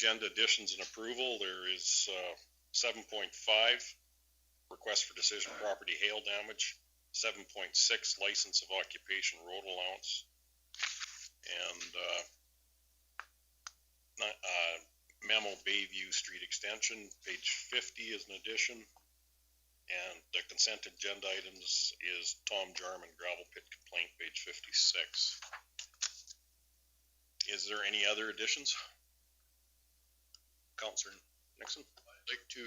agenda additions and approval, there is 7.5, request for decision property hail damage, 7.6, license of occupation road allowance, and memo Bayview Street Extension, page 50 is an addition, and the consent agenda items is Tom Jarman gravel pit complaint, page 56. Is there any other additions? Councillor Nixon? I'd like to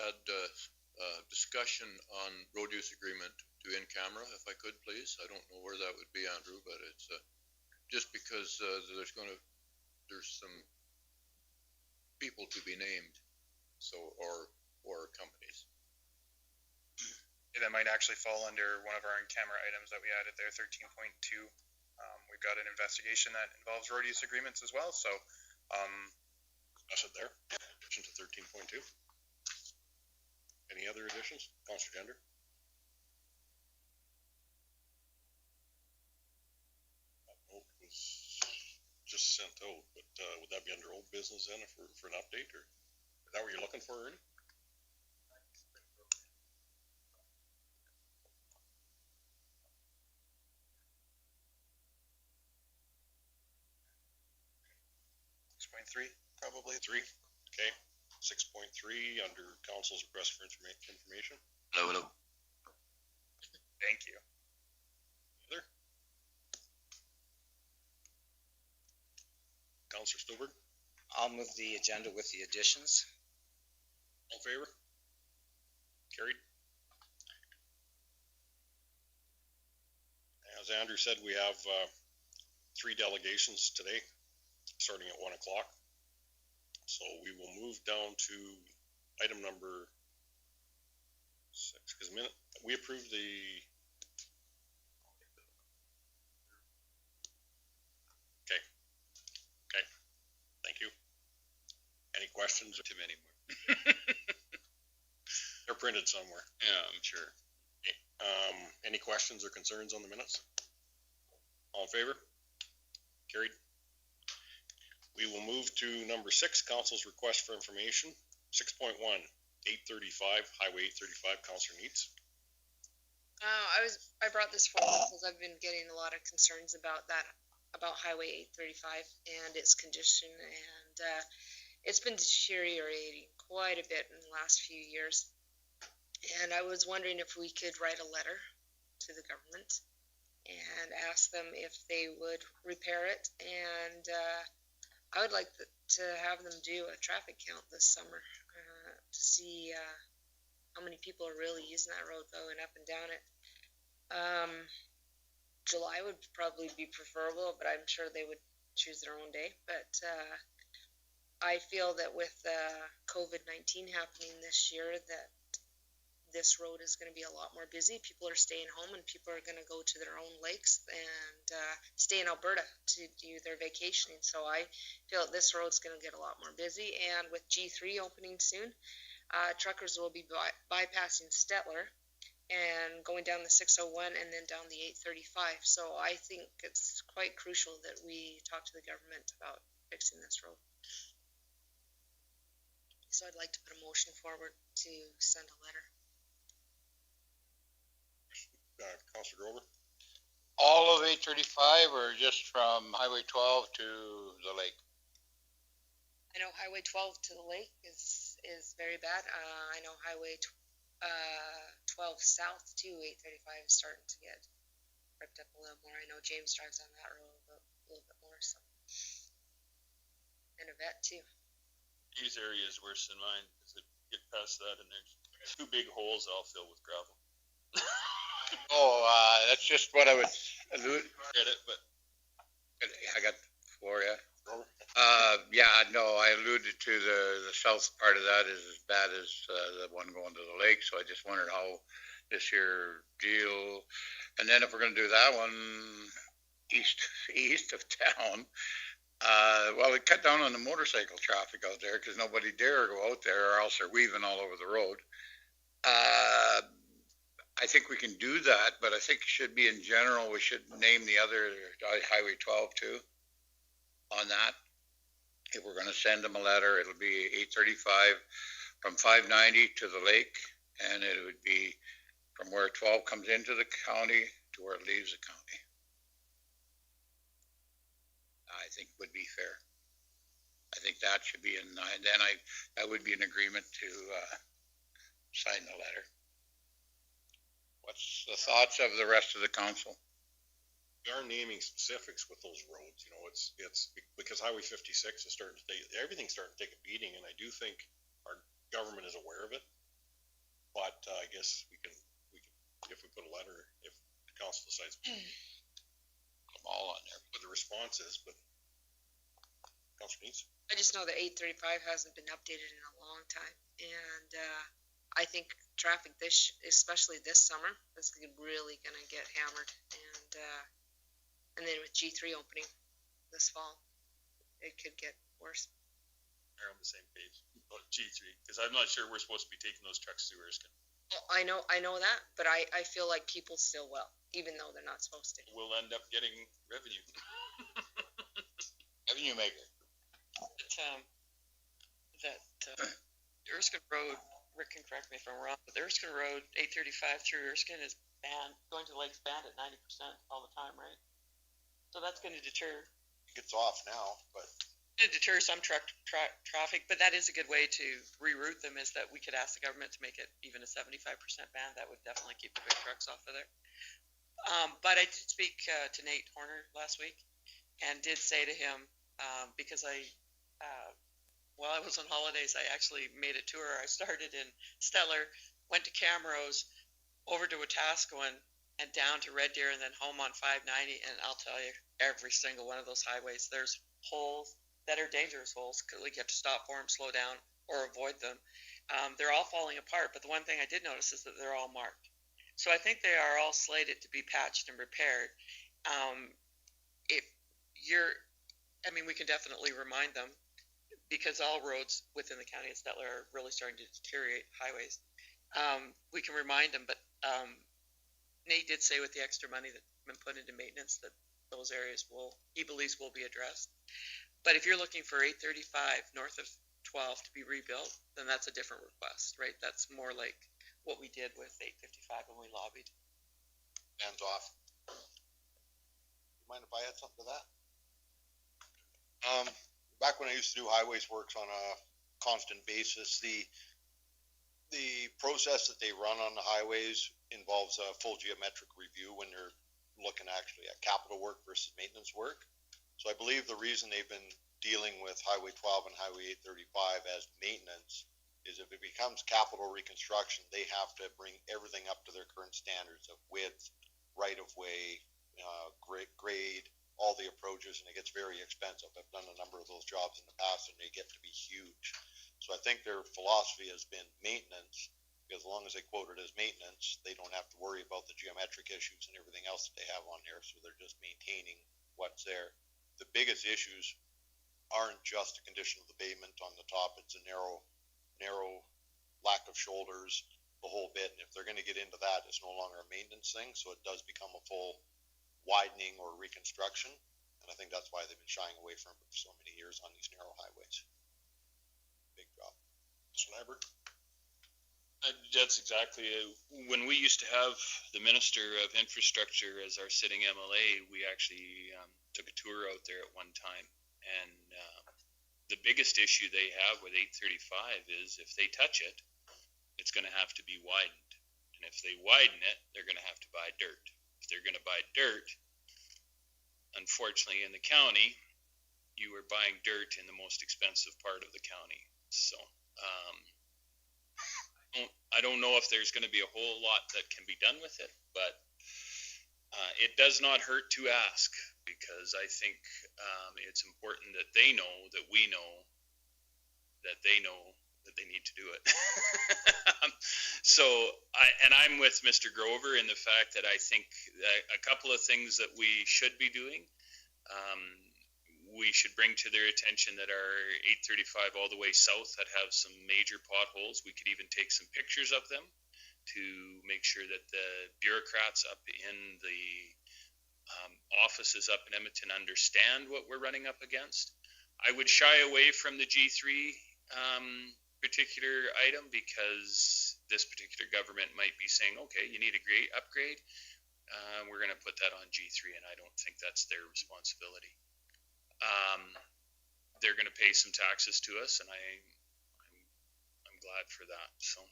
add discussion on road use agreement to in camera, if I could, please. I don't know where that would be, Andrew, but it's just because there's some people to be named, so or companies. That might actually fall under one of our in-camera items that we added there, 13.2. We've got an investigation that involves road use agreements as well, so that's it there. Addition to 13.2. Any other additions? Councillor Gender? That note was just sent out, but would that be under old business then for an update, or is that what you're looking for, Ernie? .3, probably 3. Okay. 6.3 under council's request for information. Hello. Thank you. Other? Councillor Stillberg? I'll move the agenda with the additions. All in favor? Carried. As Andrew said, we have 3 delegations today, starting at 1 o'clock. So we will move down to item number 6, because we approved the okay. Thank you. Any questions? Too many more. They're printed somewhere. Yeah, I'm sure. Okay. Any questions or concerns on the minutes? All in favor? Carried. We will move to number 6, council's request for information. 6.1, 835, Highway 835, Councilor Neitz. I brought this forward because I've been getting a lot of concerns about Highway 835 and its condition, and it's been deteriorating quite a bit in the last few years. And I was wondering if we could write a letter to the government and ask them if they would repair it, and I would like to have them do a traffic count this summer to see how many people are really using that road going up and down it. July would probably be preferable, but I'm sure they would choose their own day. But I feel that with COVID-19 happening this year, that this road is going to be a lot more busy. People are staying home, and people are going to go to their own lakes and stay in Alberta to do their vacationing. So I feel that this road's going to get a lot more busy. And with G3 opening soon, truckers will be bypassing Stettler and going down the 601 and then down the 835. So I think it's quite crucial that we talk to the government about fixing this road. So I'd like to put a motion forward to send a letter. Councilor Grover? All of 835 or just from Highway 12 to the lake? I know Highway 12 to the lake is very bad. I know Highway 12 south to 835 is starting to get ripped up a little more. I know James drives on that road a little bit more, so. And Yvette too. These areas worse than mine because it get past that and there's 2 big holes all filled with gravel. That's just what I would allude. Get it, but I got the floor, yeah. I alluded to the south part of that is as bad as the one going to the lake. So I just wondered how this here deal, and then if we're going to do that one east of town, it cut down on the motorcycle traffic out there because nobody dare go out there, or else they're weaving all over the road. I think we can do that, but I think it should be in general. We should name the other Highway 12 too on that. if we're gonna send them a letter, it'll be 8:35 from 590 to the lake, and it would be from where 12 comes into the county to where it leaves the county. I think would be fair. I think that should be in, then that would be an agreement to sign the letter. What's the thoughts of the rest of the council? We are naming specifics with those roads, it's because Highway 56 is everything's starting to take a beating, and I do think our government is aware of it. But I guess we can, if we put a letter, if the council decides to put them all on there, what the response is, but Councilor Needs. I just know that 835 hasn't been updated in a long time, and I think traffic especially this summer, is really going to get hammered, and then with G3 opening this fall, it could get worse. They're on the same page about G3, because I'm not sure we're supposed to be taking those trucks through Erskine. Well, I know that, but I feel like people still will, even though they're not supposed to. We'll end up getting revenue. Revenue maker. Erskine Road, Rick can correct me if I'm wrong, but the Erskine Road 835 through Erskine is banned, going to the lake's banned at 90% all the time, right? So that's going to deter. It's off now, but Deter some traffic, but that is a good way to reroute them, is that we could ask the government to make it even a 75% ban. That would definitely keep the big trucks off of there. But I did speak to Nate Horner last week and did say to him, because while I was on holidays, I actually made a tour. I started in Stettler, went to Camrose, over to Wetaskiwin, and down to Red Deer, and then home on 590. And I'll tell you, every single one of those highways, there's holes that are dangerous holes, because you have to stop for them, slow down, or avoid them. They're all falling apart, but the one thing I did notice is that they're all marked. So I think they are all slated to be patched and repaired. We can definitely remind them, because all roads within the county of Stettler are really starting to deteriorate, highways. We can remind them, but Nate did say with the extra money that's been put into maintenance that those areas he believes will be addressed. But if you're looking for 835 north of 12 to be rebuilt, then that's a different request, right? That's more like what we did with 855 when we lobbied. hands off. You mind if I add something to that? Back when I used to do highways works on a constant basis, the process that they run on the highways involves a full geometric review when you're looking actually at capital work versus maintenance work. So I believe the reason they've been dealing with Highway 12 and Highway 835 as maintenance is if it becomes capital reconstruction, they have to bring everything up to their current standards of width, right-of-way, grade, all the approaches, and it gets very expensive. I've done a number of those jobs in the past, and they get to be huge. So I think their philosophy has been maintenance, because as long as they quote it as maintenance, they don't have to worry about the geometric issues and everything else that they have on there, so they're just maintaining what's there. The biggest issues aren't just the condition of the pavement on the top, it's a narrow lack of shoulders, the whole bit, and if they're going to get into that, it's no longer a maintenance thing, so it does become a full widening or reconstruction, and I think that's why they've been shying away from it for so many years on these narrow highways. Big job. Mr. Nyberg? That's exactly when we used to have the Minister of Infrastructure as our sitting MLA, we actually took a tour out there at one time, and the biggest issue they have with 835 is if they touch it, it's going to have to be widened, and if they widen it, they're going to have to buy dirt. If they're going to buy dirt, unfortunately in the county, you are buying dirt in the most expensive part of the county. So I don't know if there's going to be a whole lot that can be done with it, but it does not hurt to ask, because I think it's important that they know that we know that they know that they need to do it. So I'm with Mr. Grover in the fact that I think that a couple of things that we should be doing, we should bring to their attention that our 835 all the way south that have some major potholes. We could even take some pictures of them to make sure that the bureaucrats up in the offices up in Edmonton understand what we're running up against. I would shy away from the G3 particular item because this particular government might be saying, okay, you need a great upgrade. We're going to put that on G3, and I don't think that's their responsibility. They're going to pay some taxes to us, and I'm glad for that. So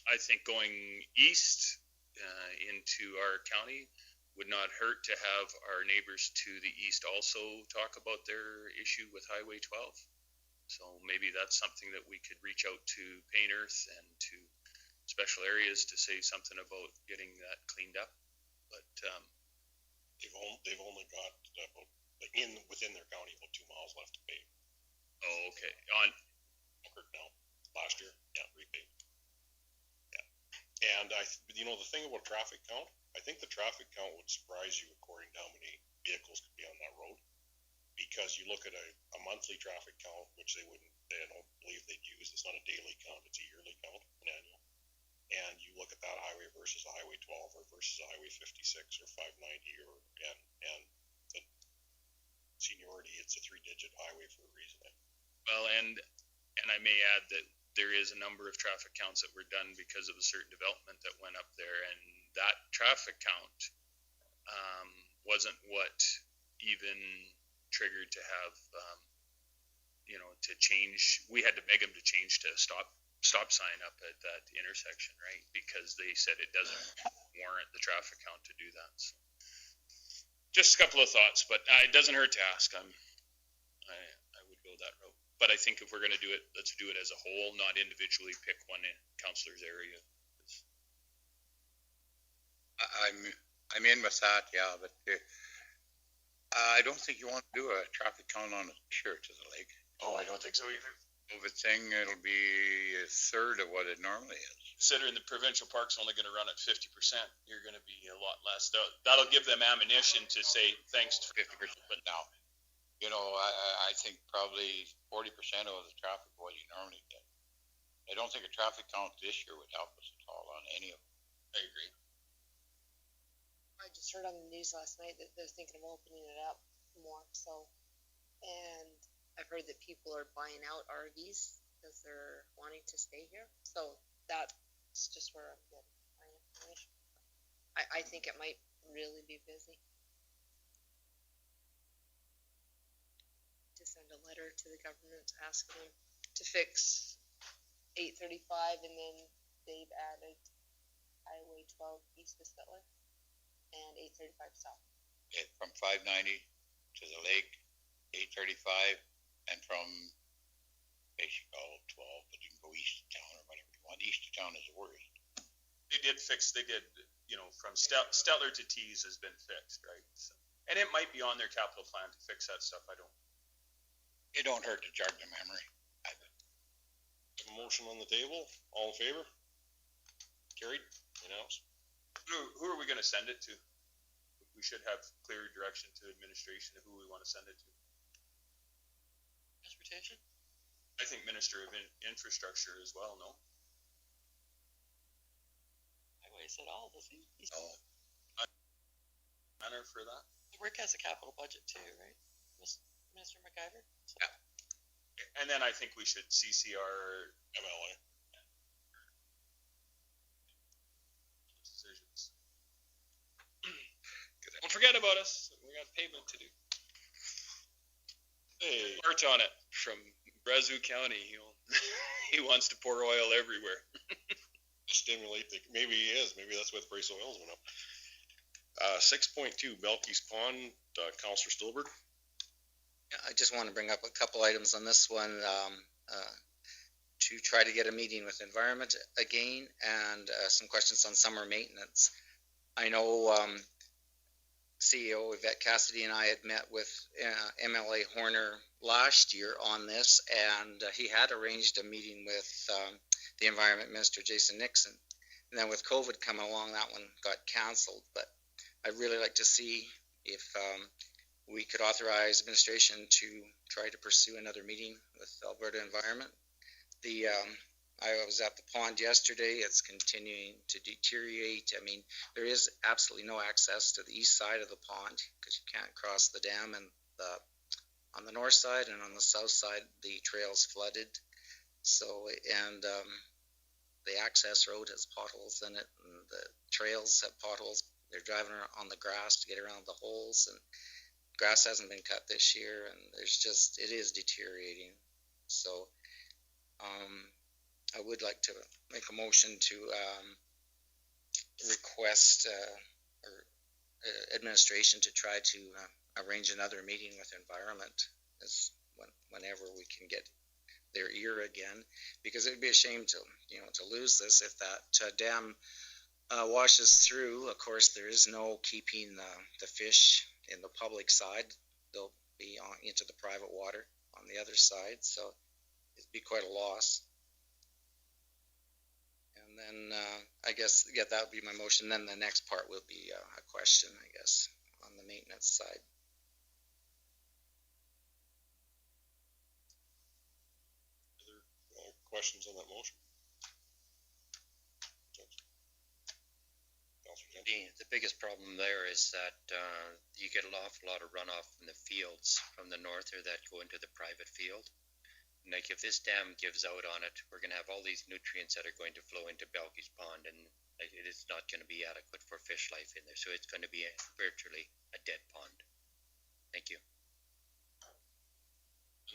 I think going east into our county would not hurt to have our neighbors to the east also talk about their issue with Highway 12. So maybe that's something that we could reach out to Paint Earth and to special areas to say something about getting that cleaned up. But they've only got about within their county about 2 miles left to pave. Oh, okay. On now, last year, yeah, repaved. Yeah, and the thing about traffic count, I think the traffic count would surprise you according to how many vehicles could be on that road. Because you look at a monthly traffic count, which they don't believe they'd use. It's not a daily count; it's a yearly count, an annual. And you look at that highway versus a Highway 12 or versus a Highway 56 or 590 and the seniority, it's a 3-digit highway for a reason. well, and I may add that there is a number of traffic counts that were done because of a certain development that went up there, and that traffic count wasn't what even triggered to have to change. We had to beg them to change to a stop sign up at that intersection, right? Because they said it doesn't warrant the traffic count to do that. So, just a couple of thoughts, but it doesn't hurt to ask. I would go that route. But I think if we're going to do it, let's do it as a whole, not individually pick one councilor's area. I'm in with that, yeah, but I don't think you want to do a traffic count on a share to the lake. Oh, I don't think so either. COVID thing, it'll be a third of what it normally is. Considering the provincial park's only going to run at 50%, you're going to be a lot less. That'll give them ammunition to say thanks to 50%, but now, I think probably 40% of the traffic what you normally get. I don't think a traffic count this year would help us at all on any of them. I agree. I just heard on the news last night that they're thinking of opening it up more, and I've heard that people are buying out RVs because they're wanting to stay here. So that's just where I'm getting my information. I think it might really be busy. To send a letter to the government asking them to fix 835, and then they've added Highway 12 east of Stettler and 835 south. From 590 to the lake, 835. And from basically all 12, but you can go east of town or whatever you want. East of town is the worst. They did, from Stettler to Tees has been fixed, right? So, and it might be on their capital plan to fix that stuff. It don't hurt to jog the memory. A motion on the table. All in favor? Carried. Announced. Who are we going to send it to? We should have clear direction to administration of who we want to send it to. Transportation? I think Minister of Infrastructure as well, no? Highways at all, does he? Manner for that? Rick has a capital budget too, right? Minister McIver? So. Yeah. And then I think we should CC our MLA. Decisions. Don't forget about us. We got pavement to do. Hey, Art on it from Brazeau County. He wants to pour oil everywhere. Stimulate maybe he is. Maybe that's why the price of oils went up. 6.2 Belky's Pond, Councillor Stolberg. I just want to bring up a couple items on this one to try to get a meeting with Environment again, and some questions on summer maintenance. I know CEO Yvette Cassidy and I had met with MLA Horner last year on this, and he had arranged a meeting with the Environment Minister, Jason Nixon. And then with COVID coming along, that one got canceled. But I'd really like to see if we could authorize administration to try to pursue another meeting with Alberta Environment. I was at the pond yesterday. It's continuing to deteriorate. I mean, there is absolutely no access to the east side of the pond because you can't cross the dam and the the north side, and on the south side, the trail's flooded. So, and the access road has potholes in it, and the trails have potholes. They're driving on the grass to get around the holes, and grass hasn't been cut this year, and it is deteriorating. So, I would like to make a motion to request administration to try to arrange another meeting with environment whenever we can get their ear again, because it would be a shame to lose this if that dam washes through. Of course, there is no keeping the fish in the public side. They'll be into the private water on the other side, so it'd be quite a loss. And then I guess, that would be my motion. Then the next part will be a question, I guess, on the maintenance side. Other questions on that motion? The biggest problem there is that you get an awful lot of runoff from the fields from the north there that go into the private field. And like if this dam gives out on it, we're going to have all these nutrients that are going to flow into Belky's Pond, and it is not going to be adequate for fish life in there. So it's going to be virtually a dead pond. Thank you.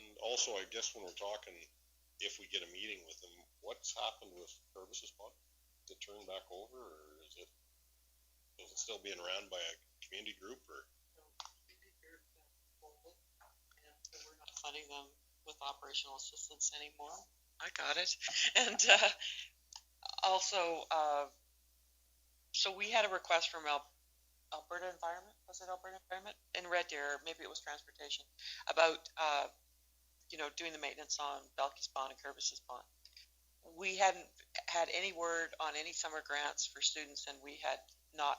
And also, I guess when we're talking, if we get a meeting with them, what's happened with Purvis's Pond? Is it turned back over, or is it still being ran by a community group, or? And we're not funding them with operational assistance anymore. I got it. And also, so we had a request from Alberta Environment, was it Alberta Environment? In Red Deer, maybe it was Transportation, about, doing the maintenance on Belky's Pond and Purvis's Pond. We hadn't had any word on any summer grants for students, and we had not,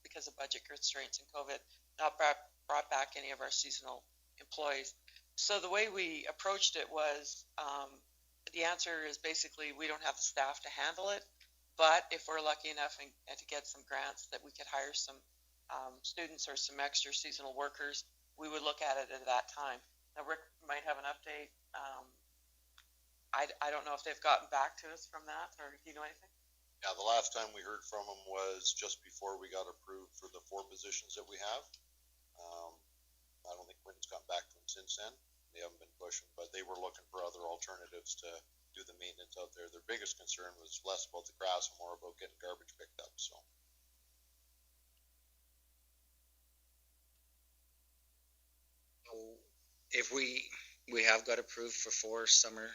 because of budget constraints and COVID, not brought back any of our seasonal employees. So the way we approached it was, the answer is basically we don't have the staff to handle it, but if we're lucky enough and to get some grants that we could hire some students or some extra seasonal workers, we would look at it at that time. Now Rick might have an update. I don't know if they've gotten back to us from that, or do you know anything? Yeah, the last time we heard from them was just before we got approved for the 4 positions that we have. I don't think Quentin's gotten back to them since then. They haven't been pushing, but they were looking for other alternatives to do the maintenance out there. Their biggest concern was less about the grass and more about getting garbage picked up, so. If we have got approved for 4 summer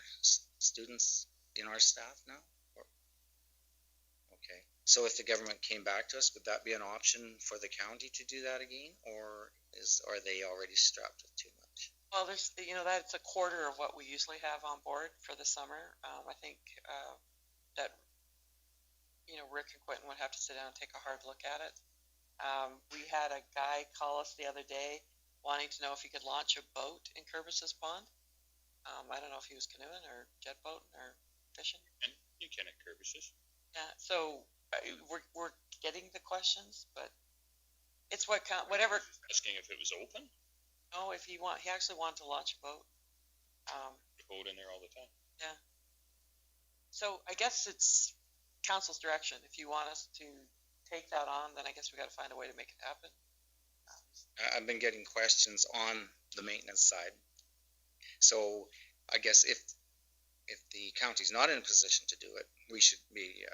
students in our staff now? Okay. So if the government came back to us, would that be an option for the county to do that again, or are they already strapped with too much? Well, there's, that's a quarter of what we usually have on board for the summer. I think that, Rick and Quentin would have to sit down and take a hard look at it. We had a guy call us the other day wanting to know if he could launch a boat in Purvis's Pond. I don't know if he was canoeing or jet boating or fishing. And you can at Purvis's. Yeah, so we're getting the questions, but it's whatever. Asking if it was open. No, if he actually wanted to launch a boat. The boat in there all the time. Yeah. So I guess it's council's direction. If you want us to take that on, then I guess we got to find a way to make it happen. I've been getting questions on the maintenance side. So I guess if the county's not in a position to do it, we should be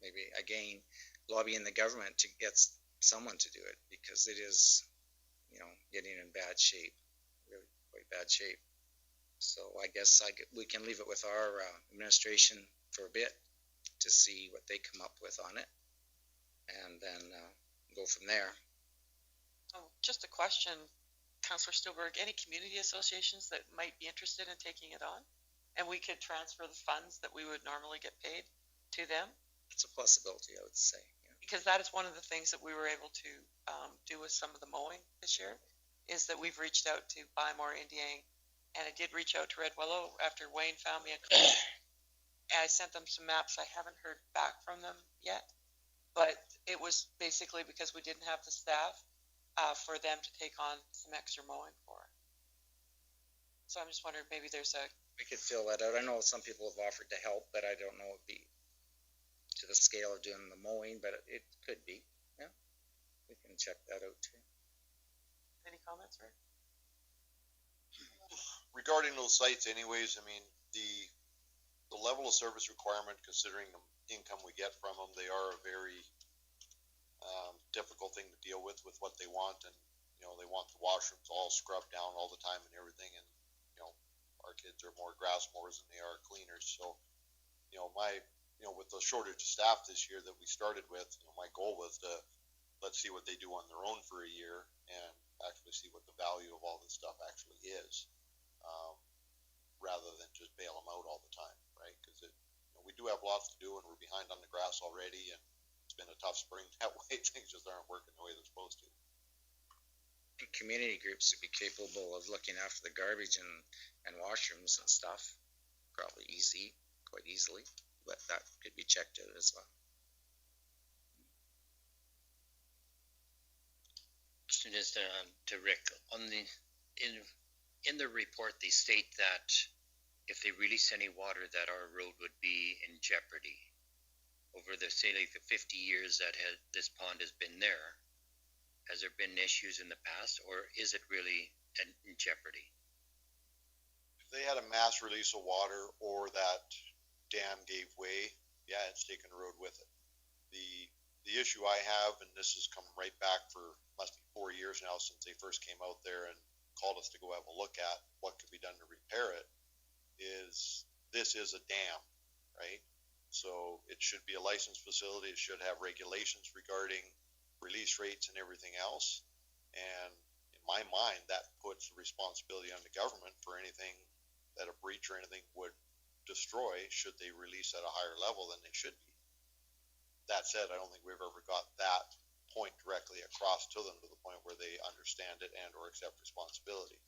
maybe again lobbying the government to get someone to do it, because it is, getting in bad shape, really quite bad shape. So I guess we can leave it with our administration for a bit to see what they come up with on it, and then go from there. Oh, just a question, Councillor Stilberg, any community associations that might be interested in taking it on? And we could transfer the funds that we would normally get paid to them? It's a possibility, I would say. Yeah. Because that is one of the things that we were able to do with some of the mowing this year, is that we've reached out to buy more Indiang. And I did reach out to Red Willow after Wayne found me a call. And I sent them some maps. I haven't heard back from them yet. But it was basically because we didn't have the staff for them to take on some extra mowing for it. So I'm just wondering, maybe there's a, We could fill that out. I know some people have offered to help, but I don't know if the, to the scale of doing the mowing, but it could be. Yeah, we can check that out too. any comments, Rick? Regarding those sites anyways, I mean, the level of service requirement, considering the income we get from them, they are a very difficult thing to deal with what they want. And, you know, they want the washrooms all scrubbed down all the time and everything. And, you know, our kids are more grass mowers than they are cleaners. So, you know, with the shortage of staff this year that we started with, you know, my goal was to let's see what they do on their own for a year and actually see what the value of all this stuff actually is, rather than just bail them out all the time, right? Because we do have lots to do and we're behind on the grass already, and it's been a tough spring that way. Things just aren't working the way they're supposed to. And community groups would be capable of looking after the garbage and washrooms and stuff, probably quite easily, but that could be checked out as well. Question is to Rick on the in the report they state that if they release any water that our road would be in jeopardy over the say like the 50 years that this pond has been there. Has there been issues in the past, or is it really in jeopardy? If they had a mass release of water or that dam gave way, yeah, it's taken the road with it. The issue I have, and this has come right back for must be 4 years now since they first came out there and called us to go have a look at what could be done to repair it, is this is a dam, right? So it should be a licensed facility. It should have regulations regarding release rates and everything else. And in my mind, that puts the responsibility on the government for anything that a breach or anything would destroy should they release at a higher level than they should be. That said, I don't think we've ever got that point directly across to them to the point where they understand it and or accept responsibility.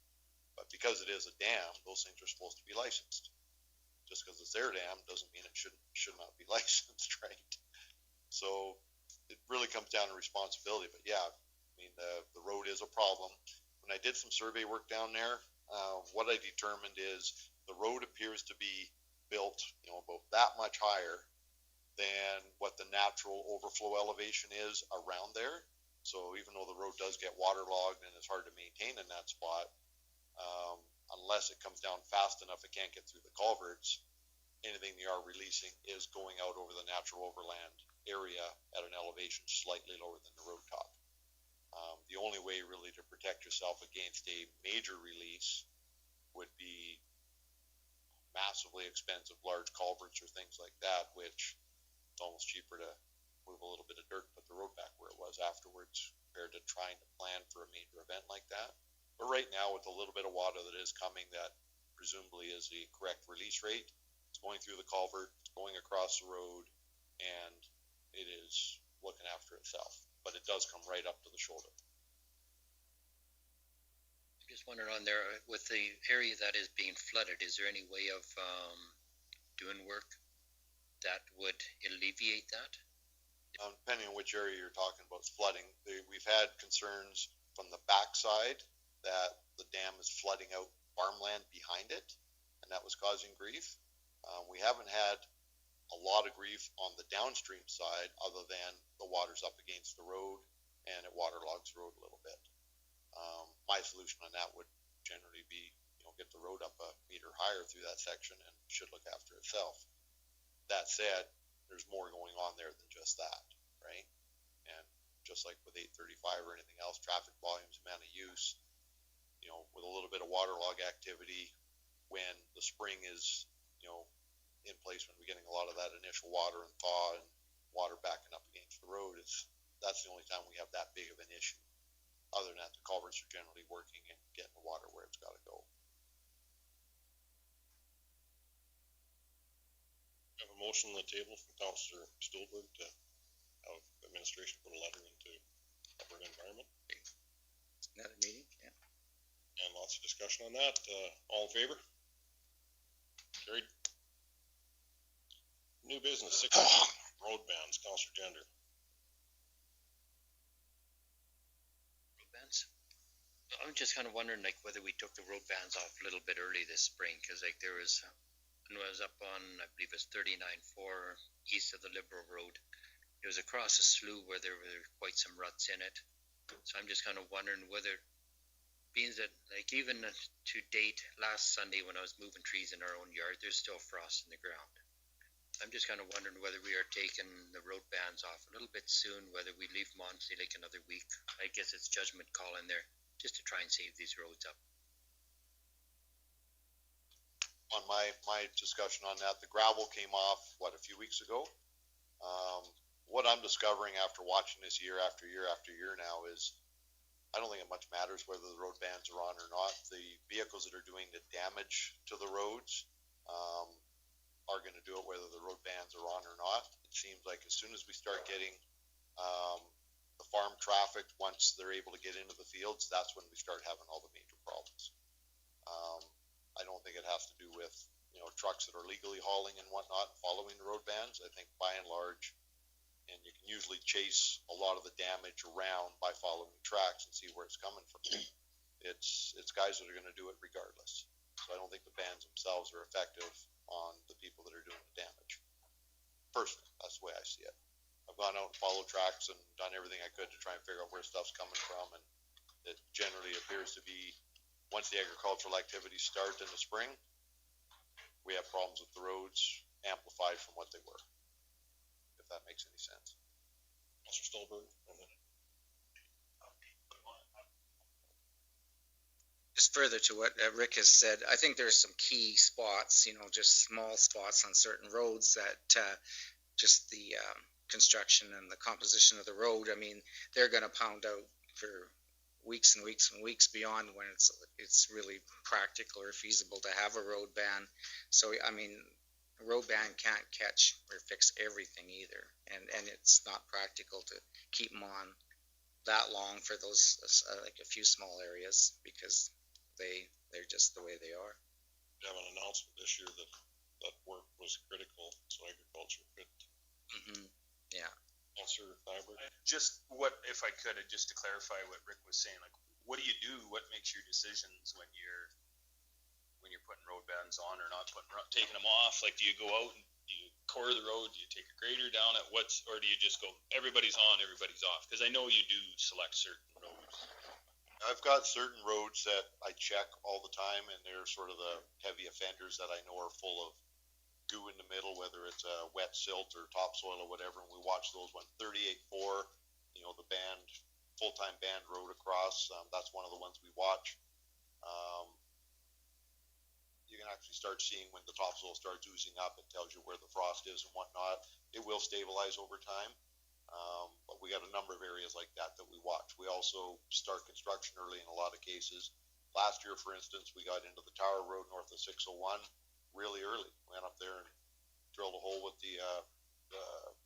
But because it is a dam, those things are supposed to be licensed. Just because it's their dam doesn't mean it should not be licensed, right? So it really comes down to responsibility. But yeah, I mean, the road is a problem. When I did some survey work down there, what I determined is the road appears to be built, about that much higher than what the natural overflow elevation is around there. So even though the road does get waterlogged and it's hard to maintain in that spot, unless it comes down fast enough it can't get through the culverts, anything they are releasing is going out over the natural overland area at an elevation slightly lower than the road top. The only way really to protect yourself against a major release would be massively expensive large culverts or things like that, which it's almost cheaper to move a little bit of dirt and put the road back where it was afterwards compared to trying to plan for a major event like that. But right now, with a little bit of water that is coming that presumably is the correct release rate, it's going through the culvert, it's going across the road, and it is looking after itself. But it does come right up to the shoulder. Just wondering on there, with the area that is being flooded, is there any way of doing work that would alleviate that? Depending on which area you're talking about, it's flooding. We've had concerns from the backside that the dam is flooding out farmland behind it, and that was causing grief. We haven't had a lot of grief on the downstream side other than the water's up against the road and it waterlogs the road a little bit. My solution on that would generally be, get the road up a meter higher through that section and it should look after itself. That said, there's more going on there than just that, right? And just like with 835 or anything else, traffic volumes, amount of use, with a little bit of waterlog activity, when the spring is, in place, when we're getting a lot of that initial water and thaw and water backing up against the road, that's the only time we have that big of an issue. Other than that, the culverts are generally working and getting the water where it's got to go. I have a motion on the table from Councillor Stolberg to have administration put a letter into Alberta Environment. Another meeting, yeah. And lots of discussion on that. All in favor? Carried. New business, 6 road bans. Councillor Gender. Road bans? I'm just kind of wondering, like, whether we took the road bans off a little bit early this spring, because like there was, when I was up on, I believe it's 39-4 east of the Liberal Road. It was across a slough where there were quite some ruts in it. So I'm just kind of wondering whether, being that, like, even to date, last Sunday when I was moving trees in our own yard, there's still frost in the ground. I'm just kind of wondering whether we are taking the road bans off a little bit soon, whether we leave them on, say, like another week. I guess it's judgment call in there, just to try and save these roads up. On my discussion on that, the gravel came off, a few weeks ago. What I'm discovering after watching this year after year after year now is I don't think it much matters whether the road bans are on or not. The vehicles that are doing the damage to the roads are going to do it whether the road bans are on or not. It seems like as soon as we start getting the farm traffic, once they're able to get into the fields, that's when we start having all the major problems. I don't think it has to do with trucks that are legally hauling and whatnot, following the road bans. I think by and large, and you can usually chase a lot of the damage around by following tracks and see where it's coming from. It's guys that are going to do it regardless. So I don't think the bans themselves are effective on the people that are doing the damage. Personally, that's the way I see it. I've gone out and followed tracks and done everything I could to try and figure out where stuff's coming from, and it generally appears to be once the agricultural activities start in the spring, we have problems with the roads amplified from what they were, if that makes any sense. Mr. Stolberg? Just further to what Rick has said, I think there's some key spots, just small spots on certain roads that just the construction and the composition of the road, I mean, they're going to pound out for weeks and weeks and weeks beyond when it's really practical or feasible to have a road ban. So, I mean, a road ban can't catch or fix everything either, and it's not practical to keep them on that long for those like a few small areas because they're just the way they are. We have an announcement this year that work was critical, so agriculture could. Mm-hmm. Yeah. Councilor Nyberg? Just if I could, just to clarify what Rick was saying, like, what do you do? What makes your decisions when you're putting road bans on or not taking them off? Like, do you go out and do you core the road? Do you take a grader down it? Or do you just go, everybody's on, everybody's off? Because I know you do select certain roads. I've got certain roads that I check all the time, and they're sort of the heavy offenders that I know are full of goo in the middle, whether it's a wet silt or topsoil or whatever, and we watch those 38-4, the full-time banned road across. That's one of the ones we watch. You can actually start seeing when the topsoil starts oozing up. It tells you where the frost is and whatnot. It will stabilize over time. But we got a number of areas like that we watch. We also start construction early in a lot of cases. Last year, for instance, we got into the Tower Road north of 601 really early. Went up there and drilled a hole with the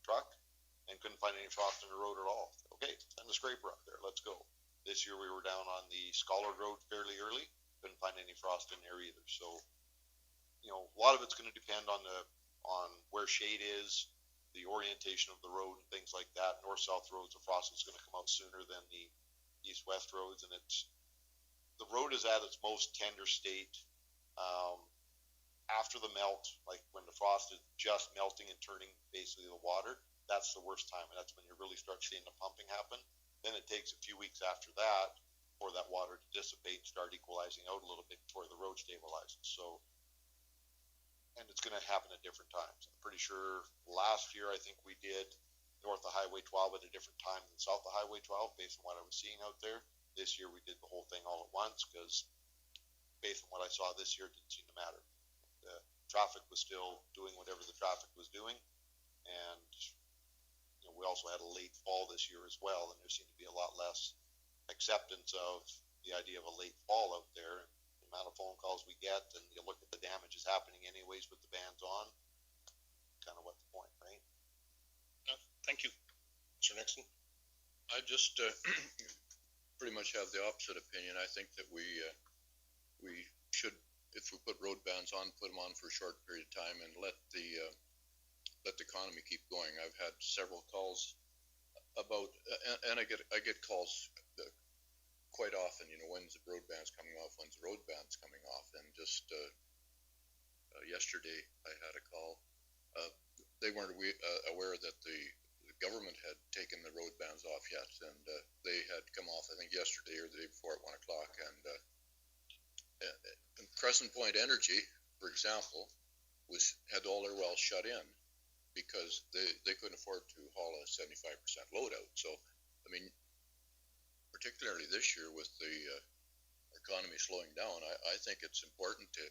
truck and couldn't find any frost in the road at all. Okay, send the scraper up there. Let's go. This year we were down on the Scholar Road fairly early. Couldn't find any frost in there either. So, a lot of it's going to depend on where shade is, the orientation of the road and things like that. North-south roads, the frost is going to come out sooner than the east-west roads, and the road is at its most tender state after the melt, like when the frost is just melting and turning basically the water. That's the worst time, and that's when you really start seeing the pumping happen. Then it takes a few weeks after that for that water to dissipate and start equalizing out a little bit before the road stabilizes. So, and it's going to happen at different times. I'm pretty sure last year I think we did north of Highway 12 at a different time than south of Highway 12 based on what I was seeing out there. This year we did the whole thing all at once because based on what I saw this year, it didn't seem to matter. The traffic was still doing whatever the traffic was doing, and we also had a late fall this year as well, and there seemed to be a lot less acceptance of the idea of a late fall out there. The amount of phone calls we get, and you look at the damage is happening anyways with the bans on, kind of what's the point, right? Yeah, thank you. Mr. Nixon? I just pretty much have the opposite opinion. I think that we should, if we put road bans on, put them on for a short period of time and let the economy keep going. I've had several calls about, and I get calls quite often, when's the road band's coming off, when's the road band's coming off, and just, yesterday I had a call. They weren't aware that the government had taken the road bands off yet, and they had come off, I think, yesterday or the day before at 1 o'clock. And Crescent Point Energy, for example, had all their wells shut in because they couldn't afford to haul a 75% load out. So, I mean, particularly this year with the economy slowing down, I think it's important to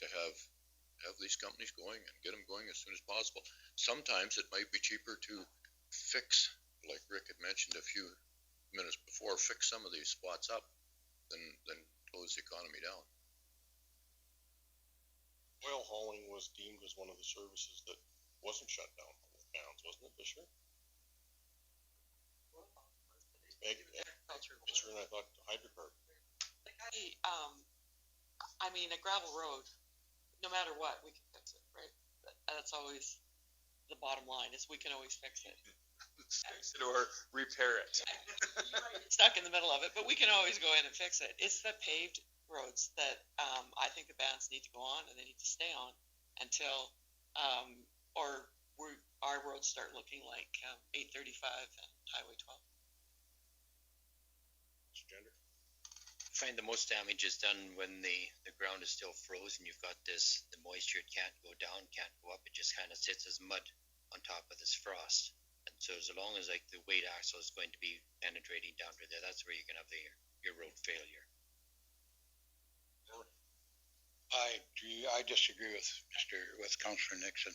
have these companies going and get them going as soon as possible. Sometimes it might be cheaper to fix, like Rick had mentioned a few minutes before, fix some of these spots up than close the economy down. Oil hauling was deemed as one of the services that wasn't shut down with bounds, wasn't it, this year? Agriculture, and I thought hydrocarbon. I mean, a gravel road, no matter what, we can fix it, right? That's always the bottom line, is we can always fix it. Fix it or repair it. Stuck in the middle of it, but we can always go in and fix it. It's the paved roads that I think the bands need to go on, and they need to stay on until our roads start looking like 835 and Highway 12. Gender. I find the most damage is done when the ground is still frozen. You've got the moisture, it can't go down, can't go up. It just kind of sits as mud on top of this frost. And so as long as like the weight axle is going to be penetrating down to there, that's where you can have your road failure. I disagree with Councillor Nixon.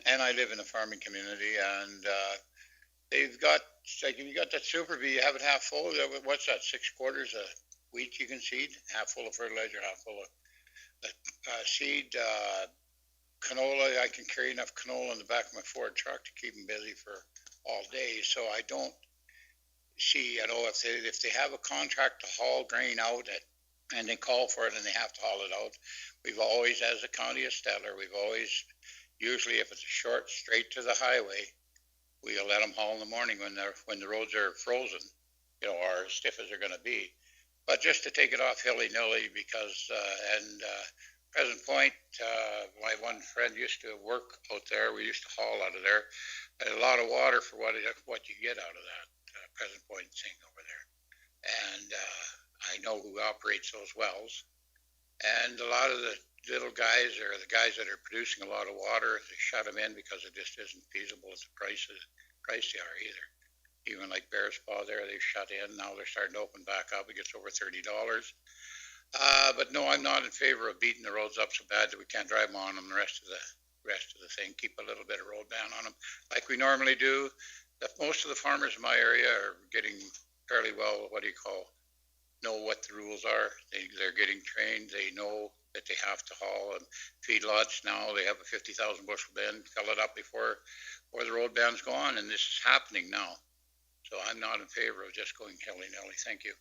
and I live in a farming community, and they've got, like, if you got that Super B, you have it half full. What's that, 6 quarters of wheat you can seed? Half full of fertilizer, half full of seed. Canola, I can carry enough canola in the back of my Ford truck to keep them busy for all day. So I don't see, if they have a contract to haul grain out and they call for it and they have to haul it out, we've always, as a county of Stettler, usually if it's a short straight to the highway, we'll let them haul in the morning when the roads are frozen, or as stiff as they're going to be. But just to take it off hilly-nilly because, Present Point, my one friend used to work out there. We used to haul out of there. A lot of water for what you get out of that Present Point thing over there. And I know who operates those wells. And a lot of the little guys, or the guys that are producing a lot of water, they shut them in because it just isn't feasible at the price they are either. Even like Bear Spa there, they've shut in. Now they're starting to open back up. It gets over $30. But no, I'm not in favor of beating the roads up so bad that we can't drive on them the rest of the thing. Keep a little bit of road band on them like we normally do. Most of the farmers in my area are getting fairly well, know what the rules are. They're getting trained. They know that they have to haul. And feedlots now, they have a 50,000 bushel bin, fill it up before the road bands go on, and this is happening now. So I'm not in favor of just going hilly-nilly. Thank you.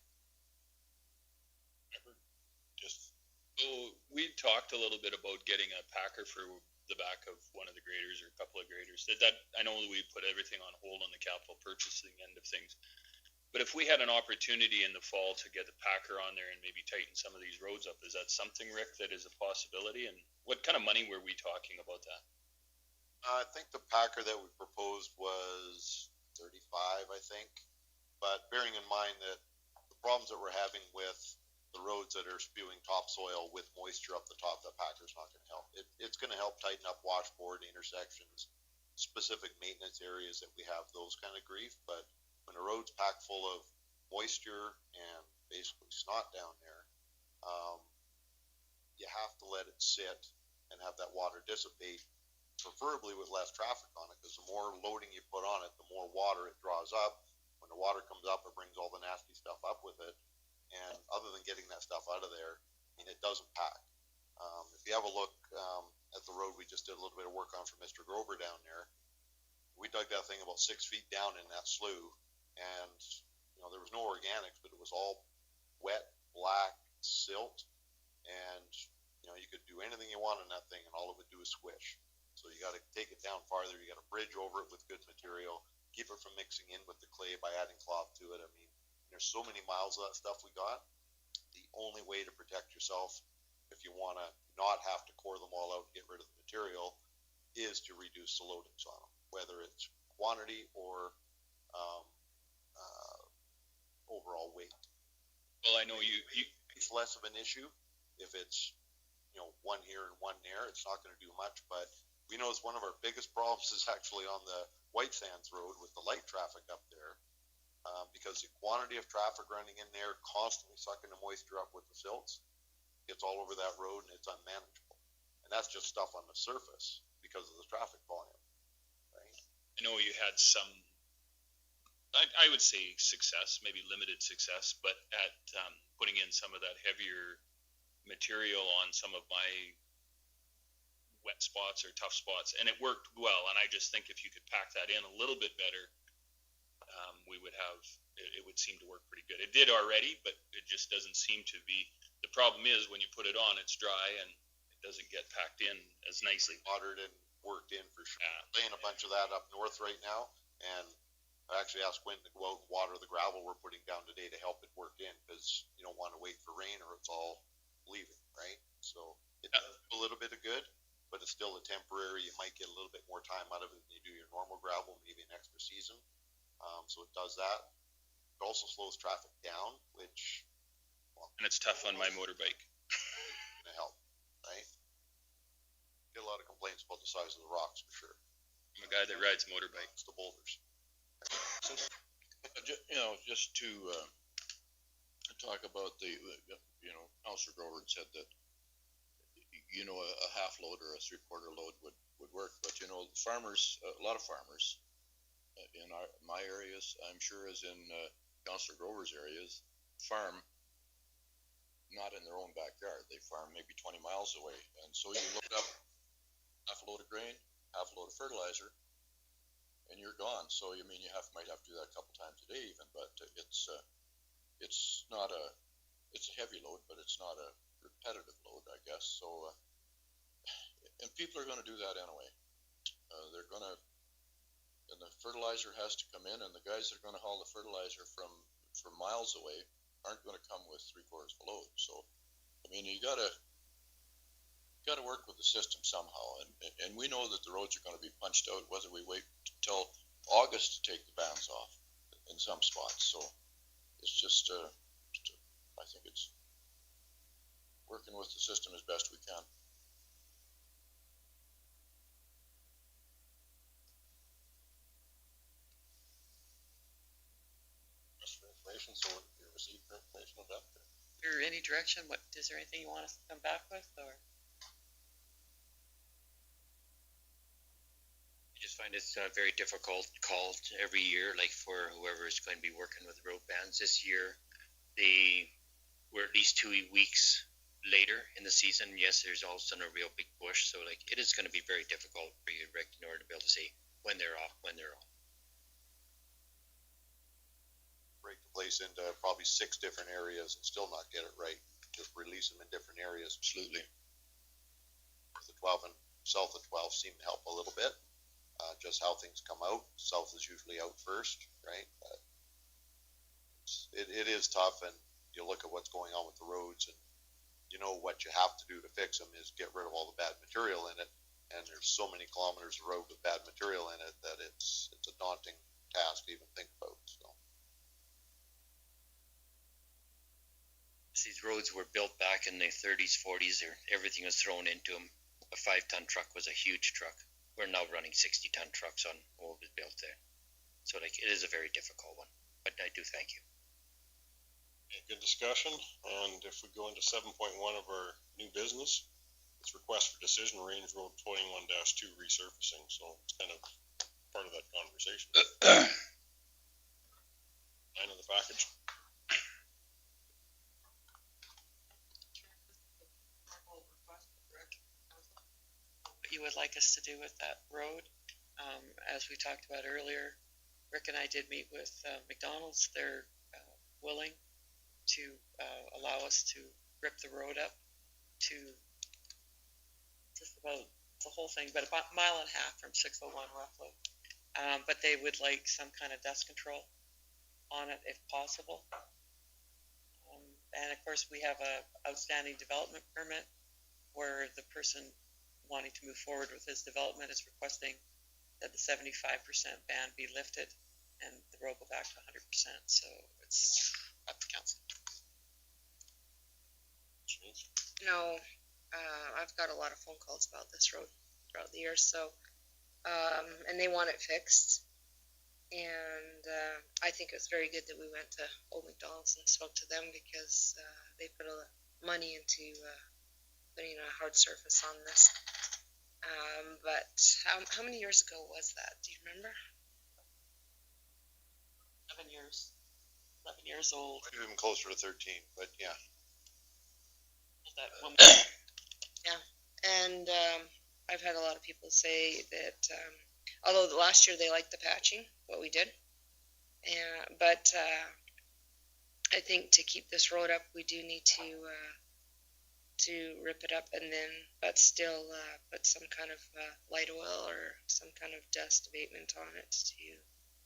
So we talked a little bit about getting a packer for the back of one of the graders or a couple of graders. I know that we put everything on hold on the capital purchasing end of things. But if we had an opportunity in the fall to get the packer on there and maybe tighten some of these roads up, is that something, Rick, that is a possibility? And what kind of money were we talking about that? I think the packer that we proposed was 35, I think. But bearing in mind that the problems that we're having with the roads that are spewing topsoil with moisture up the top, that packer's not going to help. It's going to help tighten up washboard intersections, specific maintenance areas that we have those kind of grief. But when a road's packed full of moisture and basically snot down there, you have to let it sit and have that water dissipate, preferably with less traffic on it, because the more loading you put on it, the more water it draws up. When the water comes up, it brings all the nasty stuff up with it. And other than getting that stuff out of there, I mean, it doesn't pack. If you have a look at the road we just did a little bit of work on for Mr. Grover down there, we dug that thing about 6 feet down in that slough, and there was no organics, but it was all wet, black silt, and you could do anything you want in that thing, and all it would do is squish. So you got to take it down farther. You got to bridge over it with good material, keep it from mixing in with the clay by adding cloth to it. I mean, There's so many miles of that stuff we got. The only way to protect yourself, if you want to not have to core them all out and get rid of the material, is to reduce the loadings on them, whether it's quantity or overall weight. Well, I know you It's less of an issue if it's, one here and one there. It's not going to do much, but we know it's one of our biggest problems is actually on the White Sands Road with the light traffic up there, because the quantity of traffic running in there, constantly sucking the moisture up with the silts, gets all over that road and it's unmanageable. And that's just stuff on the surface because of the traffic volume, right? I know you had some, I would say success, maybe limited success, but at putting in some of that heavier material on some of my wet spots or tough spots, and it worked well. And I just think if you could pack that in a little bit better, we would have, it would seem to work pretty good. It did already, but it just doesn't seem to be. The problem is when you put it on, it's dry and it doesn't get packed in as nicely. Watered and worked in for sure. Laying a bunch of that up north right now, and I actually asked Quentin to go out and water the gravel we're putting down today to help it work in, because you don't want to wait for rain or it's all leaving, right? So it does do a little bit of good, but it's still a temporary. You might get a little bit more time out of it than you do your normal gravel, maybe an extra season. So it does that. It also slows traffic down, which, and it's tough on my motorbike. Gonna help, right? Get a lot of complaints about the size of the rocks for sure. I'm a guy that rides motorbike. It's the boulders. Just to talk about the, Councilor Grover said that, a half load or a 3/4 load would work, but farmers, a lot of farmers in my areas, I'm sure as in Councilor Grover's areas, farm not in their own backyard. They farm maybe 20 miles away, and so you load up half a load of grain, half a load of fertilizer, and you're gone. So you might have to do that a couple times a day even, but it's not it's a heavy load, but it's not a repetitive load, I guess. So and people are going to do that anyway. They're going to, and the fertilizer has to come in, and the guys that are going to haul the fertilizer from miles away aren't going to come with 3/4 of a load. So you got to work with the system somehow, and we know that the roads are going to be punched out whether we wait till August to take the bands off in some spots. So it's just I think it's working with the system as best we can. So you receive information on that. Or any direction? Is there anything you want us to come back with, or? I just find it's a very difficult call every year, like for whoever is going to be working with road bands. This year, they were at least 2 weeks later in the season. Yes, there's also a real big push, so it is going to be very difficult for you, Rick, in order to be able to say when they're off, when they're on. Break the place into probably 6 different areas and still not get it right. Just release them in different areas. Absolutely. The 12 and south of 12 seem to help a little bit. Just how things come out. South is usually out first, right? But it is tough, and you look at what's going on with the roads, and what you have to do to fix them is get rid of all the bad material in it. And there's so many kilometers of road with bad material in it that it's a daunting task to even think about. So. These roads were built back in the 30s, 40s. Everything was thrown into them. A 5-ton truck was a huge truck. We're now running 60-ton trucks on what was built there. So it is a very difficult one, but I do thank you. Good discussion, and if we go into 7.1 of our new business, it's request for decision, Range Road 21-2 resurfacing, so it's kind of part of that conversation. 9 of the package. What you would like us to do with that road, as we talked about earlier, Rick and I did meet with McDonald's. They're willing to allow us to rip the road up to just about the whole thing, but about 1.5 miles from 601 roughly. But they would like some kind of dust control on it if possible. And of course, we have a outstanding development permit where the person wanting to move forward with his development is requesting that the 75% ban be lifted and the road go back to 100%. So it's up to council. No, I've got a lot of phone calls about this road throughout the years, so, and they want it fixed. And I think it was very good that we went to Old McDonald's and spoke to them because they put a lot of money into putting a hard surface on this. But how many years ago was that? Do you remember? 11 years. 11 years old. Even closer to 13, but yeah. That one. Yeah, and I've had a lot of people say that although last year they liked the patching, what we did, but I think to keep this road up, we do need to rip it up and then, but still put some kind of light oil or some kind of dust abatement on it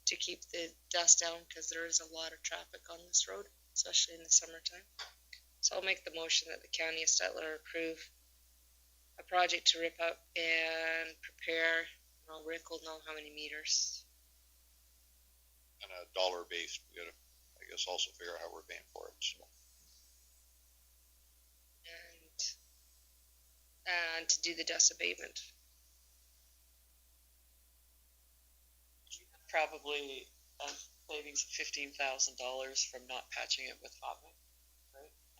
to keep the dust down, because there is a lot of traffic on this road, especially in the summertime. So I'll make the motion that the County of Stettler approve a project to rip up and prepare. Well, Rick will know how many meters. And a dollar base, we gotta, I guess, also figure out how we're paying for it, so. And to do the dust abatement. Probably savings of $15,000 from not patching it with hot mix.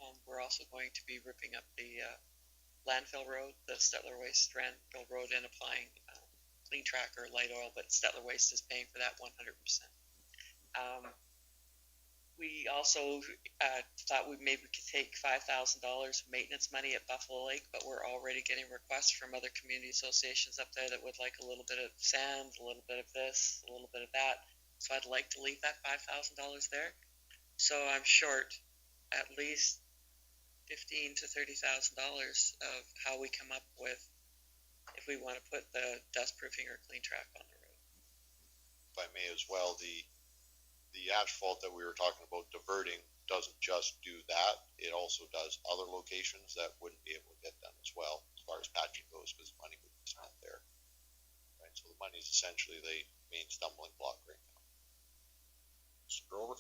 And we're also going to be ripping up the landfill road, the Stettler Waste landfill road, and applying clean track or light oil, but Stettler Waste is paying for that 100%. We also thought maybe we could take $5,000 maintenance money at Buffalo Lake, but we're already getting requests from other community associations up there that would like a little bit of sand, a little bit of this, a little bit of that. So I'd like to leave that $5,000 there. So I'm short at least $15,000 to $30,000 of how we come up with if we want to put the dust proofing or clean track on the road. If I may as well, the asphalt that we were talking about diverting doesn't just do that. It also does other locations that wouldn't be able to get done as well, as far as patching goes, because money would be spent there. Right, so the money is essentially the main stumbling block right now. Mr. Grover?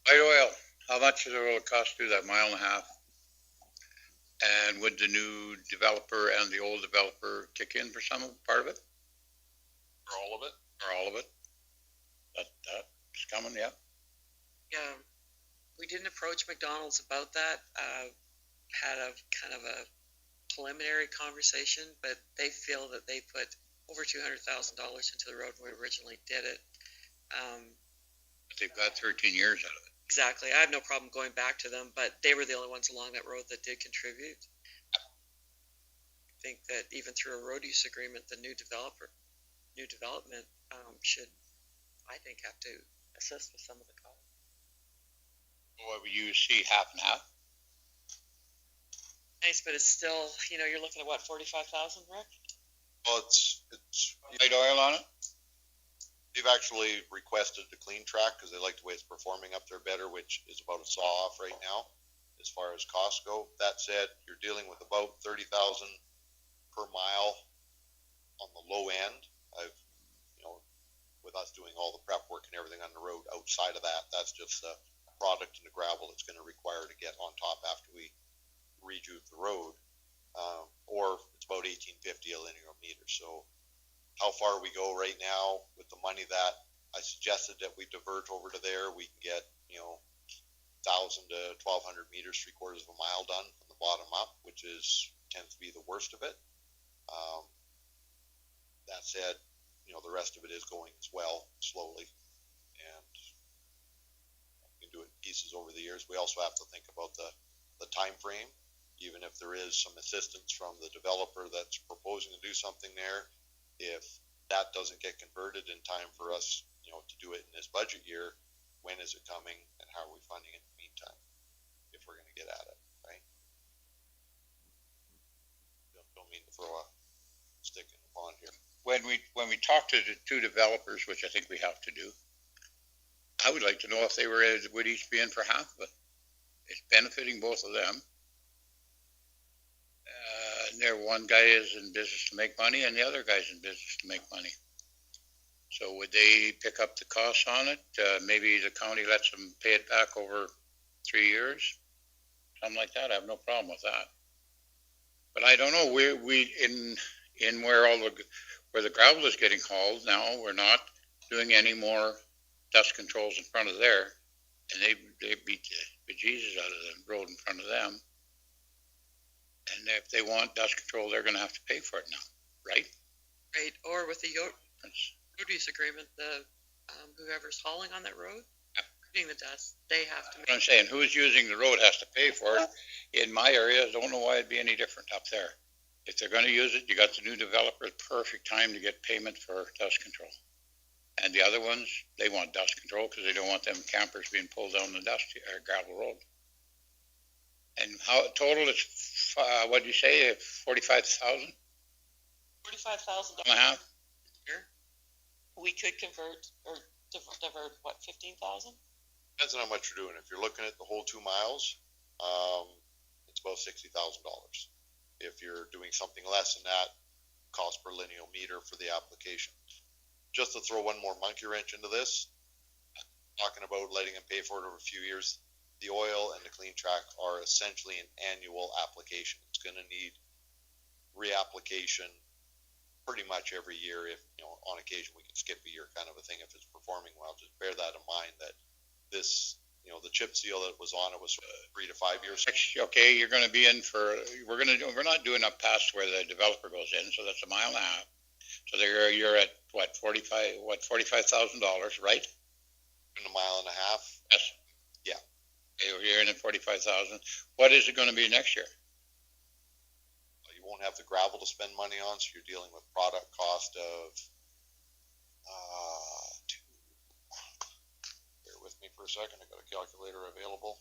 Light oil, how much does the road cost to do that mile and a half? And would the new developer and the old developer kick in for some part of it? For all of it? Or all of it? That's coming, yeah. Yeah, we didn't approach McDonald's about that. Had a kind of a preliminary conversation, but they feel that they put over $200,000 into the road when we originally did it. They've got 13 years out of it. Exactly. I have no problem going back to them, but they were the only ones along that road that did contribute. I think that even through a road use agreement, the new development should, I think, have to assist with some of the costs. What would you see, half and half? Nice, but it's still, you're looking at what, 45,000, Rick? Well, it's Light oil on it? they've actually requested the clean track because they like the way it's performing up there better, which is about a saw off right now as far as costs go. That said, you're dealing with about 30,000 per mile on the low end. With us doing all the prep work and everything on the road outside of that, that's just the product and the gravel it's going to require to get on top after we rejuve the road. Or it's about 1850 a linear meter. So how far we go right now with the money that I suggested that we divert over to there, we can get 1,000 to 1,200 meters, 3/4 of a mile done from the bottom up, which tends to be the worst of it. That said, the rest of it is going as well slowly, and we can do it in pieces over the years. We also have to think about the time frame. Even if there is some assistance from the developer that's proposing to do something there, if that doesn't get converted in time for us, to do it in this budget year, when is it coming and how are we funding it in the meantime, if we're going to get at it, right? Don't mean to throw a stick in the pond here. When we talk to the two developers, which I think we have to do, I would like to know if they would each be in for half of it. It's benefiting both of them. One guy is in business to make money and the other guy's in business to make money. So would they pick up the costs on it? Maybe the county lets them pay it back over 3 years, something like that. I have no problem with that. But I don't know. In where the gravel is getting hauled now, we're not doing any more dust controls in front of there, and they beat the bejesus out of the road in front of them. And if they want dust control, they're going to have to pay for it now, right? Right, or with the road use agreement, the whoever's hauling on that road, putting the dust, they have to. I'm saying, who's using the road has to pay for it. In my area, I don't know why it'd be any different up there. If they're going to use it, you got the new developer, perfect time to get payment for dust control. And the other ones, they want dust control because they don't want them campers being pulled down the gravel road. And how total is, what did you say, 45,000? 45,000 and a half. We could convert or divert what, 15,000? Depends on how much you're doing. If you're looking at the whole 2 miles, it's about $60,000. If you're doing something less than that, cost per lineal meter for the application. Just to throw one more monkey wrench into this, talking about letting them pay for it over a few years, the oil and the clean track are essentially an annual application. It's going to need reapplication pretty much every year. If, on occasion we can skip a year kind of a thing if it's performing well. Just bear that in mind that this, the chip seal that was on it was 3 to 5 years. Okay, you're going to be in for, we're not doing up past where the developer goes in, so that's 1.5 miles. So you're at what, $45,000, right? In 1.5 miles. Yes. Yeah. Okay, you're in at 45,000. What is it going to be next year? You won't have the gravel to spend money on, so you're dealing with product cost of. Bear with me for a second. I got a calculator available.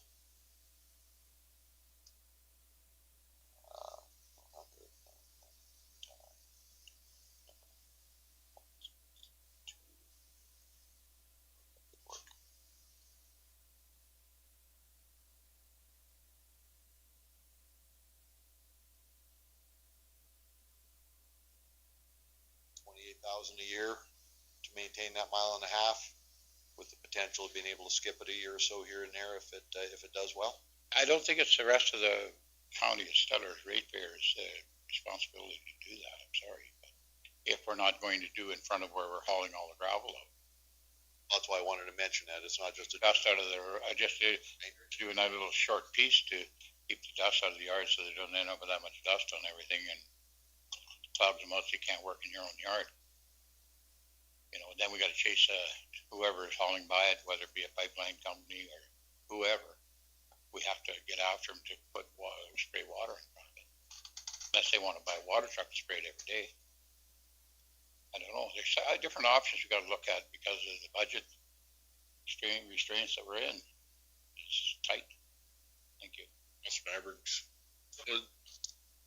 $28,000 a year to maintain that 1.5 miles, with the potential of being able to skip it a year or so here and there if it does well. I don't think it's the rest of the county of Stettler's ratepayers' responsibility to do that. I'm sorry, but if we're not going to do in front of where we're hauling all the gravel out. That's why I wanted to mention that. It's not just a dust out of there. I just doing that little short piece to keep the dust out of the yard so they don't end up with that much dust on everything and clouds them out so you can't work in your own yard. Then we got to chase whoever is hauling by it, whether it be a pipeline company or whoever. We have to get after them to put spray water in front of it. Unless they want to buy a water truck and spray it every day. I don't know. There's different options we got to look at because of the budget restraints that we're in. It's tight. Thank you. Mr. Nybergs. The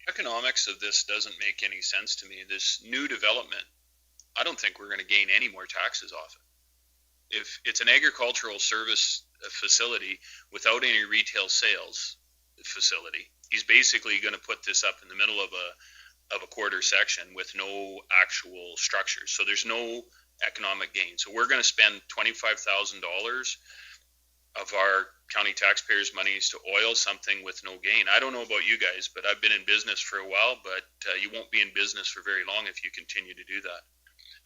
economics of this doesn't make any sense to me. This new development, I don't think we're going to gain any more taxes off it. If it's an agricultural service facility without any retail sales facility, he's basically going to put this up in the middle of a quarter section with no actual structure. So there's no economic gain. So we're going to spend $25,000 of our county taxpayers' monies to oil something with no gain. I don't know about you guys, but I've been in business for a while, but you won't be in business for very long if you continue to do that.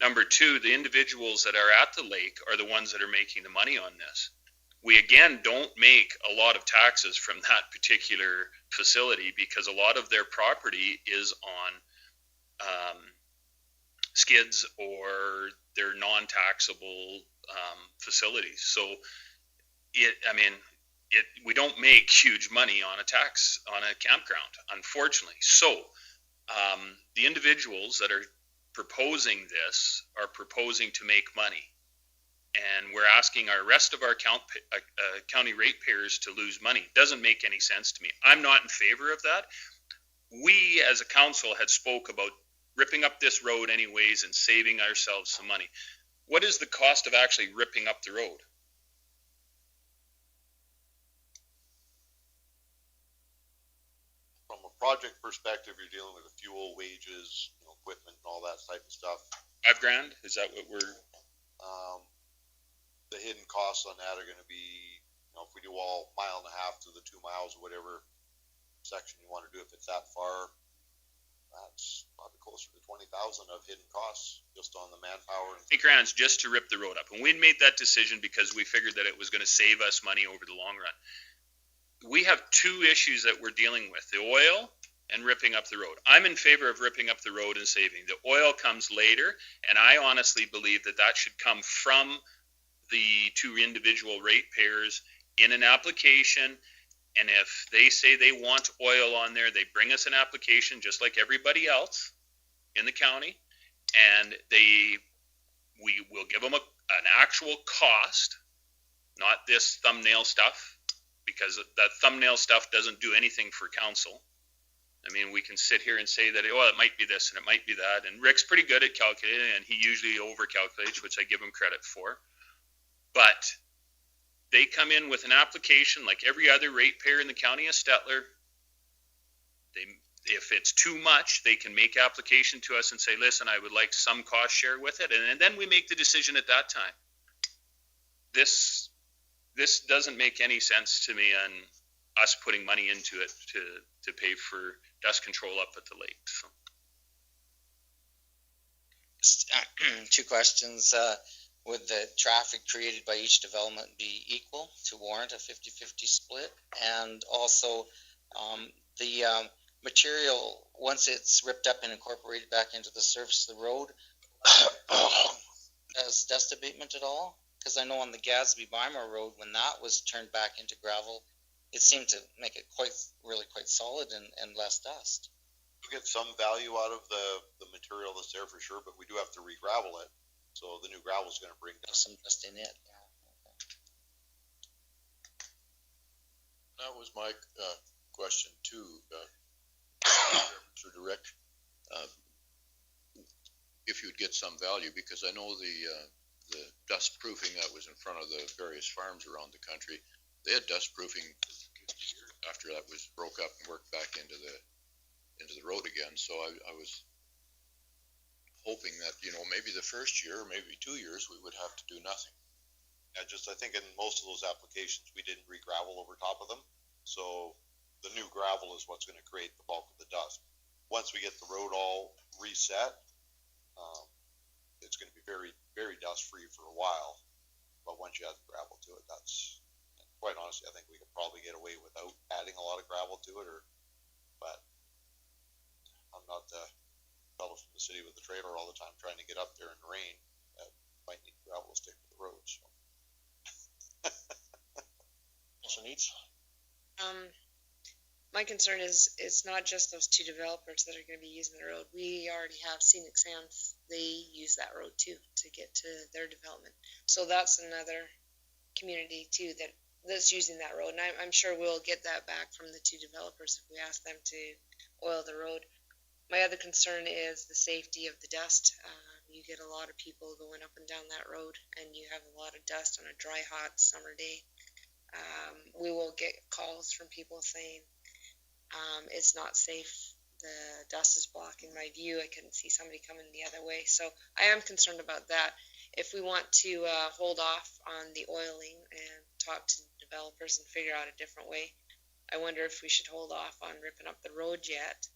Number two, the individuals that are at the lake are the ones that are making the money on this. We, again, don't make a lot of taxes from that particular facility because a lot of their property is on skids or they're non-taxable facilities. So, we don't make huge money on a campground, unfortunately. So, the individuals that are proposing this are proposing to make money, and we're asking our rest of our county ratepayers to lose money. Doesn't make any sense to me. I'm not in favor of that. We as a council had spoke about ripping up this road anyways and saving ourselves some money. What is the cost of actually ripping up the road? project perspective, you're dealing with the fuel, wages, equipment and all that type of stuff. $5,000, is that what we're? The hidden costs on that are gonna be, if we do all 1.5 miles to the 2 miles or whatever section you wanna do, if it's that far, that's probably closer to 20,000 of hidden costs just on the manpower. $8,000 just to rip the road up. And we made that decision because we figured that it was going to save us money over the long run. We have two issues that we're dealing with, the oil and ripping up the road. I'm in favor of ripping up the road and saving. The oil comes later, and I honestly believe that that should come from the two individual ratepayers in an application. And if they say they want oil on there, they bring us an application just like everybody else in the county, and we will give them an actual cost, not this thumbnail stuff, because that thumbnail stuff doesn't do anything for council. I mean, we can sit here and say that, oh, it might be this and it might be that, and Rick's pretty good at calculating, and he usually overcalculates, which I give him credit for. But they come in with an application like every other ratepayer in the county of Stettler. If it's too much, they can make application to us and say, listen, I would like some cost share with it. And then we make the decision at that time. This doesn't make any sense to me on us putting money into it to pay for dust control up at the lake. Just, two questions. Would the traffic created by each development be equal to warrant a 50-50 split? And also, the material, once it's ripped up and incorporated back into the surface of the road, as dust abatement at all? Because I know on the Gadsby-Weimar Road, when that was turned back into gravel, it seemed to make it really quite solid and less dust. We get some value out of the material that's there for sure, but we do have to re-gravel it. So the new gravel is going to bring some dust in it. That was my question too, through Rick. If you'd get some value, because I know the dust proofing that was in front of the various farms around the country, they had dust proofing after that was broke up and worked back into the road again. So I was hoping that, maybe the first year, maybe 2 years, we would have to do nothing. Yeah, I think in most of those applications, we didn't re-gravel over top of them. So the new gravel is what's going to create the bulk of the dust. Once we get the road all reset, it's going to be very, very dust-free for a while. But once you add the gravel to it, that's, quite honestly, I think we could probably get away without adding a lot of gravel to it. But I'm not the fellow from the city with the trailer all the time trying to get up there in the rain. That might need gravel to stick to the road. So. Also needs. My concern is it's not just those two developers that are going to be using the road. We already have Scenic Sands. They use that road too to get to their development. So that's another community too that's using that road. And I'm sure we'll get that back from the two developers if we ask them to oil the road. My other concern is the safety of the dust. You get a lot of people going up and down that road, and you have a lot of dust on a dry, hot summer day. We will get calls from people saying it's not safe. The dust is blocking my view. I couldn't see somebody coming the other way. So I am concerned about that. If we want to hold off on the oiling and talk to developers and figure out a different way, I wonder if we should hold off on ripping up the road yet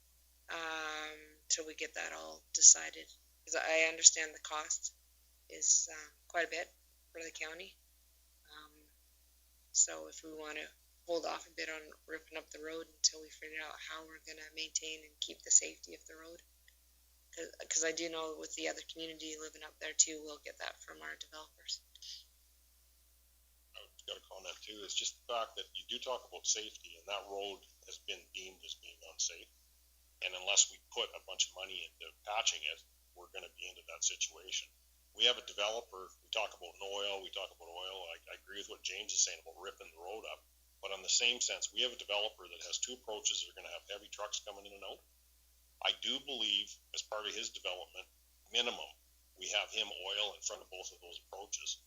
till we get that all decided. Because I understand the cost is quite a bit for the county. So if we want to hold off a bit on ripping up the road until we figure out how we're going to maintain and keep the safety of the road. Because I do know with the other community living up there too, we'll get that from our developers. I've got a comment too. It's just the fact that you do talk about safety, and that road has been deemed as being unsafe. And unless we put a bunch of money into patching it, we're going to be into that situation. We have a developer, we talk about oil, I agree with what James is saying about ripping the road up. But on the same sense, we have a developer that has two approaches that are going to have heavy trucks coming in and out. I do believe, as part of his development, minimum, we have him oil in front of both of those approaches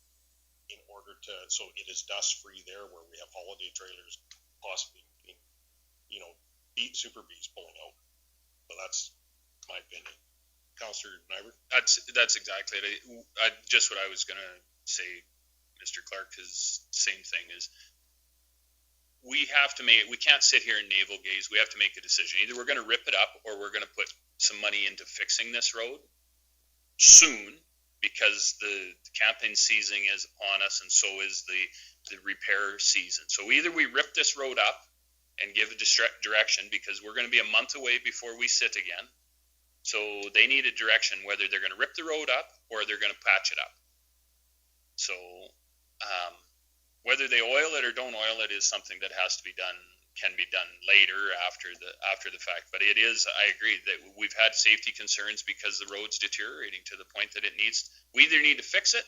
in order to, so it is dust free there where we have holiday trailers possibly being, beat Super B's pulling out. But that's my opinion. Councillor Nyberg? That's exactly it. Just what I was gonna say, Mr. Clark, is same thing is we can't sit here and navel gaze. We have to make a decision. Either we're gonna rip it up or we're gonna put some money into fixing this road soon, because the campaign season is upon us, and so is the repair season. So either we rip this road up and give a direction, because we're going to be a month away before we sit again. So they need a direction whether they're going to rip the road up or they're going to patch it up. So whether they oil it or don't oil it is something that has to be done, can be done later after the fact. But it is, I agree that we've had safety concerns because the road's deteriorating to the point that we either need to fix it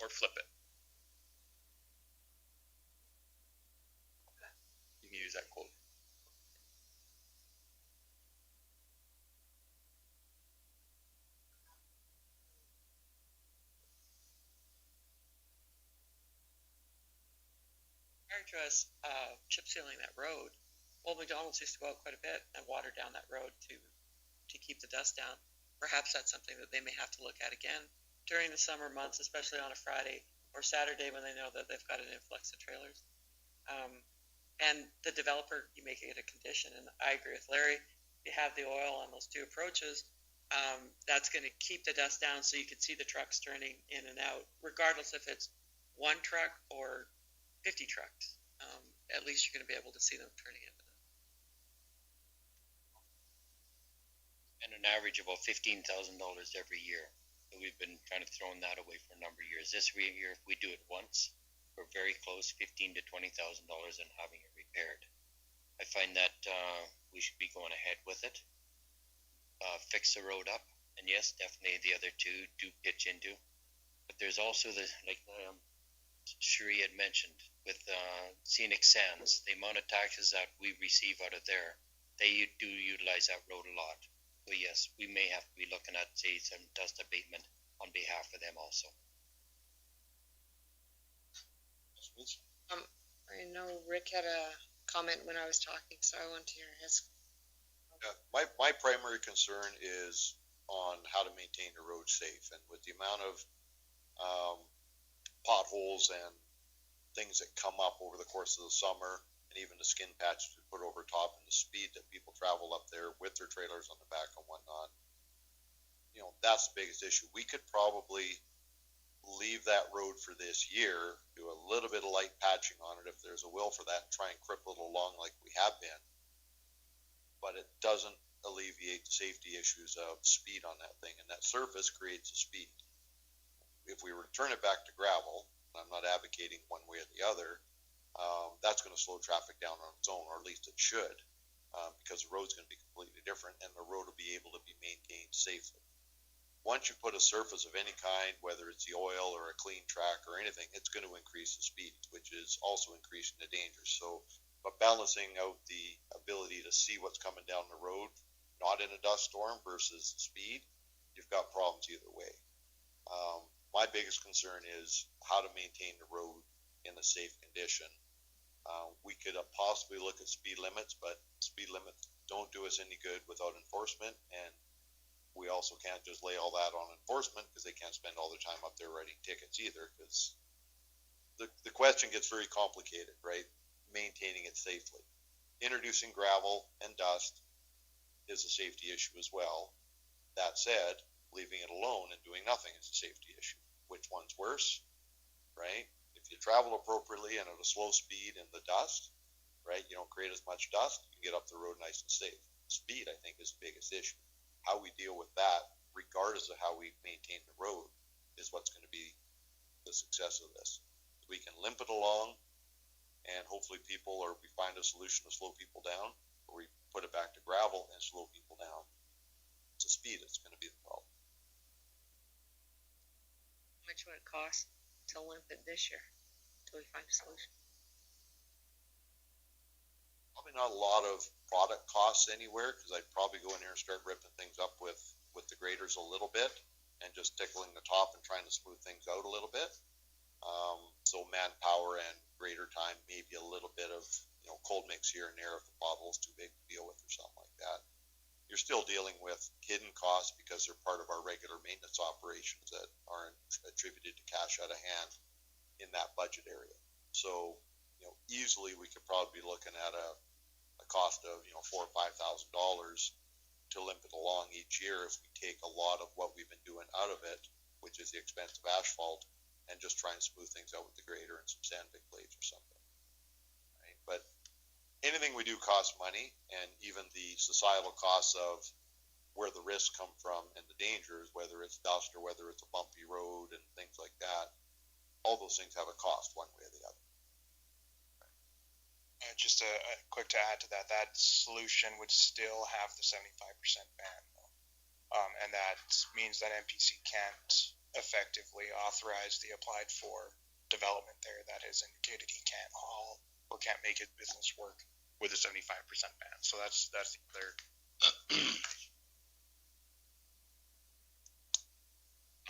or flip it. You can use that quote. Address chip sealing that road. Old McDonald's used to go out quite a bit and water down that road to keep the dust down. Perhaps that's something that they may have to look at again during the summer months, especially on a Friday or Saturday when they know that they've got an influx of trailers. And the developer, you make it a condition, and I agree with Larry. You have the oil on those two approaches. That's going to keep the dust down so you can see the trucks turning in and out, regardless if it's one truck or 50 trucks. At least you're going to be able to see them turning in. And an average of about $15,000 every year. So we've been kind of throwing that away for a number of years. This year, if we do it once, we're very close, $15,000 to $20,000 in having it repaired. I find that we should be going ahead with it, fix the road up, and yes, definitely the other two do pitch into. But there's also the, like Cherie had mentioned, with scenic sands, the amount of taxes that we receive out of there, they do utilize that road a lot. So yes, we may have to be looking at, say, some dust abatement on behalf of them also. I know Rick had a comment when I was talking, so I want to hear his. Yeah, my primary concern is on how to maintain the road safe, and with the amount of potholes and things that come up over the course of the summer, and even the skin patch we put over top, and the speed that people travel up there with their trailers on the back and whatnot, that's the biggest issue. We could probably leave that road for this year, do a little bit of light patching on it if there's a will for that, and try and cripple it along like we have been. But it doesn't alleviate the safety issues of speed on that thing, and that surface creates a speed. If we return it back to gravel, and I'm not advocating one way or the other, that's going to slow traffic down on its own, or at least it should, because the road's going to be completely different, and the road will be able to be maintained safely. Once you put a surface of any kind, whether it's the oil or a clean track or anything, it's going to increase the speed, which is also increasing the danger. So, but balancing out the ability to see what's coming down the road, not in a dust storm versus speed, you've got problems either way. My biggest concern is how to maintain the road in a safe condition. We could possibly look at speed limits, but speed limits don't do us any good without enforcement, and we also can't just lay all that on enforcement, because they can't spend all their time up there writing tickets either, because the question gets very complicated, right? Maintaining it safely. Introducing gravel and dust is a safety issue as well. That said, leaving it alone and doing nothing is a safety issue. Which one's worse, right? If you travel appropriately and at a slow speed in the dust, right, you don't create as much dust, you can get up the road nice and safe. Speed, I think, is the biggest issue. How we deal with that, regardless of how we maintain the road, is what's going to be the success of this. We can limp it along, and hopefully we find a solution to slow people down, or we put it back to gravel and slow people down. It's the speed that's going to be the problem. How much would it cost to limp it this year until we find a solution? Probably not a lot of product costs anywhere, because I'd probably go in here and start ripping things up with the graders a little bit and just tickling the top and trying to smooth things out a little bit. So manpower and grader time, maybe a little bit of cold mix here and there if the pothole's too big to deal with or something like that. You're still dealing with hidden costs because they're part of our regular maintenance operations that aren't attributed to cash out of hand in that budget area. So, easily we could probably be looking at a cost of, $4,000 or $5,000 to limp it along each year if we take a lot of what we've been doing out of it, which is the expensive asphalt, and just try and smooth things out with the grader and some sand big blades or something. Right? But anything we do costs money, and even the societal costs of where the risks come from and the dangers, whether it's dust or whether it's a bumpy road and things like that, all those things have a cost one way or the other. Just a quick to add to that, that solution would still have the 75% ban, though. And that means that MPC can't effectively authorize the applied for development there that has indicated he can't haul or can't make his business work with a 75% ban. So that's the other.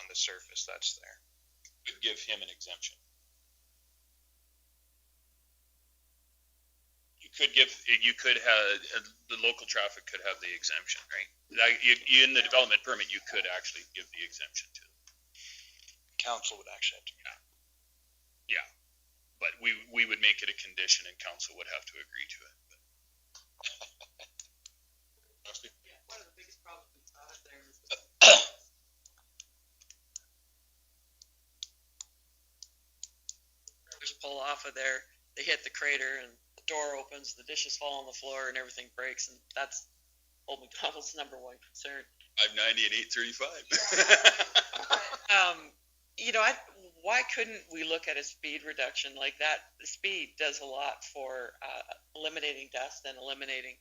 On the surface, that's there. Could give him an exemption. You could have, the local traffic could have the exemption, right? In the development permit, you could actually give the exemption to them. Council would actually have to. Yeah, but we would make it a condition and council would have to agree to it. One of the biggest problems we've got there is just pull off of there, they hit the crater and the door opens, the dishes fall on the floor and everything breaks, and that's Old McDonald's number one concern. 590 and 835. Why couldn't we look at a speed reduction like that? The speed does a lot for eliminating dust and eliminating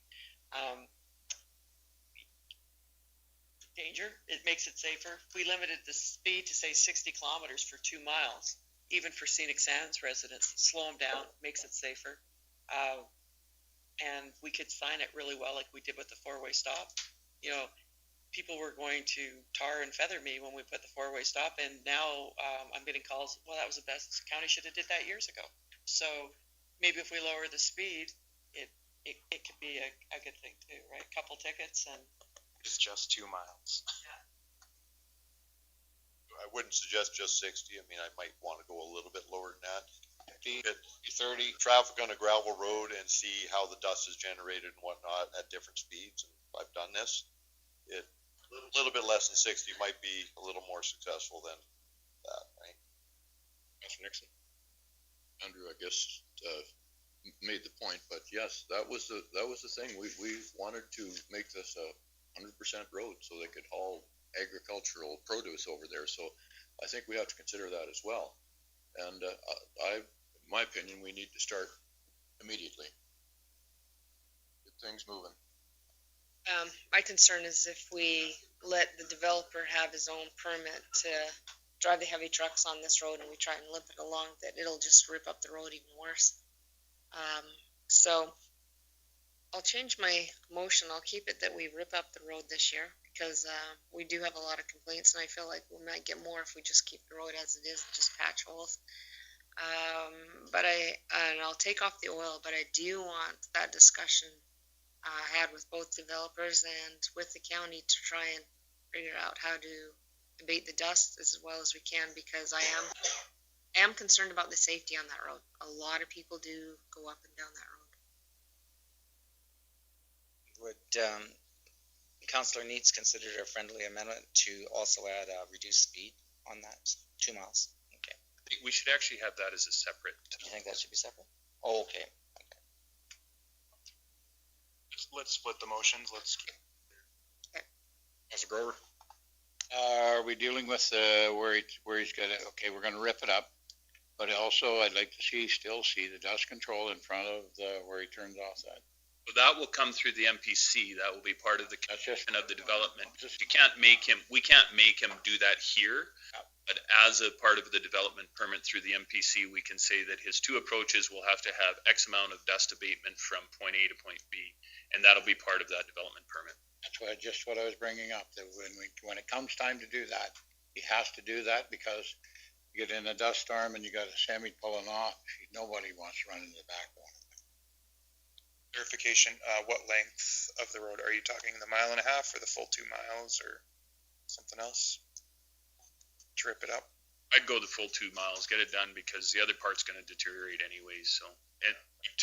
danger. It makes it safer. We limited the speed to say 60 kilometers for 2 miles. Even for scenic sands residents, slow them down, makes it safer. And we could sign it really well like we did with the four-way stop. People were going to tar and feather me when we put the four-way stop in. Now I'm getting calls, well, that was the best. County should have did that years ago. So maybe if we lower the speed, it could be a good thing too, right? Couple tickets and... It's just 2 miles. Yeah. I wouldn't suggest just 60. I mean, I might want to go a little bit lower than that. 30, traffic on a gravel road and see how the dust is generated and whatnot at different speeds. And I've done this. A little bit less than 60 might be a little more successful than that, right? Mr. Nixon? Andrew, I guess, made the point, but yes, that was the thing. We wanted to make this a 100% road so they could haul agricultural produce over there. So I think we have to consider that as well. And in my opinion, we need to start immediately. Get things moving. My concern is if we let the developer have his own permit to drive the heavy trucks on this road and we try and limp it along, that it'll just rip up the road even worse. So I'll change my motion. I'll keep it that we rip up the road this year because we do have a lot of complaints and I feel like we might get more if we just keep the road as it is and just patch holes. And I'll take off the oil, but I do want that discussion had with both developers and with the county to try and figure out how to abate the dust as well as we can because I am concerned about the safety on that road. A lot of people do go up and down that road. Would Councillor Neitz consider a friendly amendment to also add reduced speed on that 2 miles? Okay. I think we should actually have that as a separate. You think that should be separate? Oh, okay. Let's split the motions. Let's keep. Mr. Grover? Are we dealing with where he's got it? Okay, we're going to rip it up, but also I'd like to still see the dust control in front of where he turns off that. So that will come through the MPC. That will be part of the construction of the development. We can't make him do that here. But as a part of the development permit through the MPC, we can say that his 2 approaches will have to have X amount of dust abatement from point A to point B, and that'll be part of that development permit. That's what I was bringing up. That when it comes time to do that, he has to do that because you get in a dust storm and you got a semi pulling off. Nobody wants to run into the back one. Clarification, what length of the road? Are you talking the 1.5 miles or the full 2 miles or something else? To rip it up? I'd go the full 2 miles, get it done, because the other part's gonna deteriorate anyways, so. And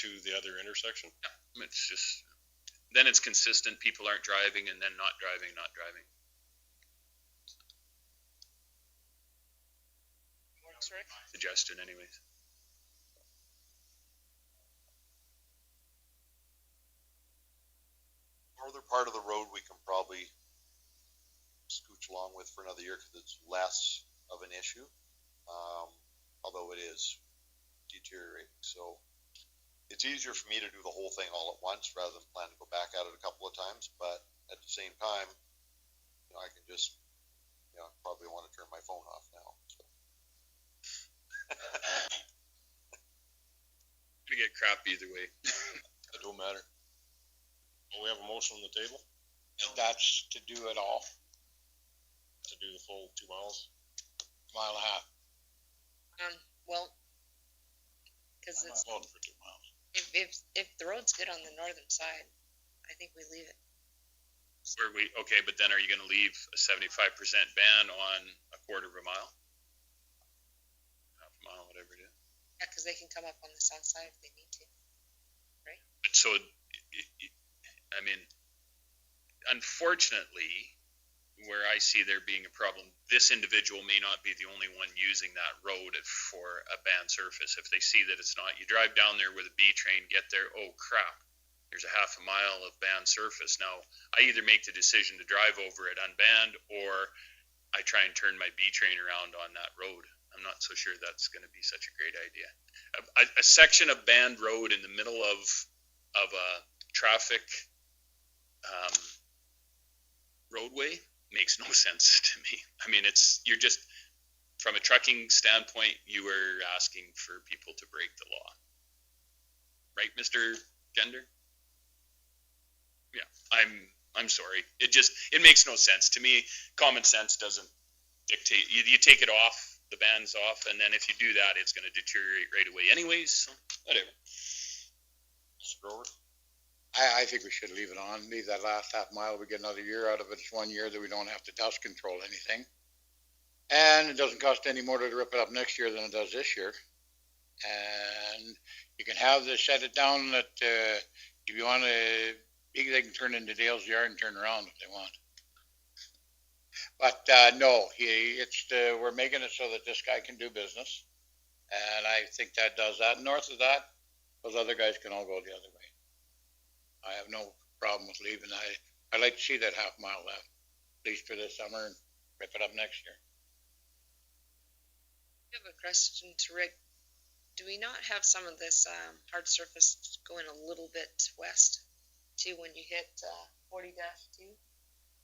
To the other intersection? it's just, then it's consistent, people aren't driving and then not driving. Works, Rick? Suggestion anyways. Northern part of the road, we can probably scooch along with for another year because it's less of an issue. Although it is deteriorating. So it's easier for me to do the whole thing all at once rather than plan to go back at it a couple of times. But at the same time, I can just, probably want to turn my phone off now. So. Gonna get crap either way. It don't matter. Well, we have a motion on the table That's to do it all, to do the full 2 miles. 1.5 miles. Well, cause it's, Voting for 2 miles. if the road's good on the northern side, I think we leave it. Okay, but then are you gonna leave a 75% ban on a quarter of a mile? Half a mile, whatever it is. Yeah, cause they can come up on the south side if they need to. So, I mean, unfortunately, where I see there being a problem, this individual may not be the only one using that road for a banned surface. If they see that it's not, you drive down there with a B train, get there, oh crap, there's a half a mile of banned surface. Now, I either make the decision to drive over it unbanned, or I try and turn my B train around on that road. I'm not so sure that's going to be such a great idea. A section of banned road in the middle of a traffic roadway makes no sense to me. I mean, you're just, from a trucking standpoint, you are asking for people to break the law. Right, Mr. Gender? Yeah, I'm sorry. It makes no sense. To me, common sense doesn't dictate. You take it off, the ban's off, and then if you do that, it's going to deteriorate right away anyways, so whatever. Scroller? I think we should leave it on, leave that last half mile, we get another year out of it, it's 1 year that we don't have to dust control anything. And it doesn't cost any more to rip it up next year than it does this year. And you can set it down that, if you want to, they can turn into Dale's yard and turn around if they want. But, no, we're making it so that this guy can do business. And I think that does that. North of that, those other guys can all go the other way. I have no problem with leaving. I like to see that half mile left, at least for this summer, and rip it up next year. I have a question to Rick. Do we not have some of this hard surface going a little bit west too when you hit 40-2?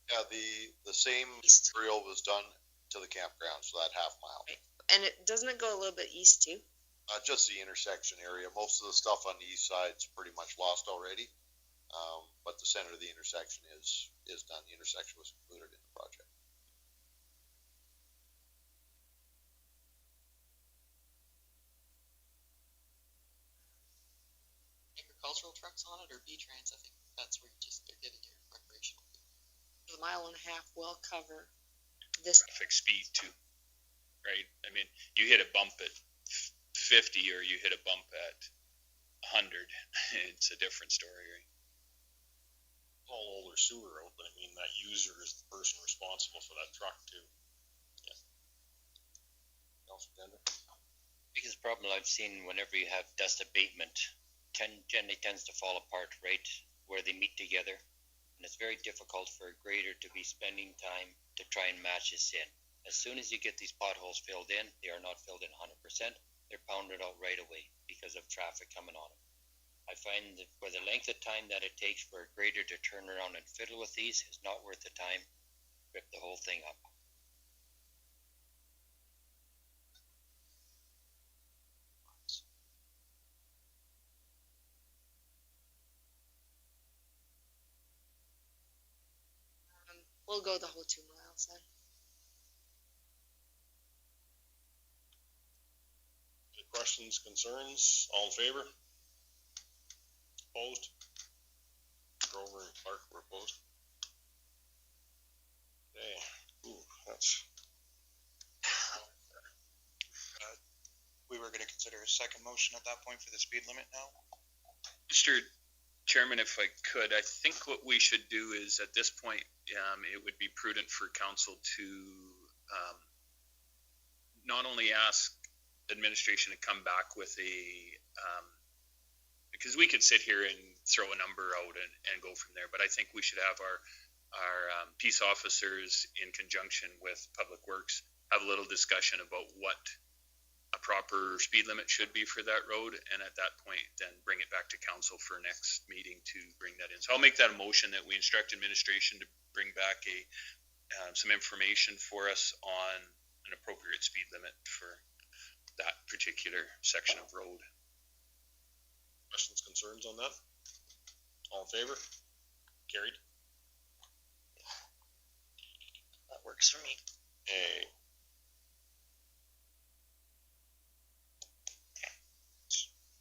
Yeah, the same East. material was done to the campground, so that half mile. Right. And doesn't it go a little bit east too? Just the intersection area. Most of the stuff on the east side's pretty much lost already. But the center of the intersection is done. The intersection was included in the project. Agricultural trucks on it or B trains? I think that's where they're getting your recreational. The 1.5 miles will cover this. Traffic speed too, right? I mean, you hit a bump at 50 or you hit a bump at 100, it's a different story, right? All older sewer road, but I mean, that user is the person responsible for that truck too. Yeah. Councilor Gender? Biggest problem I've seen whenever you have dust abatement generally tends to fall apart right where they meet together. And it's very difficult for a grader to be spending time to try and match this in. As soon as you get these potholes filled in, they are not filled in 100%. They're pounded out right away because of traffic coming on them. I find that for the length of time that it takes for a grader to turn around and fiddle with these is not worth the time. Rip the whole thing up. We'll go the whole 2 miles then. Any questions, concerns? All in favor? Opposed? Grover and Clark were opposed. Okay, ooh, that's, We were gonna consider a second motion at that point for the speed limit now. Mr. Chairman, if I could, I think what we should do is at this point, it would be prudent for council to not only ask administration to come back with because we could sit here and throw a number out and go from there, but I think we should have our peace officers in conjunction with Public Works have a little discussion about what a proper speed limit should be for that road, and at that point then bring it back to council for next meeting to bring that in. So I'll make that a motion that we instruct administration to bring back some information for us on an appropriate speed limit for that particular section of road. questions, concerns on that? All in favor? Carried. That works for me. Okay.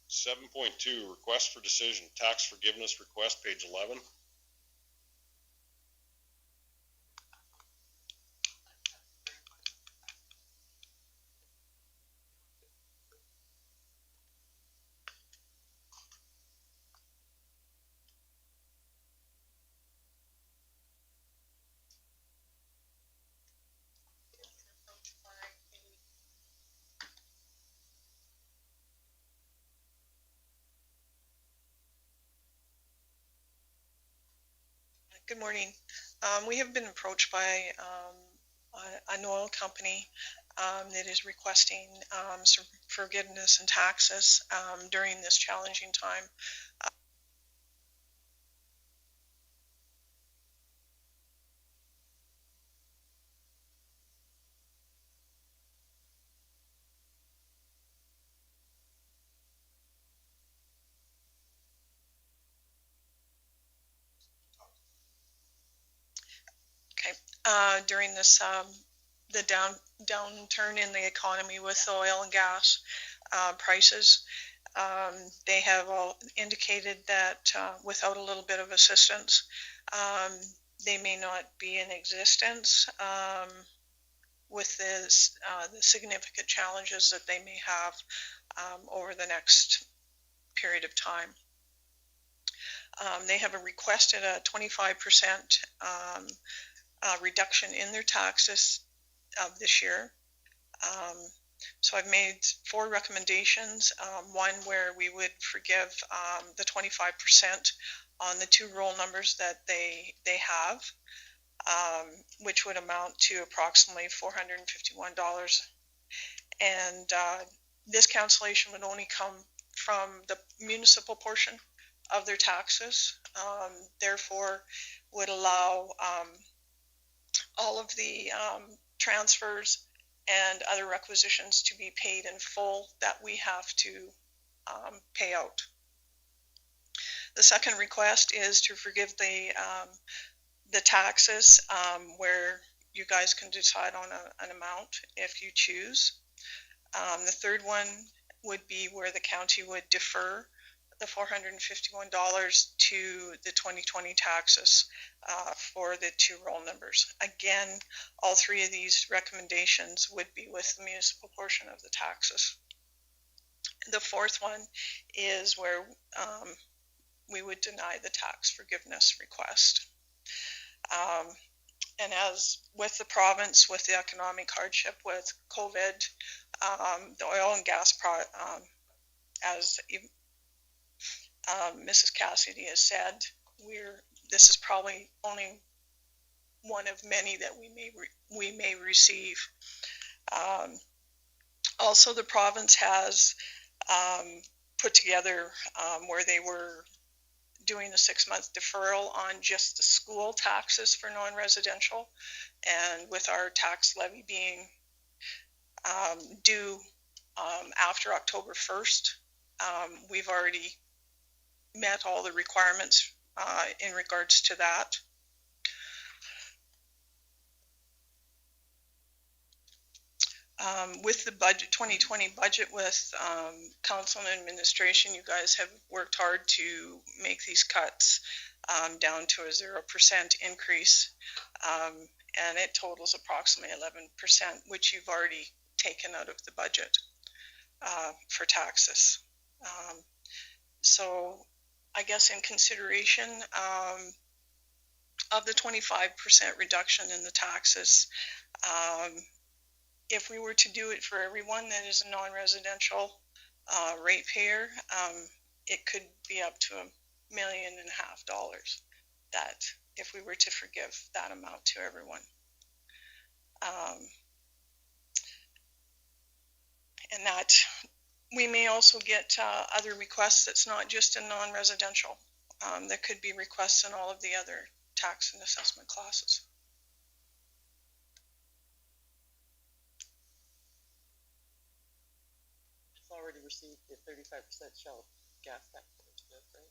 7.2, request for decision, tax forgiveness request, page 11. Good morning. We have been approached by an oil company that is requesting some forgiveness in taxes during this challenging time. During this the downturn in the economy with oil and gas prices, they have all indicated that without a little bit of assistance, they may not be in existence with the significant challenges that they may have over the next period of time. They have requested a 25% reduction in their taxes this year. So I've made 4 recommendations. One where we would forgive the 25% on the 2 roll numbers that they have, which would amount to approximately $451. And this cancellation would only come from the municipal portion of their taxes, therefore would allow all of the transfers and other requisitions to be paid in full that we have to pay out. The second request is to forgive the taxes where you guys can decide on an amount if you choose. The third one would be where the county would defer the $451 to the 2020 taxes for the 2 roll numbers. Again, all 3 of these recommendations would be with the municipal portion of the taxes. The fourth one is where we would deny the tax forgiveness request. And as with the province, with the economic hardship with COVID, the oil and gas as Mrs. Cassidy has said, this is probably only one of many that we may receive. Also, the province has put together where they were doing a 6-month deferral on just the school taxes for non-residential, and with our tax levy being due after October 1st, we've already met all the requirements in regards to that. With the budget, 2020 budget with council and administration, you guys have worked hard to make these cuts down to a 0% increase. And it totals approximately 11%, which you've already taken out of the budget for taxes. So I guess in consideration of the 25% reduction in the taxes, if we were to do it for everyone that is a non-residential ratepayer, it could be up to $1.5 million that if we were to forgive that amount to everyone. And that we may also get other requests that's not just in non-residential. There could be requests in all of the other tax and assessment classes. It's already received the 35% Shell gas tax, right?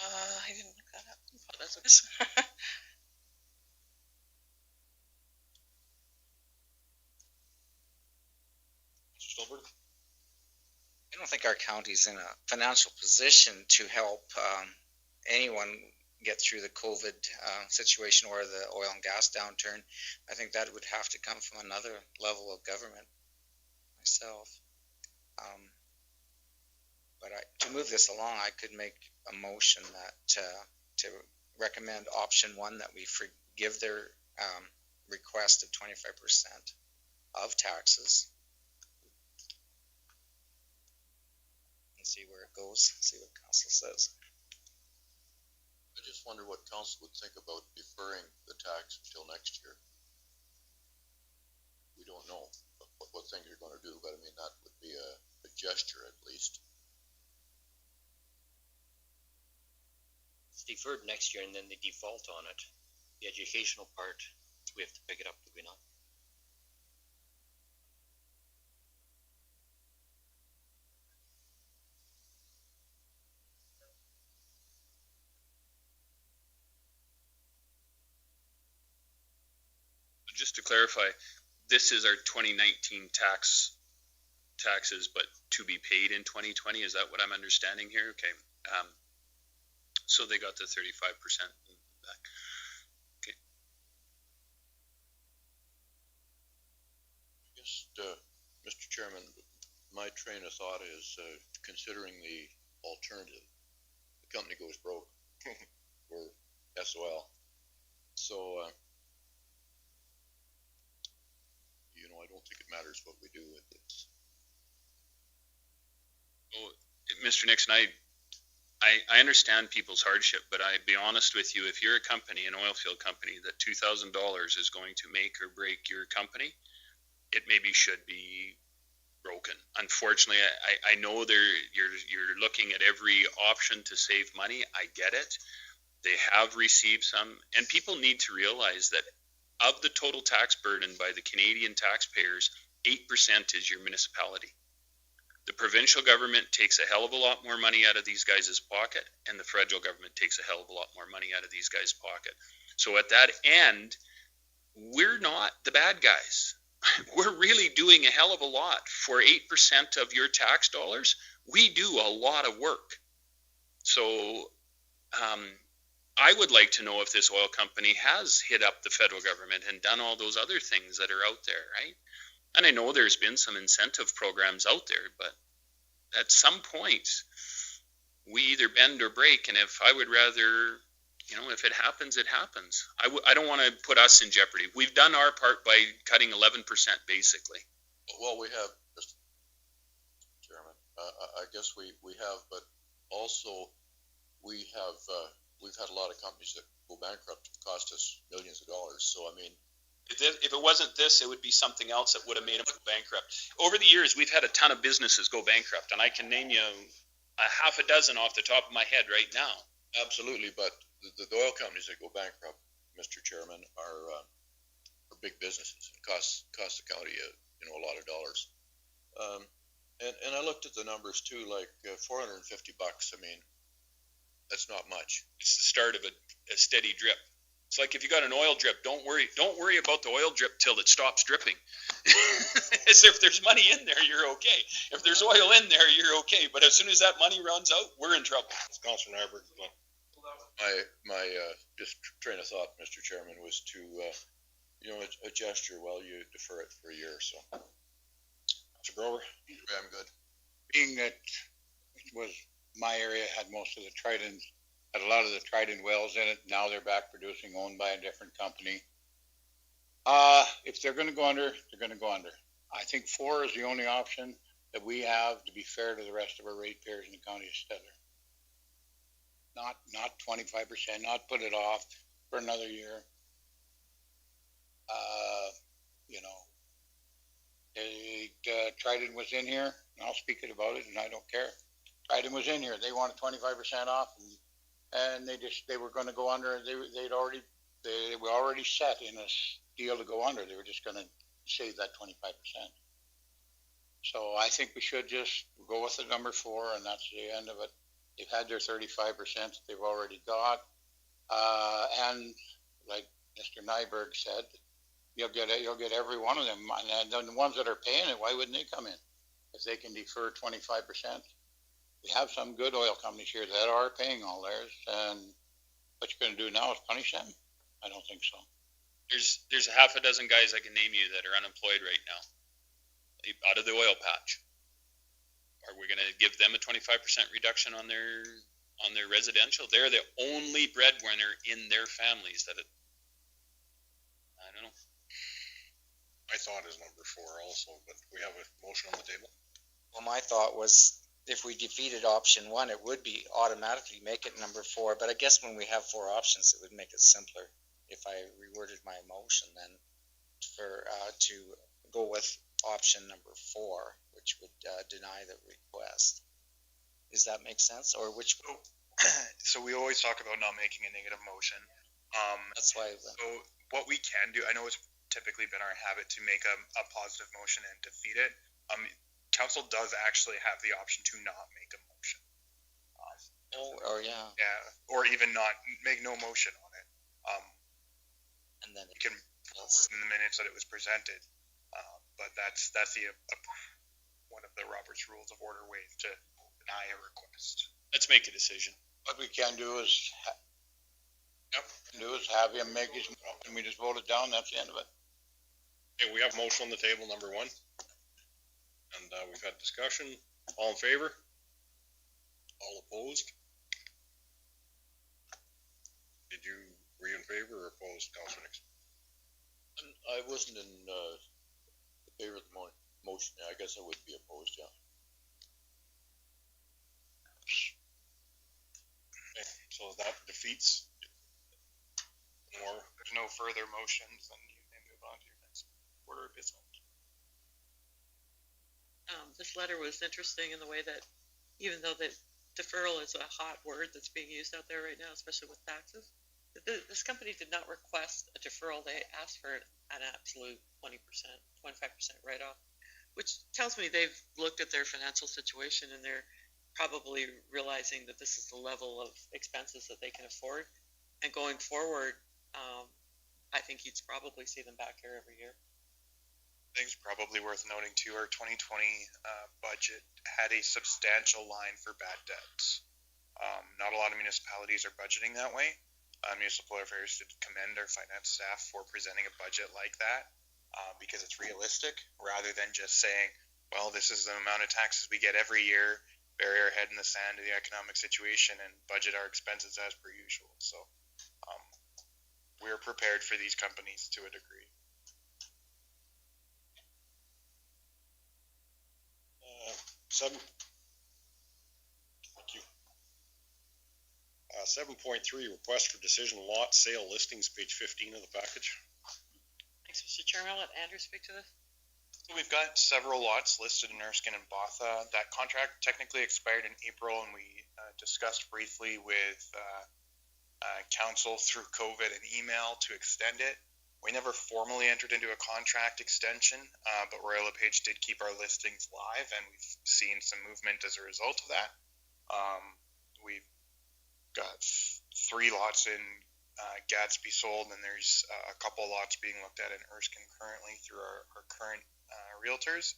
I didn't look that up. Oh, that's okay. I don't think our county's in a financial position to help anyone get through the COVID situation or the oil and gas downturn. I think that would have to come from another level of government myself. But to move this along, I could make a motion that to recommend option 1, that we forgive their request of 25% of taxes. See where it goes, see what council says. I just wonder what council would think about deferring the tax until next year. We don't know what things you're going to do, but I mean, that would be a gesture at least. It's deferred next year and then they default on it. The educational part, we have to pick it up, do we not? Just to clarify, this is our 2019 taxes, but to be paid in 2020. Is that what I'm understanding here? Okay. So they got the 35% back. Okay. Just, Mr. Chairman, my train of thought is considering the alternative. The company goes broke. We're SOL. So, I don't think it matters what we do with it. Well, Mr. Nixon, I understand people's hardship, but I'd be honest with you, if you're a company, an oil field company, that $2,000 is going to make or break your company, it maybe should be broken. Unfortunately, I know you're looking at every option to save money. I get it. They have received some, and people need to realize that of the total tax burden by the Canadian taxpayers, 8% is your municipality. The provincial government takes a hell of a lot more money out of these guys' pocket, and the federal government takes a hell of a lot more money out of these guys' pocket. So at that end, we're not the bad guys. We're really doing a hell of a lot. For 8% of your tax dollars, we do a lot of work. So I would like to know if this oil company has hit up the federal government and done all those other things that are out there, right? And I know there's been some incentive programs out there, but at some point, we either bend or break. And if I would rather, if it happens, it happens. I don't want to put us in jeopardy. We've done our part by cutting 11%, basically. Well, we have, Mr. Chairman, I guess we have, but also we've had a lot of companies that go bankrupt and cost us millions of dollars. So, I mean, if it wasn't this, it would be something else that would have made them go bankrupt. Over the years, we've had a ton of businesses go bankrupt, and I can name you a half a dozen off the top of my head right now. Absolutely, but the oil companies that go bankrupt, Mr. Chairman, are big businesses. It costs the county a lot of dollars. And I looked at the numbers too, like $450. I mean, that's not much. It's the start of a steady drip. It's like if you got an oil drip, don't worry about the oil drip till it stops dripping. As if there's money in there, you're okay. If there's oil in there, you're okay. But as soon as that money runs out, we're in trouble. Councilor Nyberg. My just train of thought, Mr. Chairman, was to, a gesture while you defer it for a year or so. Mr. Grover? Yeah, I'm good. Being that it was my area had most of the Trident, had a lot of the Trident wells in it. Now they're back producing, owned by a different company. If they're going to go under, they're going to go under. I think 4 is the only option that we have to be fair to the rest of our ratepayers in the county of Stettler. Not 25%, not put it off for another year. Trident was in here, and I'll speak about it, and I don't care. Trident was in here. They wanted 25% off, and they were going to go under. They were already set in a deal to go under. They were just going to save that 25%. So I think we should just go with the number 4, and that's the end of it. They've had their 35% that they've already got, and like Mr. Nyberg said, you'll get every one of them, and then the ones that are paying it, why wouldn't they come in if they can defer 25%? We have some good oil companies here that are paying all theirs, and what you're going to do now is punish them? I don't think so. There's a half a dozen guys I can name you that are unemployed right now, out of the oil patch. Are we going to give them a 25% reduction on their residential? They're the only breadwinner in their families I don't know. My thought is number 4 also, but we have a motion on the table. Well, my thought was if we defeated option 1, it would be automatically make it number 4. But I guess when we have 4 options, it would make it simpler if I reworded my motion then to go with option number 4, which would deny the request. Does that make sense? Or which? So we always talk about not making a negative motion. That's why. So what we can do, I know it's typically been our habit to make a positive motion and defeat it. Council does actually have the option to not make a motion. Yeah. Yeah, or even not make no motion on it. And then you can in the minutes that it was presented. But that's one of the Robert's Rules of Order ways to deny a request. Let's make a decision. What we can do is have him make his, and we just vote it down. That's the end of it. Okay, we have a motion on the table, number 1. And we've had discussion. All in favor? All opposed? Were you in favor or opposed, Councilor Nixon? I wasn't in favor of the motion. I guess I would be opposed, yeah. Okay, so that defeats more. There's no further motions, then you may move on to your next order of business. This letter was interesting in the way that even though that deferral is a hot word that's being used out there right now, especially with taxes, this company did not request a deferral. They asked for an absolute 20%, 25% write-off, which tells me they've looked at their financial situation and they're probably realizing that this is the level of expenses that they can afford. And going forward, I think you'd probably see them back here every year. I think it's probably worth noting too, our 2020 budget had a substantial line for bad debts. Not a lot of municipalities are budgeting that way. Municipal Affairs did commend our finance staff for presenting a budget like that because it's realistic rather than just saying, well, this is the amount of taxes we get every year, bury our head in the sand of the economic situation and budget our expenses as per usual. So we're prepared for these companies to a degree. 7.3, request for decision lot sale listings, page 15 of the package. Thanks, Mr. Chairman. I'll let Andrew speak to this. So we've got several lots listed in Erskine and Botha. That contract technically expired in April, and we discussed briefly with council through COVID and email to extend it. We never formally entered into a contract extension, but Royal LePage did keep our listings live, and we've seen some movement as a result of that. We've got 3 lots in Gatsby sold, and there's a couple lots being looked at in Erskine currently through our current realtors.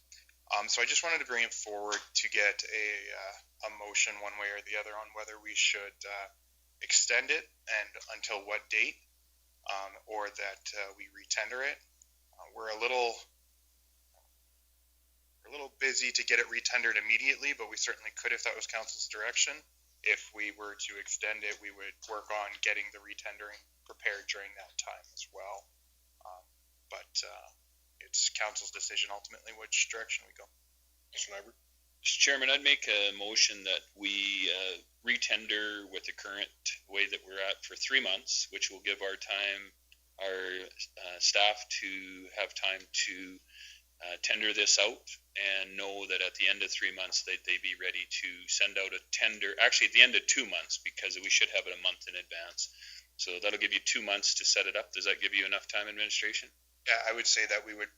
So I just wanted to bring it forward to get a motion one way or the other on whether we should extend it and until what date, or that we retender it. We're a little busy to get it retendered immediately, but we certainly could if that was council's direction. If we were to extend it, we would work on getting the retendering prepared during that time as well. But it's council's decision ultimately which direction we go. Mr. Nyberg? Mr. Chairman, I'd make a motion that we retender with the current way that we're at for 3 months, which will give our staff to have time to tender this out and know that at the end of 3 months that they be ready to send out a tender, actually at the end of 2 months, because we should have it a month in advance. So that'll give you 2 months to set it up. Does that give you enough time, administration? Yeah, I would say that we would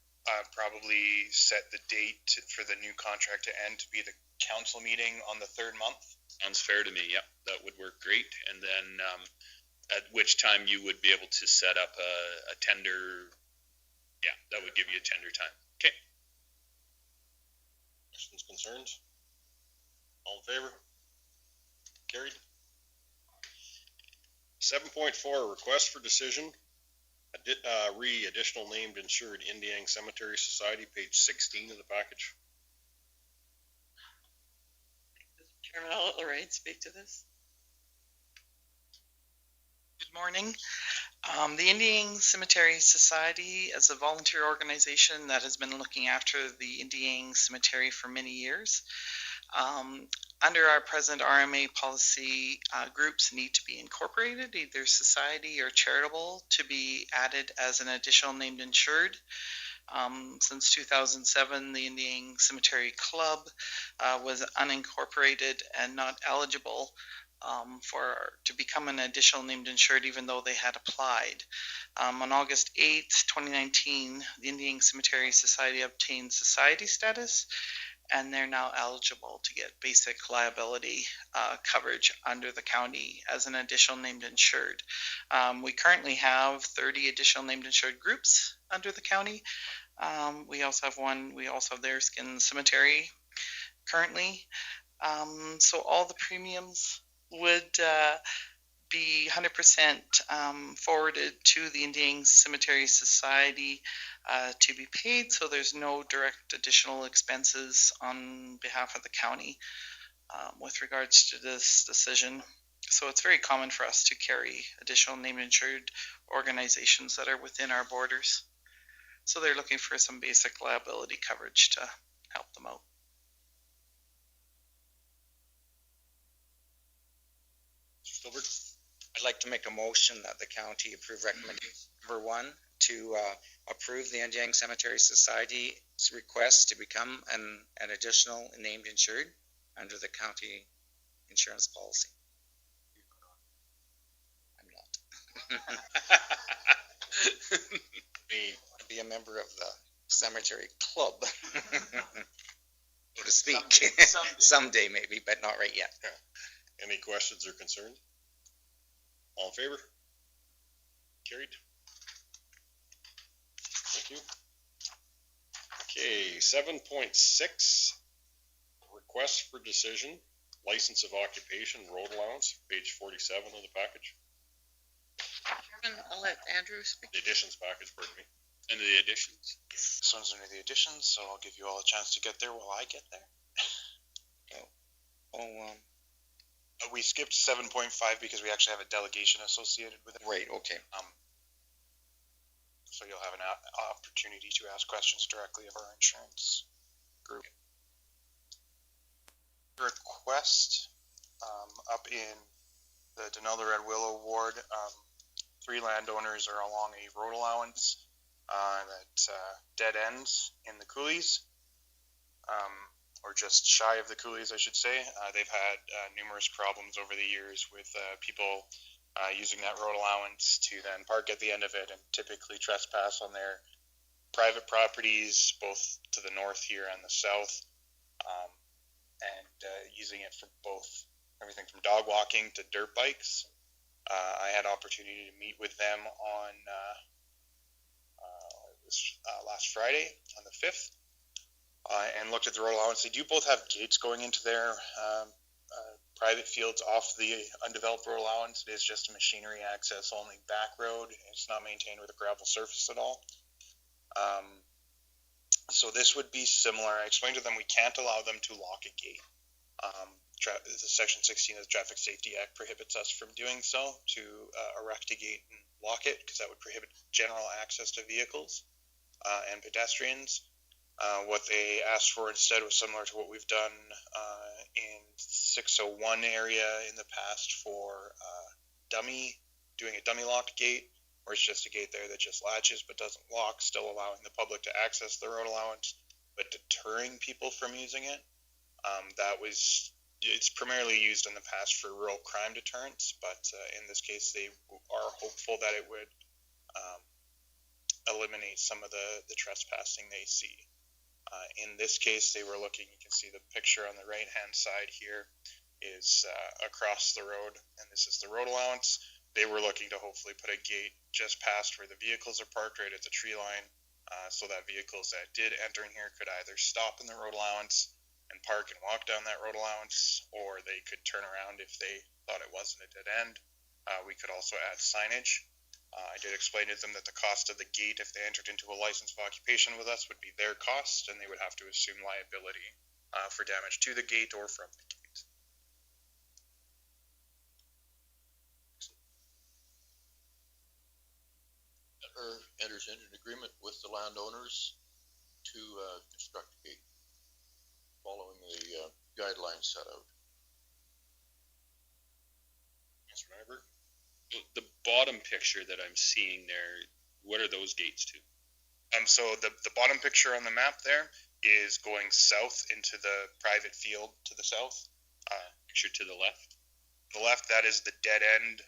probably set the date for the new contract to end to be the council meeting on the 3rd month. Sounds fair to me. Yep, that would work great. And then at which time you would be able to set up a tender. Yeah, that would give you a tender time. Okay. Questions, concerns? All in favor? Carried. 7.4, request for decision. Additional named insured Indiang Cemetery Society, page 16 of the package. Chairman, I'll let Lorraine speak to this. Good morning. The Indiang Cemetery Society is a volunteer organization that has been looking after the Indiang Cemetery for many years. Under our present RMA policy, groups need to be incorporated, either society or charitable, to be added as an additional named insured. Since 2007, the Indiang Cemetery Club was unincorporated and not eligible to become an additional named insured, even though they had applied. On August 8th, 2019, the Indiang Cemetery Society obtained society status, and they're now eligible to get basic liability coverage under the county as an additional named insured. We currently have 30 additional named insured groups under the county. We also have the Erskine Cemetery currently. So all the premiums would be 100% forwarded to the Indiang Cemetery Society to be paid, so there's no direct additional expenses on behalf of the county with regards to this decision. So it's very common for us to carry additional named insured organizations that are within our borders. So they're looking for some basic liability coverage to help them out. I'd like to make a motion that the county approve recommendation number 1 to approve the Indiang Cemetery Society's request to become an additional named insured under the county insurance policy. I'm not. Be a member of the cemetery club, so to speak. Someday maybe, but not right yet. Any questions or concerns? All in favor? Carried. Thank you. Okay, 7.6, request for decision, license of occupation, road allowance, page 47 of the package. Chairman, I'll let Andrew speak. The additions package, pardon me. And the additions. This one's under the additions, so I'll give you all a chance to get there while I get there. We skipped 7.5 because we actually have a delegation associated with it. Right, okay. So you'll have an opportunity to ask questions directly of our insurance group. Request up in the Denelda Red Willow ward, 3 landowners are along a road allowance that dead ends in the coulees, or just shy of the coulees, I should say. They've had numerous problems over the years with people using that road allowance to then park at the end of it and typically trespass on their private properties, both to the north here and the south, and using it for both everything from dog walking to dirt bikes. I had opportunity to meet with them on last Friday on the 5th, and looked at the road allowance. They do both have gates going into their private fields off the undeveloped road allowance. It is just a machinery access only back road. It's not maintained with a gravel surface at all. So this would be similar. I explained to them we can't allow them to lock a gate. The Section 16 of the Traffic Safety Act prohibits us from doing so, to erect a gate and lock it, because that would prohibit general access to vehicles and pedestrians. What they asked for instead was similar to what we've done in 601 area in the past for doing a dummy locked gate, where it's just a gate there that just latches but doesn't lock, still allowing the public to access the road allowance, but deterring people from using it. It's primarily used in the past for rural crime deterrence, but in this case they are hopeful that it would eliminate some of the trespassing they see. In this case, they were looking, you can see the picture on the right-hand side here is across the road, and this is the road allowance. They were looking to hopefully put a gate just past where the vehicles are parked, right at the tree line, so that vehicles that did enter in here could either stop in the road allowance and park and walk down that road allowance, or they could turn around if they thought it wasn't a dead end. We could also add signage. I did explain to them that the cost of the gate, if they entered into a license of occupation with us, would be their cost, and they would have to assume liability for damage to the gate or from the gate. Stettler enters into an agreement with the landowners to construct a gate following the guidelines set out. Councilor Nyberg? The bottom picture that I'm seeing there, what are those gates to? So the bottom picture on the map there is going south into the private field to the south. Picture to the left? The left, that is the dead end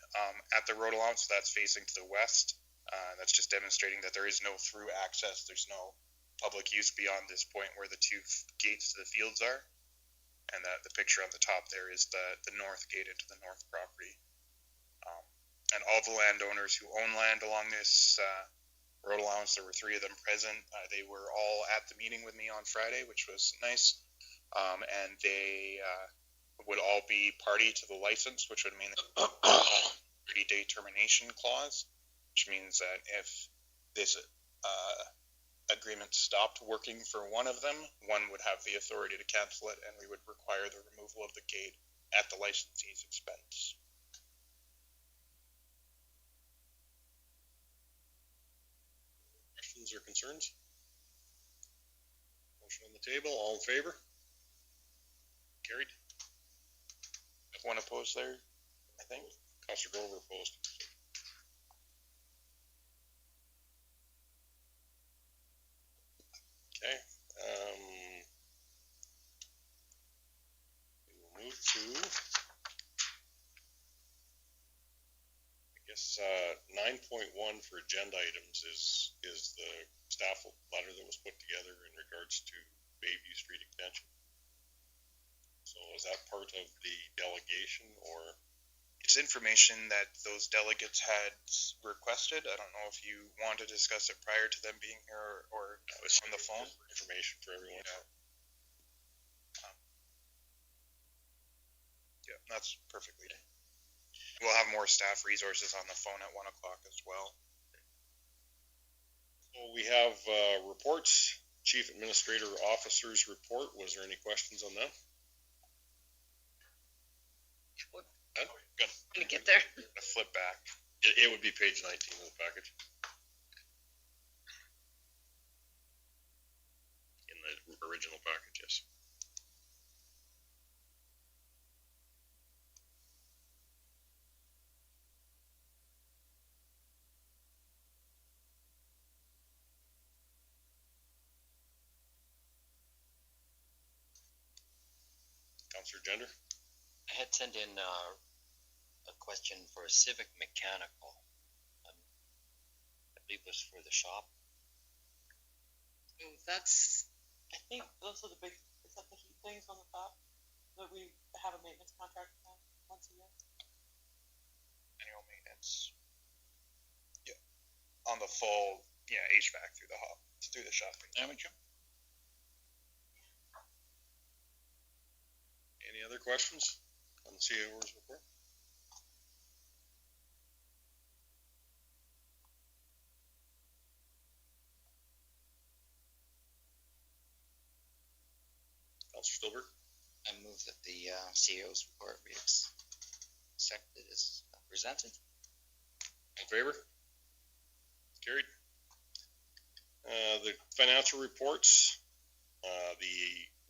at the road allowance. That's facing to the west. That's just demonstrating that there is no through access. There's no public use beyond this point where the two gates to the fields are. And the picture on the top there is the north gate into the north property. And all the landowners who own land along this road allowance, there were 3 of them present. They were all at the meeting with me on Friday, which was nice. And they would all be party to the license, which would mean a 30-day termination clause, which means that if this agreement stopped working for one of them, one would have the authority to cancel it, and we would require the removal of the gate at the licensee's expense. Questions or concerns? Motion on the table, all in favor? Carried. One opposed there, I think. Councilor Grover opposed. Okay. We will move to, I guess, 9.1 for agenda items is the staff letter that was put together in regards to Bayview Street extension. So is that part of the delegation, or? It's information that those delegates had requested. I don't know if you want to discuss it prior to them being here or on the phone. Information for everyone. Yeah, that's perfectly. We'll have more staff resources on the phone at 1 o'clock as well. So we have reports. Chief Administrator Officer's report. Was there any questions on that? Good. Gonna get there. Flip back. It would be page 19 of the package. In the original package, yes. Councilor Gender? I had sent in a question for a civic mechanical. I believe it was for the shop. Oh, that's, I think those are the big, is that the heat things on the top that we have a maintenance contract on once a year? Annual maintenance. units. Yeah, on the full, HVAC through the shop. Amateur? Any other questions on the CAO's report? Councilor Stolberg? I move that the CEO's report be accepted as presented. In favor? Carried. The financial reports, the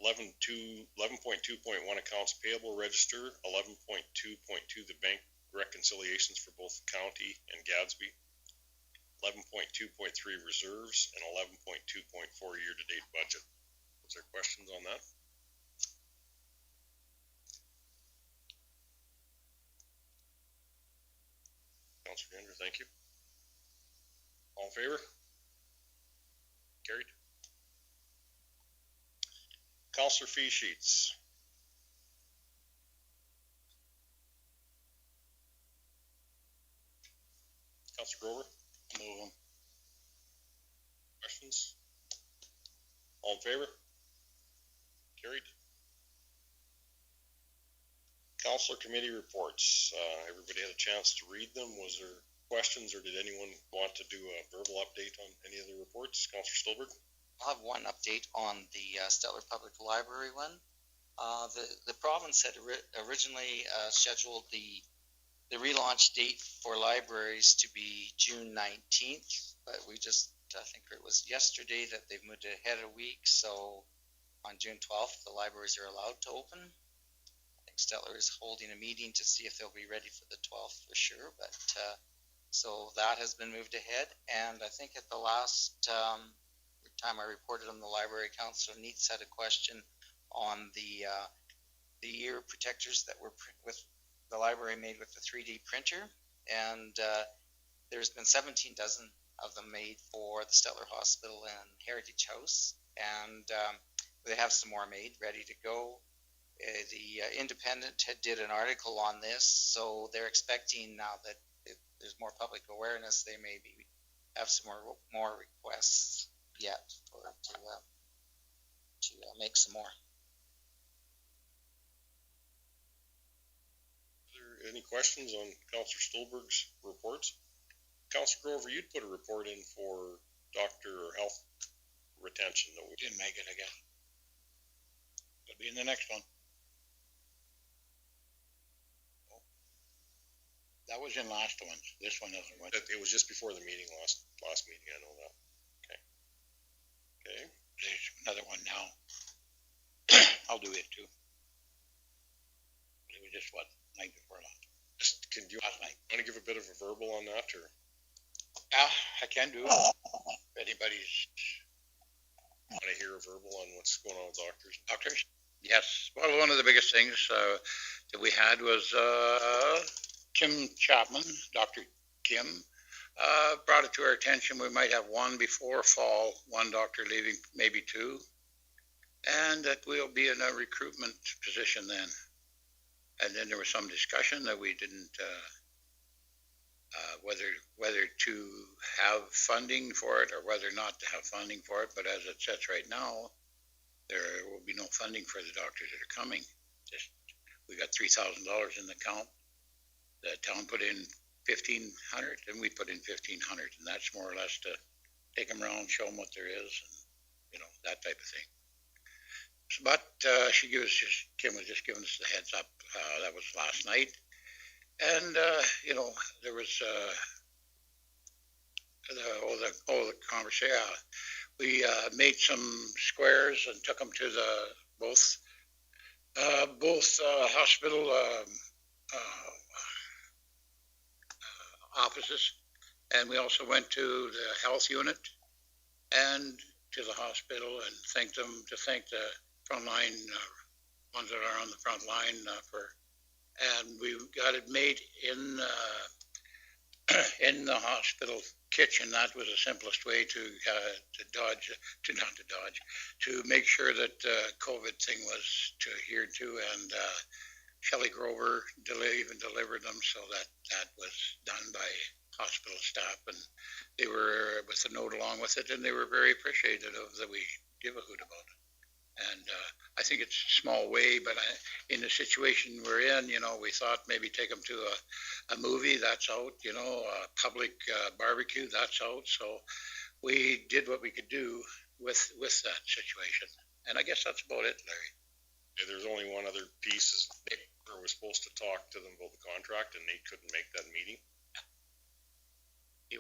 11.2.1 accounts payable register, 11.2.2 the bank reconciliations for both county and Gadsby, 11.2.3 reserves, and 11.2.4 year-to-date budget. Was there questions on that? Councilor Gender, thank you. All in favor? Carried. Councilor fee sheets. Councilor Grover? Move them. Questions? All in favor? Carried. Councilor committee reports. Everybody had a chance to read them. Was there questions, or did anyone want to do a verbal update on any of the reports? Councilor Stolberg? I'll have one update on the Stettler Public Library one. The province had originally scheduled the relaunch date for libraries to be June 19th, but I think it was yesterday that they've moved it ahead a week, so on June 12th, the libraries are allowed to open. I think Stettler is holding a meeting to see if they'll be ready for the 12th for sure, but so that has been moved ahead, and I think at the last time I reported on the library, Councilor Neitz had a question on the ear protectors that were with the library made with the 3D printer, and there's been 17 dozen of them made for the Stettler Hospital and Heritage House, and they have some more made ready to go. The Independent did an article on this, so they're expecting now that there's more public awareness, they may have some more requests yet to make some more. Are there any questions on Councilor Stolberg's reports? Councilor Grover, you'd put a report in for doctor or health retention. We didn't make it again. It'll be in the next one. That was in last one. This one doesn't. It was just before the meeting, last meeting, I know that. Okay. There's another one now. I'll do it too. It was just night before last. Can you last night. Want to give a bit of a verbal on that, or? Yeah, I can do it. If anybody's want to hear a verbal on what's going on with doctors? Doctors? Yes. Well, one of the biggest things that we had was Kim Chapman, Dr. Kim, brought it to our attention. We might have one before fall, one doctor leaving, maybe two, and that we'll be in a recruitment position then. And then there was some discussion that we didn't, whether to have funding for it or whether not to have funding for it. But as it sits right now, there will be no funding for the doctors that are coming. We got $3,000 in the account. The town put in $1,500, and we put in $1,500, and that's more or less to take them around, show them what there is, and that type of thing. But Kim was just giving us the heads up. That was last night, and there was the conversation. We made some squares and took them to both hospital offices, and we also went to the health unit and to the hospital and thank the frontline ones that are on the front line and we got it made in the hospital kitchen. That was the simplest way to make sure that COVID thing was adhered to, and Shelley Grover even delivered them, so that was done by hospital staff, and they were with a note along with it, and they were very appreciative of that we give a hoot about it. And I think it's a small way, but in the situation we're in, we thought maybe take them to a movie, that's out, a public barbecue, that's out. So we did what we could do with that situation. And I guess that's about it, Larry. Yeah, there's only one other piece is Nick was supposed to talk to them about the contract, and Nate couldn't make that meeting. Yeah,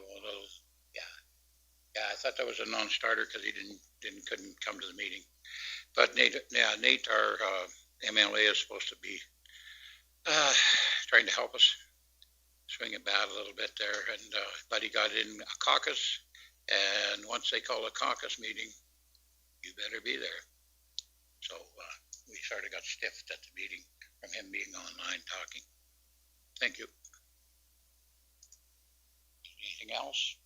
I thought that was a non-starter because he couldn't come to the meeting. But Nate, our MLA, is supposed to be trying to help us swing a bat a little bit there, and but he got in a caucus, and once they call a caucus meeting, you better be there. So we sort of got stiffed at the meeting from him being online talking. Thank you. Anything else?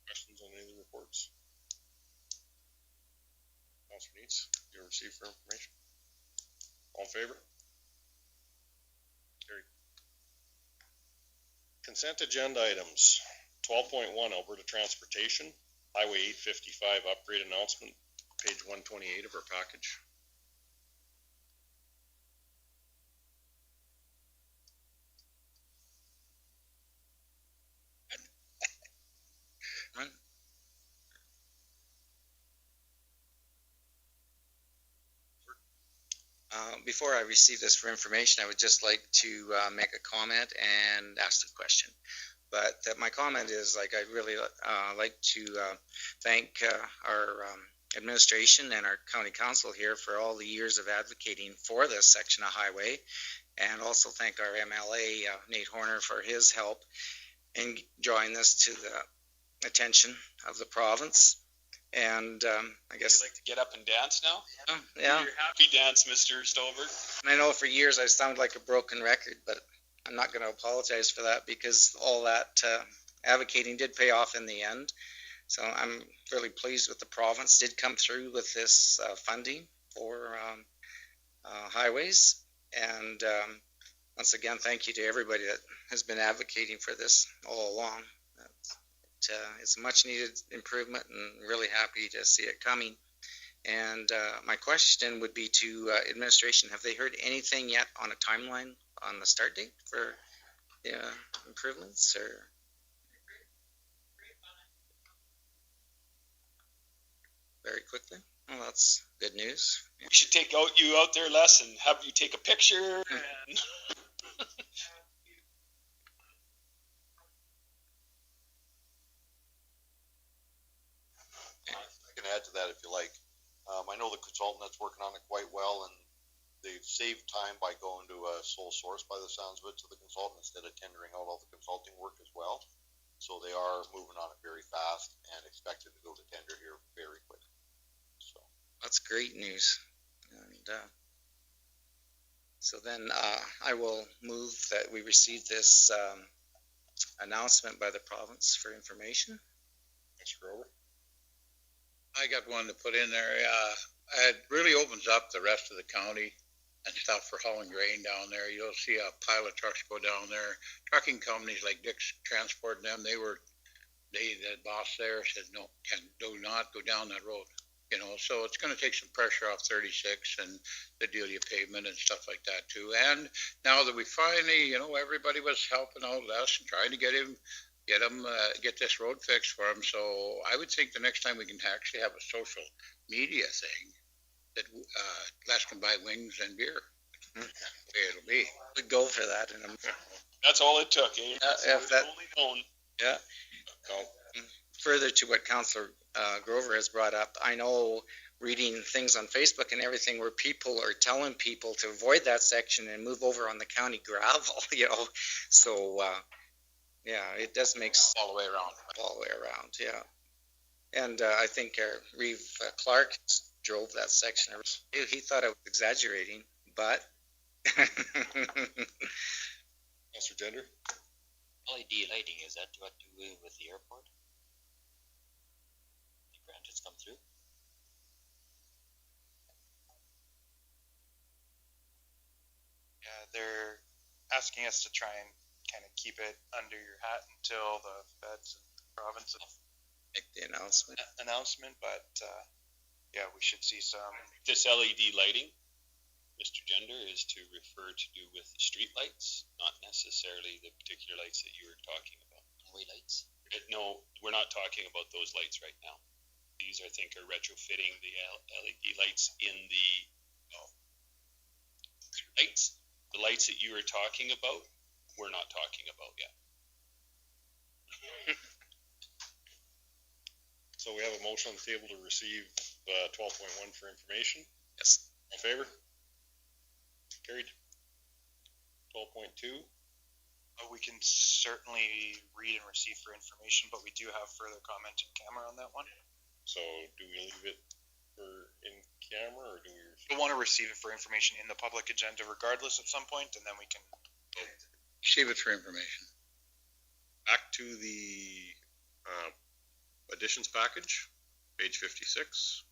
Questions on any of the reports? Councilor Neitz, you received for information? All in favor? Carried. Consent agenda items. 12.1 Alberta Transportation, Highway 855 upgrade announcement, page 128 of our package. Before I receive this for information, I would just like to make a comment and ask a question. But my comment is, I'd really like to thank our administration and our county council here for all the years of advocating for this section of highway, and also thank our MLA, Nate Horner, for his help in drawing this to the attention of the province. And I guess you like to get up and dance now? Yeah. Your happy dance, Mr. Stover. And I know for years I sound like a broken record, but I'm not going to apologize for that because all that advocating did pay off in the end. So I'm really pleased with the province did come through with this funding for highways. And once again, thank you to everybody that has been advocating for this all along. It's a much needed improvement and really happy to see it coming. And my question would be to administration, have they heard anything yet on a timeline on the start date for improvements? Or very quickly? Well, that's good news. We should take you out there less and have you take a picture. And add to that if you like. I know the consultant that's working on it quite well, and they've saved time by going to a sole source by the sounds of it to the consultant instead of tendering out all the consulting work as well. So they are moving on it very fast and expected to go to tender here very quick. So that's great news. And so then I will move that we receive this announcement by the province for information. Mr. Grover. I got one to put in there. It really opens up the rest of the county and stuff for hauling grain down there. You'll see a pile of trucks go down there. Trucking companies like Dick's Transport and them, the boss there said, no, do not go down that road. So it's going to take some pressure off 36 and the Delia pavement and stuff like that too. And now that we finally, everybody was helping out us and trying to get this road fixed for him. So I would think the next time we can actually have a social media thing that Les can buy wings and beer. It'll be. We'd go for that. That's all it took, eh? If that, only known. Yeah. Further to what Councillor Grover has brought up, I know reading things on Facebook and everything where people are telling people to avoid that section and move over on the county gravel, So, yeah, it does make all the way around. All the way around, yeah. And I think Reeve Clark drove that section. He thought I was exaggerating, but. Mr. Gender? LED lighting, is that what to do with the airport? The grant has come through? they're asking us to try and kind of keep it under your hat until the feds and the province Make the announcement. but yeah, we should see some. This LED lighting, Mr. Gender, is to refer to do with the street lights, not necessarily the particular lights that you were talking about. Way lights. No, we're not talking about those lights right now. These, I think, are retrofitting the LED lights in the lights. The lights that you were talking about, we're not talking about yet. So we have a motion on the table to receive 12.1 for information. Yes. In favor? Carried. 12.2. We can certainly read and receive for information, but we do have further comment in camera on that one. So do we leave it for in camera, or do we? We'll want to receive it for information in the public agenda regardless at some point, and then we can. Receive it for information. Back to the additions package, page 56.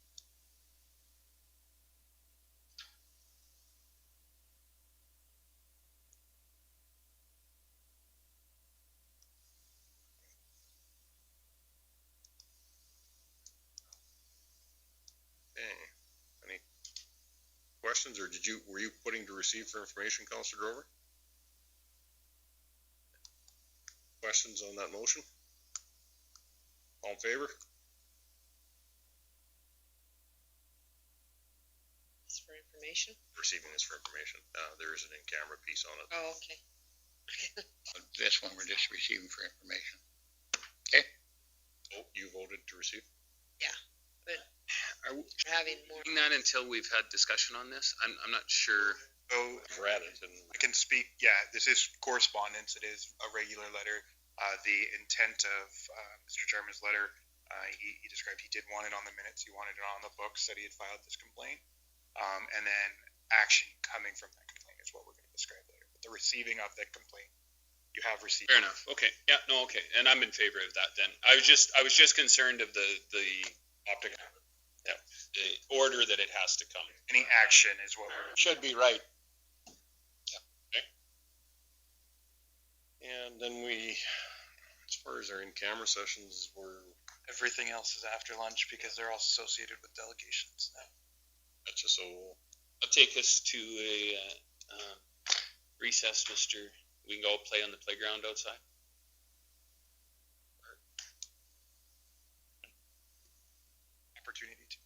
Any questions, or were you putting to receive for information, Councilor Grover? Questions on that motion? All in favor? It's for information. Receiving this for information. There is an in-camera piece on it. Oh, okay. This one we're just receiving for information. Oh, you voted to receive? Yeah, but Are we having more. doing that until we've had discussion on this? I'm not sure. So Read it, and I can speak. Yeah, this is correspondence. It is a regular letter. The intent of Mr. Jarman's letter, he described he did want it on the minutes. He wanted it on the books that he had filed this complaint. And then action coming from that complaint is what we're going to describe later. But the receiving of that complaint, you have received. Fair enough. Okay. Yeah. No. Okay. And I'm in favor of that. Then I was just concerned of the optic. yeah, the order that it has to come. Any action is what we're. Should be right. And then we, as far as our in-camera sessions, Everything else is after lunch because they're all associated with delegations. that's just so. I'll take us to a recess, Mr. We can go play on the playground outside. Opportunity to.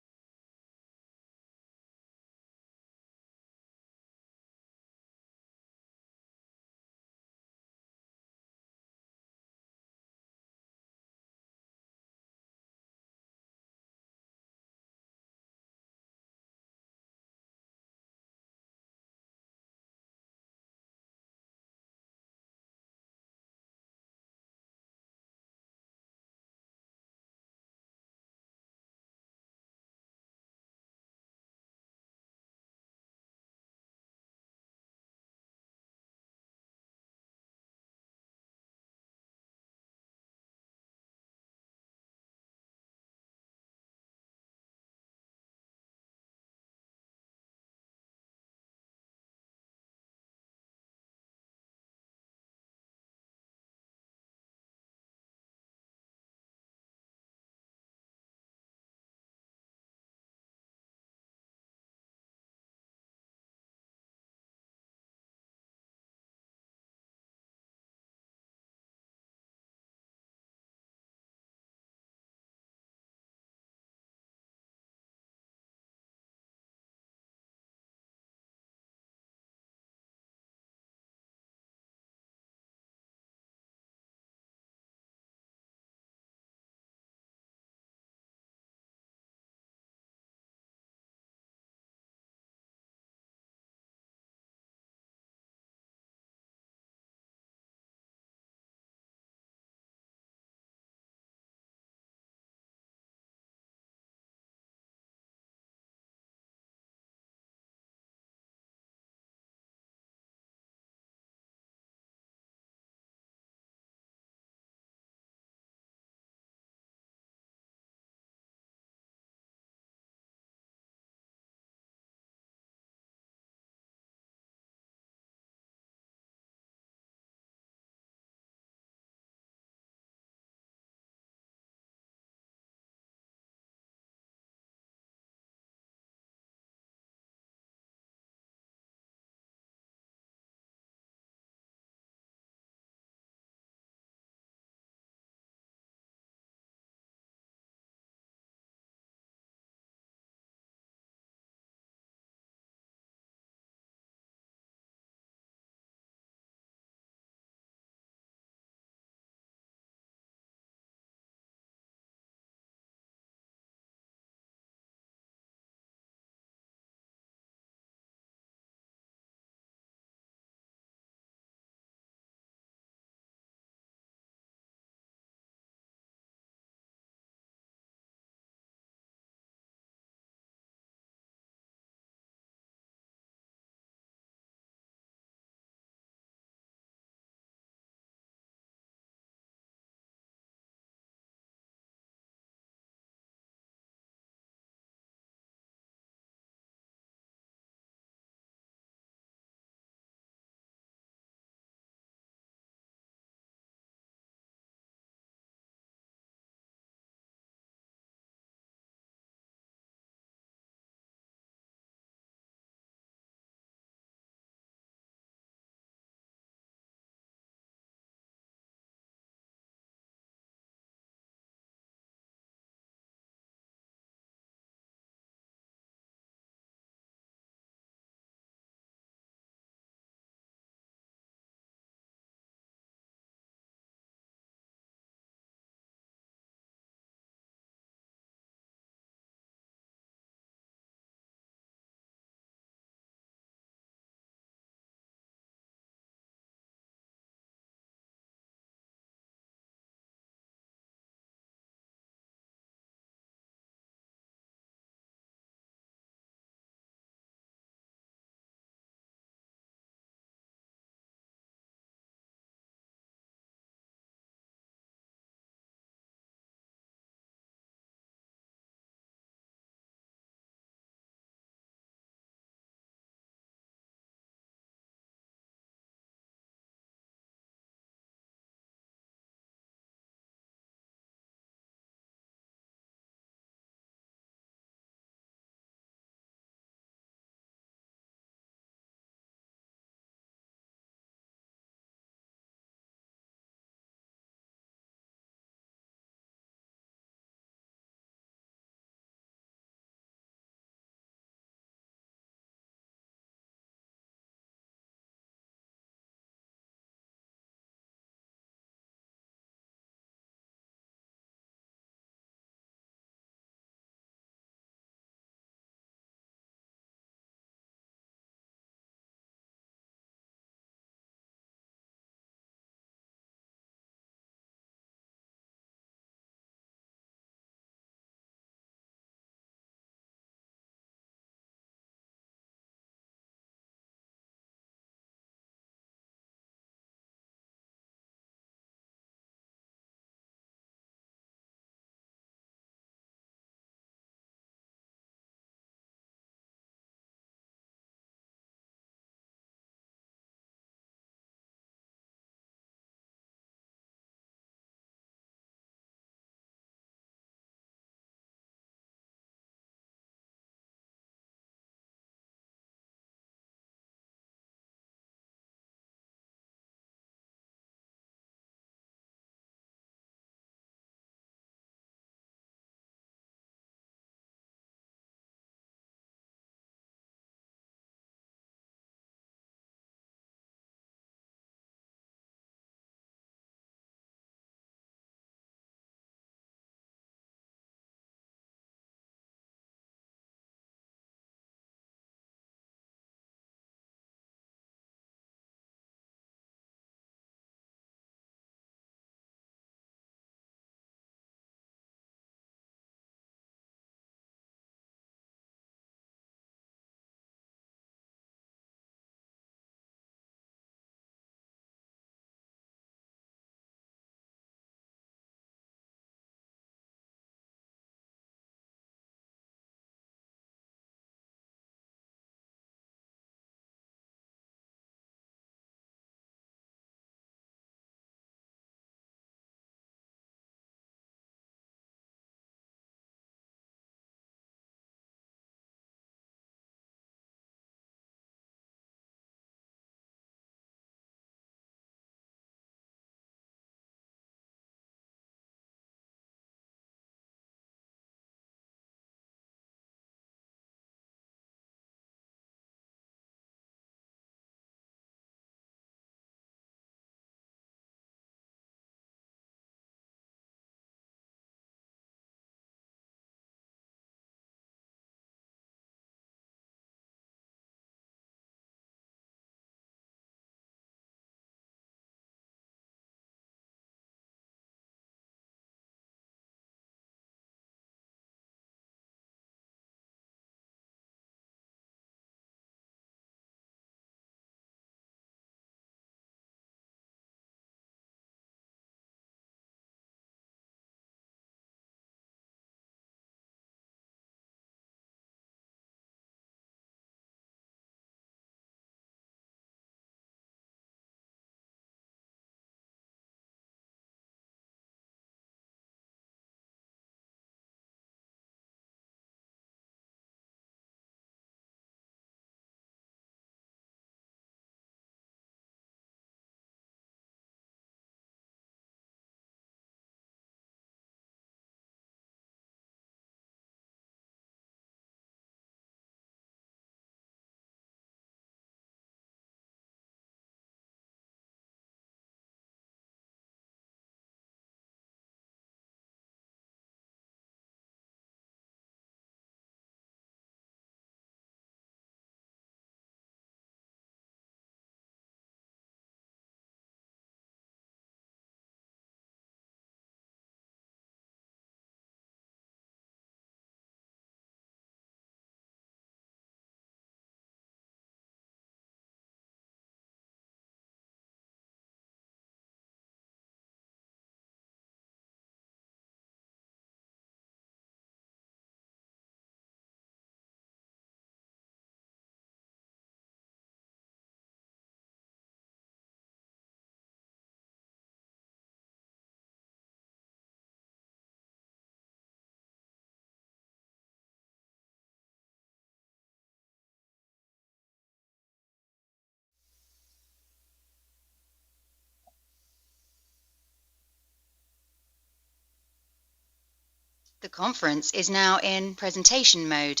The conference is now in presentation mode.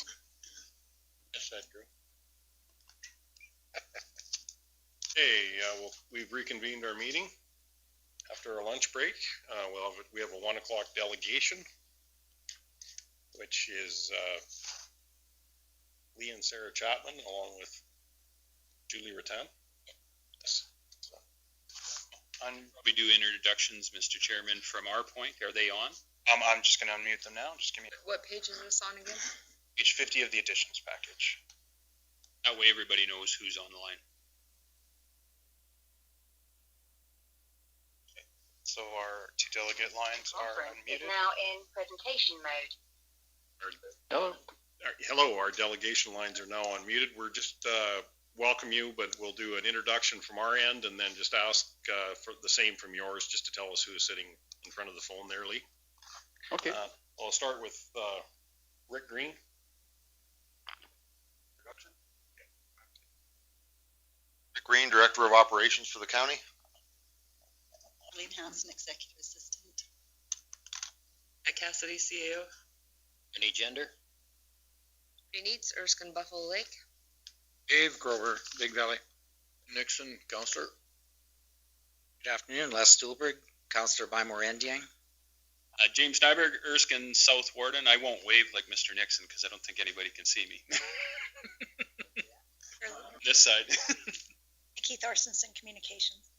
Yes, that grew. Hey, well, we've reconvened our meeting after our lunch break. We have a 1 o'clock delegation, which is Lee and Sarah Chapman, along with Julie Rattan. Yes. So, we do introductions, Mr. Chairman, from our point. Are they on? I'm just going to unmute them now. Just give me What page is this on again? page 50 of the additions package. That way everybody knows who's on the line. So our two delegate lines are unmuted. Now in presentation mode. Hello, our delegation lines are now unmuted. We're just welcome you, but we'll do an introduction from our end and then just ask for the same from yours, just to tell us who is sitting in front of the phone there, Lee. Okay. I'll start with Rick Green. Rick Green, Director of Operations for the county. Eileen Hansen, Executive Assistant. Cassidy, CAO. Any gender? Needs Erskine, Buffalo Lake. Dave Grover, Big Valley. Nixon, Counselor. Good afternoon, Les Stuhlberg, Councillor by Morandiang. James Nyberg, Erskine, South Warden. I won't wave like Mr. Nixon because I don't think anybody can see me. This side. Nikki Thorstenson, Communications.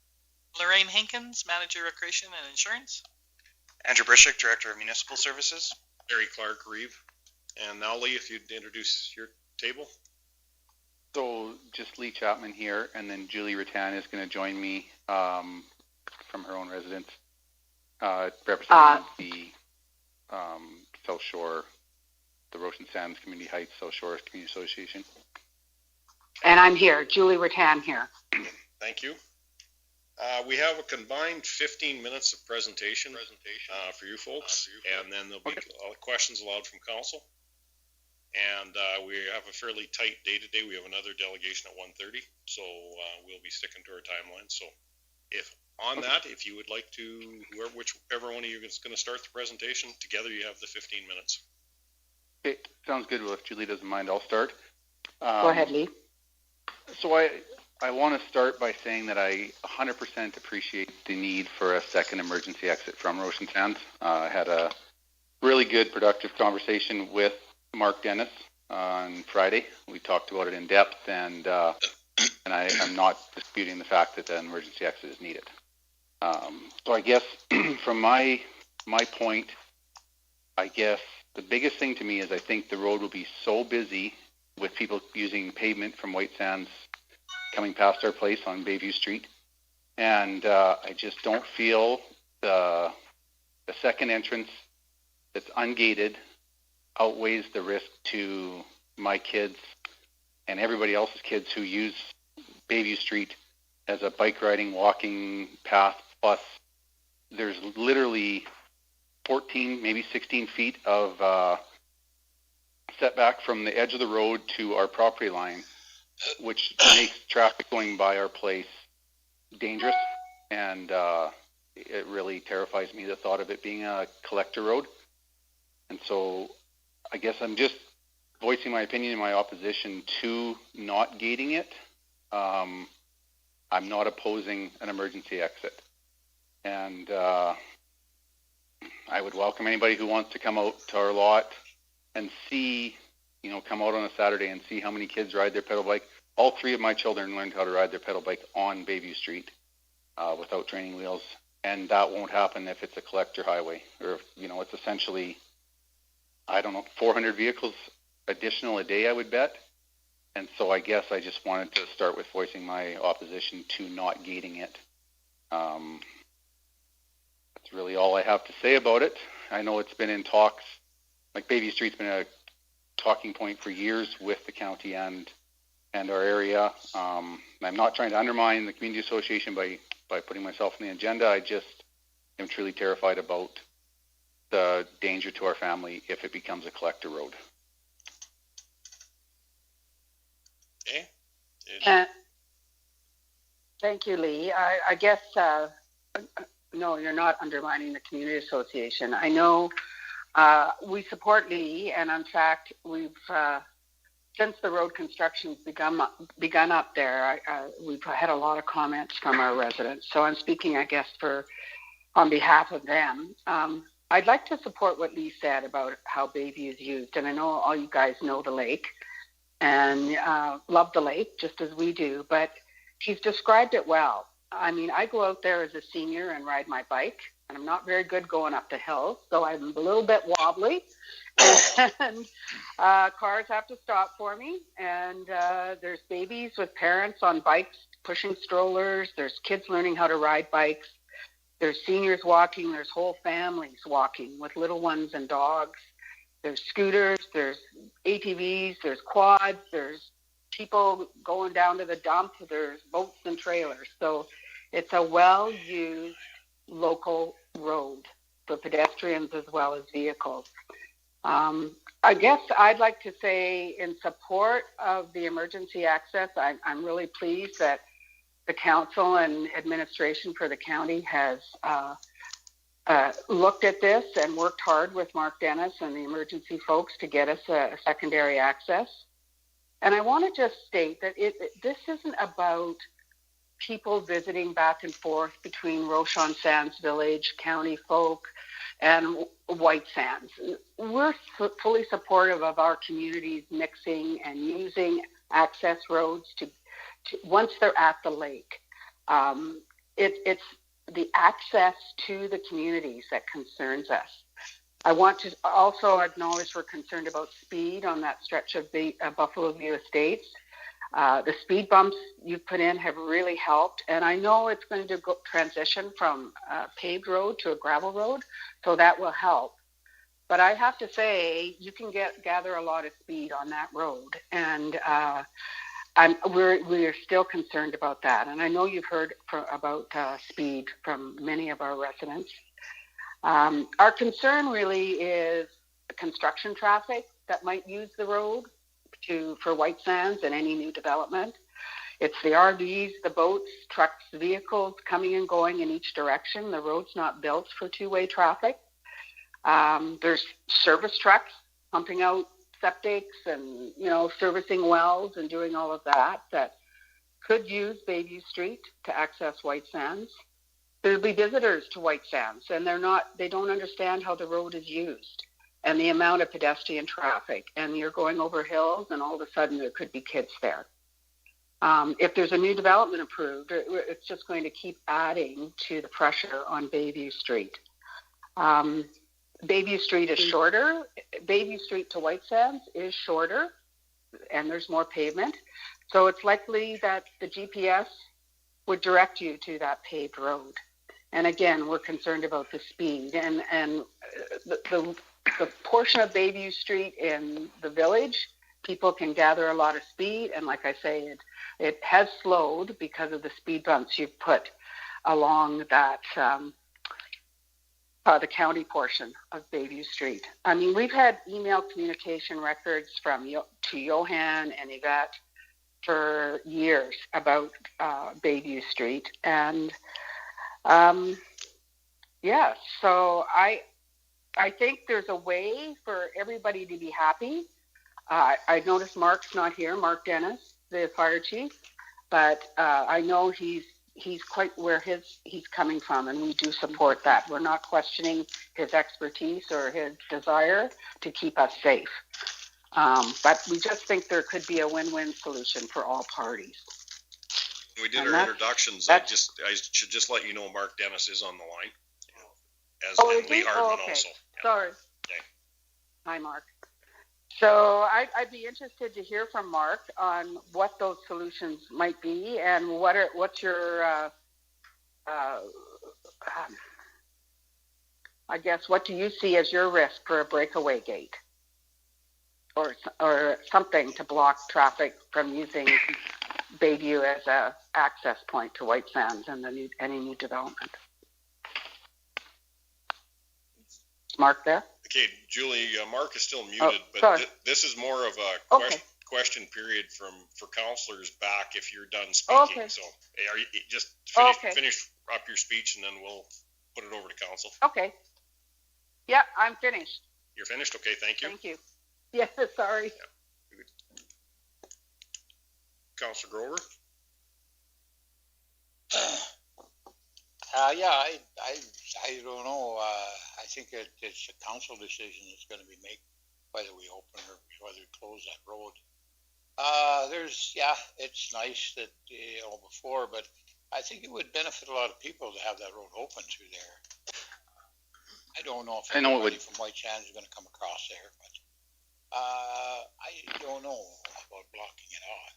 Lorraine Hankins, Manager Recreation and Insurance. Andrew Brishik, Director of Municipal Services. Barry Clark, Reeve. And now, Lee, if you'd introduce your table. So just Lee Chapman here, and then Julie Rattan is going to join me from her own residence, representing the South Shore, the Roshan Sands Community Heights South Shore Community Association. And I'm here, Julie Rattan here. Thank you. We have a combined 15 minutes of presentation for you folks, and then there'll be questions allowed from council. And we have a fairly tight day today. We have another delegation at 1:30, so we'll be sticking to our timeline. So if you would like to, whichever one of you is going to start the presentation, together you have the 15 minutes. Okay, sounds good. Well, if Julie doesn't mind, I'll start. Go ahead, Lee. So I want to start by saying that I 100% appreciate the need for a second emergency exit from Roshan Sands. I had a really good, productive conversation with Mark Dennis on Friday. We talked about it in depth, and I'm not disputing the fact that an emergency exit is needed. So I guess from my point, I guess the biggest thing to me is I think the road will be so busy with people using pavement from White Sands coming past our place on Bayview Street, and I just don't feel the second entrance that's ungated outweighs the risk to my kids and everybody else's kids who use Bayview Street as a bike riding, walking path. Plus, there's literally 14, maybe 16 feet of setback from the edge of the road to our property line, which makes traffic going by our place dangerous, and it really terrifies me, the thought of it being a collector road. And so I guess I'm just voicing my opinion and my opposition to not gating it. I'm not opposing an emergency exit. And I would welcome anybody who wants to come out to our lot and see, come out on a Saturday and see how many kids ride their pedal bike. All three of my children learned how to ride their pedal bike on Bayview Street without training wheels. And that won't happen if it's a collector highway, or, it's essentially, 400 vehicles additional a day, I would bet. And so I guess I just wanted to start with voicing my opposition to not gating it. That's really all I have to say about it. I know it's been in talks, like Bayview Street's been a talking point for years with the county and our area. I'm not trying to undermine the community association by putting myself on the agenda. I just am truly terrified about the danger to our family if it becomes a collector road. Okay. Thank you, Lee. I guess, no, you're not undermining the community association. I know We support Lee, and in fact, we've since the road construction's begun up there, we've had a lot of comments from our residents. So I'm speaking, I guess, on behalf of them. I'd like to support what Lee said about how Bayview is used, and I know all you guys know the lake and love the lake just as we do, but he's described it well. I mean, I go out there as a senior and ride my bike, and I'm not very good going up the hills, so I'm a little bit wobbly, and cars have to stop for me, and there's babies with parents on bikes pushing strollers, there's kids learning how to ride bikes, there's seniors walking, there's whole families walking with little ones and dogs, there's scooters, there's ATVs, there's quads, there's people going down to the dump, there's boats and trailers. So it's a well-used local road for pedestrians as well as vehicles. I guess I'd like to say in support of the emergency access, I'm really pleased that the council and administration for the county has looked at this and worked hard with Mark Dennis and the emergency folks to get us a secondary access. And I want to just state that this isn't about people visiting back and forth between Rochon Sands Village, county folk, and White Sands. We're fully supportive of our communities mixing and using access roads to once they're at the lake. It's the access to the communities that concerns us. I want to also acknowledge we're concerned about speed on that stretch of the Buffalo View Estates. The speed bumps you've put in have really helped, and I know it's going to transition from a paved road to a gravel road, so that will help. But I have to say, you can gather a lot of speed on that road, and we're still concerned about that. And I know you've heard about speed from many of our residents. Our concern really is construction traffic that might use the road for White Sands and any new development. It's the RVs, the boats, trucks, vehicles coming and going in each direction. The road's not built for two-way traffic. There's service trucks pumping out septics and, servicing wells and doing all of that could use Bayview Street to access White Sands. There'll be visitors to White Sands, and they don't understand how the road is used and the amount of pedestrian traffic, and you're going over hills, and all of a sudden there could be kids there. If there's a new development approved, it's just going to keep adding to the pressure on Bayview Street. Bayview Street is shorter. Bayview Street to White Sands is shorter, and there's more pavement. So it's likely that the GPS would direct you to that paved road. And again, we're concerned about the speed and the portion of Bayview Street in the village, people can gather a lot of speed. And like I say, it has slowed because of the speed bumps you've put along that, the county portion of Bayview Street. I mean, we've had email communication records to Johan and Yvette for years about Bayview Street. And so I think there's a way for everybody to be happy. I noticed Mark's not here, Mark Dennis, the fire chief, but I know he's quite where he's coming from, and we do support that. We're not questioning his expertise or his desire to keep us safe. But we just think there could be a win-win solution for all parties. We did our introductions. I should just let you know Mark Dennis is on the line. And Lee Hardman also. Yeah. Sorry. Okay. Hi, Mark. So I'd be interested to hear from Mark on what those solutions might be and what's your, I guess, what do you see as your risk for a breakaway gate or something to block traffic from using Bayview as a access point to White Sands and any new development? Is Mark there? Okay, Julie, Mark is still muted, but this is more of a question period for counselors back if you're done speaking. Okay. So are you just finish up your speech and then we'll put it over to council. Okay. Yeah, I'm finished. You're finished? Okay, thank you. Thank you. Yeah, sorry. Councilor Grover? Yeah, I don't know. I think it's a council decision that's going to be made, whether we open or whether we close that road. It's nice that, before, but I think it would benefit a lot of people to have that road open through there. I don't know if anybody from White Sands is going to come across there, but I don't know about blocking it off.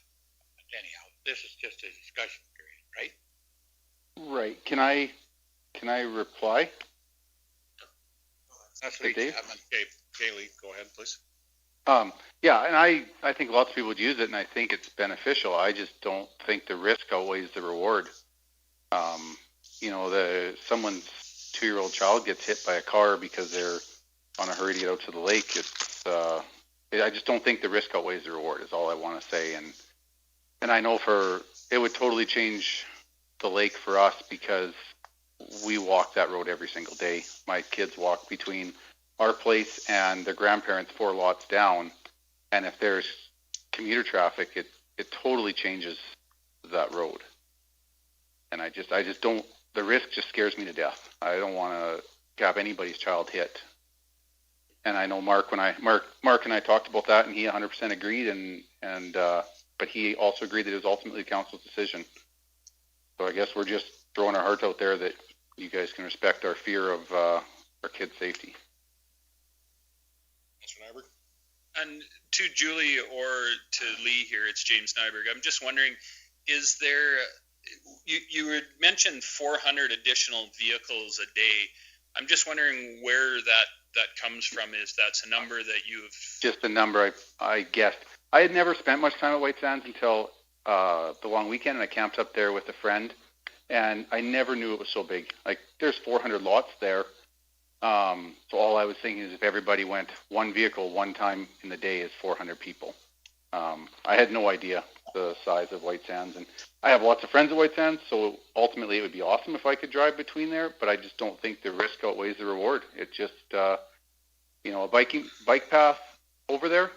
But anyhow, this is just a discussion period, right? Right. Can I reply? That's what Dave? Okay, Kaylee, go ahead, please. Yeah, and I think lots of people would use it, and I think it's beneficial. I just don't think the risk outweighs the reward. Someone's 2-year-old child gets hit by a car because they're on a hurry to get out to the lake. I just don't think the risk outweighs the reward is all I want to say. And I know it would totally change the lake for us because we walk that road every single day. My kids walk between our place and their grandparents 4 lots down, and if there's commuter traffic, it totally changes that road. And I just don't. The risk just scares me to death. I don't want to have anybody's child hit. And I know Mark and I talked about that, and he 100% agreed. But he also agreed that it was ultimately the council's decision. So I guess we're just throwing our hearts out there that you guys can respect our fear of our kids' safety. And to Julie or to Lee here, it's James Nyberg. I'm just wondering, is there, you had mentioned 400 additional vehicles a day. I'm just wondering where that comes from. Is that's a number that you've... Just a number I guessed. I had never spent much time at White Sands until the long weekend, and I camped up there with a friend, and I never knew it was so big. Like, there's 400 lots there. So all I was thinking is if everybody went one vehicle one time in the day is 400 people. I had no idea the size of White Sands, and I have lots of friends at White Sands, so ultimately it would be awesome if I could drive between there, but I just don't think the risk outweighs the reward. It just, a bike path over there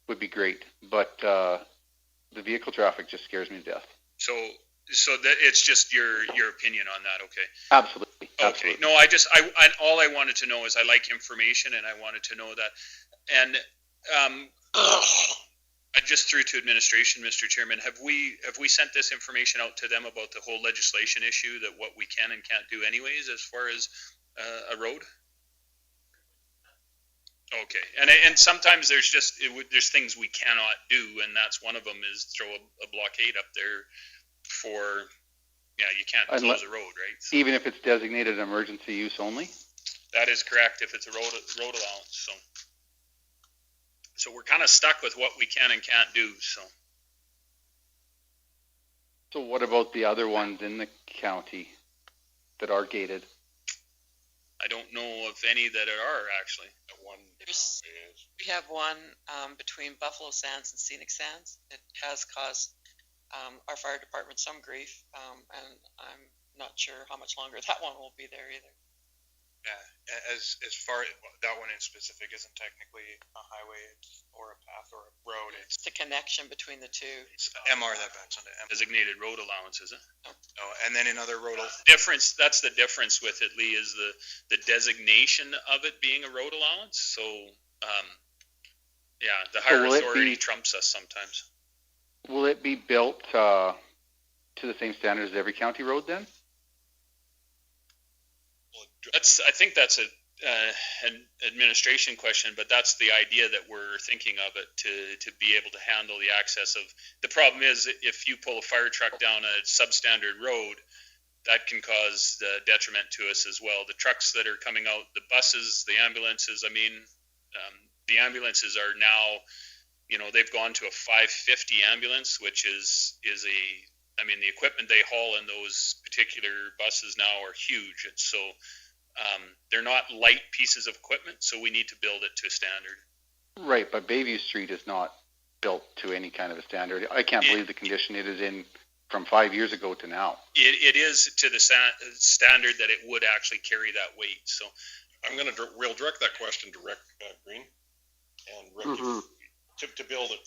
would be great, but the vehicle traffic just scares me to death. So that it's just your opinion on that, okay? Absolutely. Okay. No, all I wanted to know is I like information, and I wanted to know that. And I just threw to administration, Mr. Chairman. Have we sent this information out to them about the whole legislation issue, that what we can and can't do anyways as far as a road? Okay. And sometimes there's there's things we cannot do, and that's one of them is throw a blockade up there. You can't close a road, right? So, even if it's designated emergency use only? That is correct, if it's a road allowance. So we're kind of stuck with what we can and can't do. So what about the other ones in the county that are gated? I don't know of any that are actually. We have one between Buffalo Sands and Scenic Sands. It has caused our fire department some grief, and I'm not sure how much longer that one will be there either. Yeah, as far that one in specific isn't technically a highway or a path or a road. It's the connection between the two. It's MR that backs onto MR. Designated road allowance, is it? No, and then in other road difference. That's the difference with it, Lee, is the designation of it being a road allowance. So, the higher authority trumps us sometimes. Will it be built to the same standard as every county road then? I think that's an administration question, but that's the idea that we're thinking of it to be able to handle the access of. The problem is if you pull a fire truck down a substandard road, that can cause detriment to us as well. The trucks that are coming out, the buses, the ambulances. I mean, the ambulances are now. They've gone to a 550 ambulance, which is the equipment they haul in those particular buses now are huge. And so they're not light pieces of equipment, so we need to build it to a standard. Right, but Bayview Street is not built to any kind of a standard. I can't believe the condition it is in from 5 years ago to now. It is to the standard that it would actually carry that weight. So I'm gonna, we'll direct that question to Rick Green. And Rick, to build it,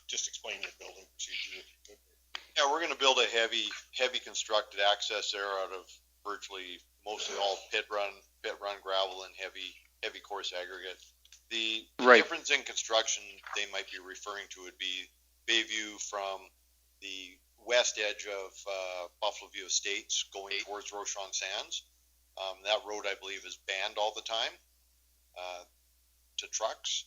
just explain your building procedure if you could. Yeah, we're gonna build a heavy constructed access there out of virtually mostly all pit run gravel and heavy coarse aggregate. The difference in construction they might be referring to would be Bayview from the west edge of Buffalo View Estates going towards Rochon Sands. That road, I believe, is banned all the time to trucks.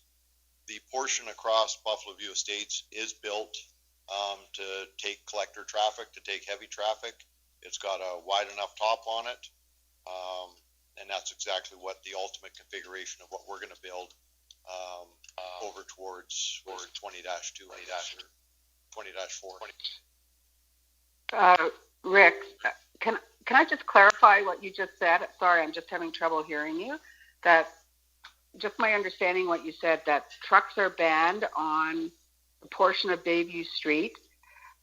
The portion across Buffalo View Estates is built to take collector traffic, to take heavy traffic. It's got a wide enough top on it, and that's exactly what the ultimate configuration of what we're going to build over towards 20-2, 20-4. Rick, can I just clarify what you just said? Sorry, I'm just having trouble hearing you. That just my understanding what you said, that trucks are banned on a portion of Bayview Street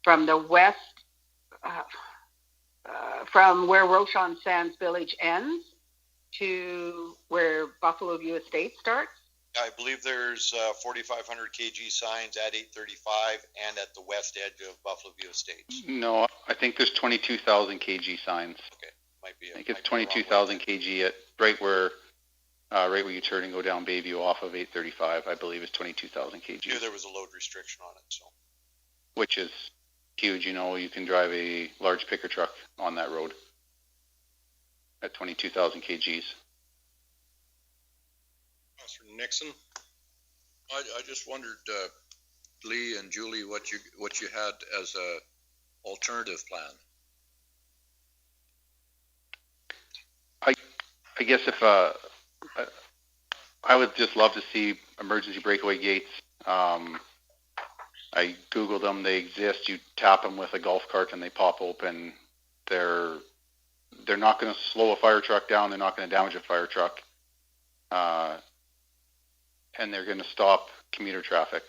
from the west, from where Rochon Sands Village ends to where Buffalo View Estate starts? I believe there's 4,500 kg signs at 835 and at the west edge of Buffalo View Estates. No, I think there's 22,000 kg signs. Okay, might be. I think it's 22,000 kg at right where you turn and go down Bayview off of 835. I believe it's 22,000 kg. I knew there was a load restriction on it, so. Which is huge. You know, you can drive a large picker truck on that road at 22,000 kgs. Councilor Nixon. I just wondered, Lee and Julie, what you had as a alternative plan. I guess if I would just love to see emergency breakaway gates. I Googled them. They exist. You tap them with a golf cart and they pop open. They're not going to slow a fire truck down. They're not going to damage a fire truck. And they're going to stop commuter traffic.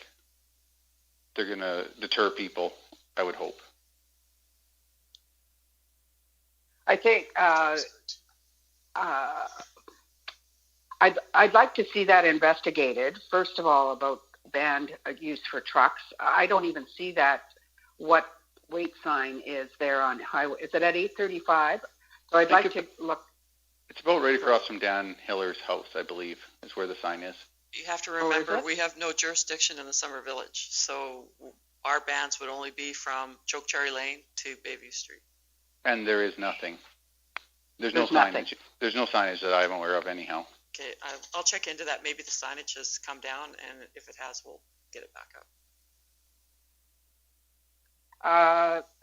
They're going to deter people, I would hope. I think I'd like to see that investigated. First of all, about banned use for trucks. I don't even see that. What weight sign is there on highway? Is it at 835? So I'd like to look. It's about right across from Dan Hiller's house, I believe, is where the sign is. You have to remember, we have no jurisdiction in the Summer Village, so our bans would only be from Chokecherry Lane to Bayview Street. And there is nothing. There's no signage. There's no signage that I'm aware of anyhow. Okay, I'll check into that. Maybe the signage has come down, and if it has, we'll get it back up.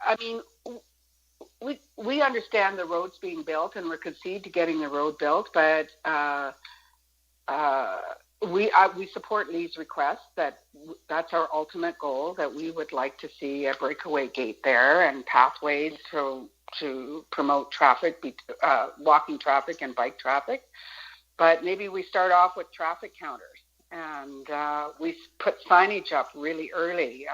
I mean, we understand the road's being built, and we're conceded to getting the road built, but we support Lee's request that's our ultimate goal, that we would like to see a breakaway gate there and pathways to promote traffic, walking traffic and bike traffic. But maybe we start off with traffic counters and we put signage up really early.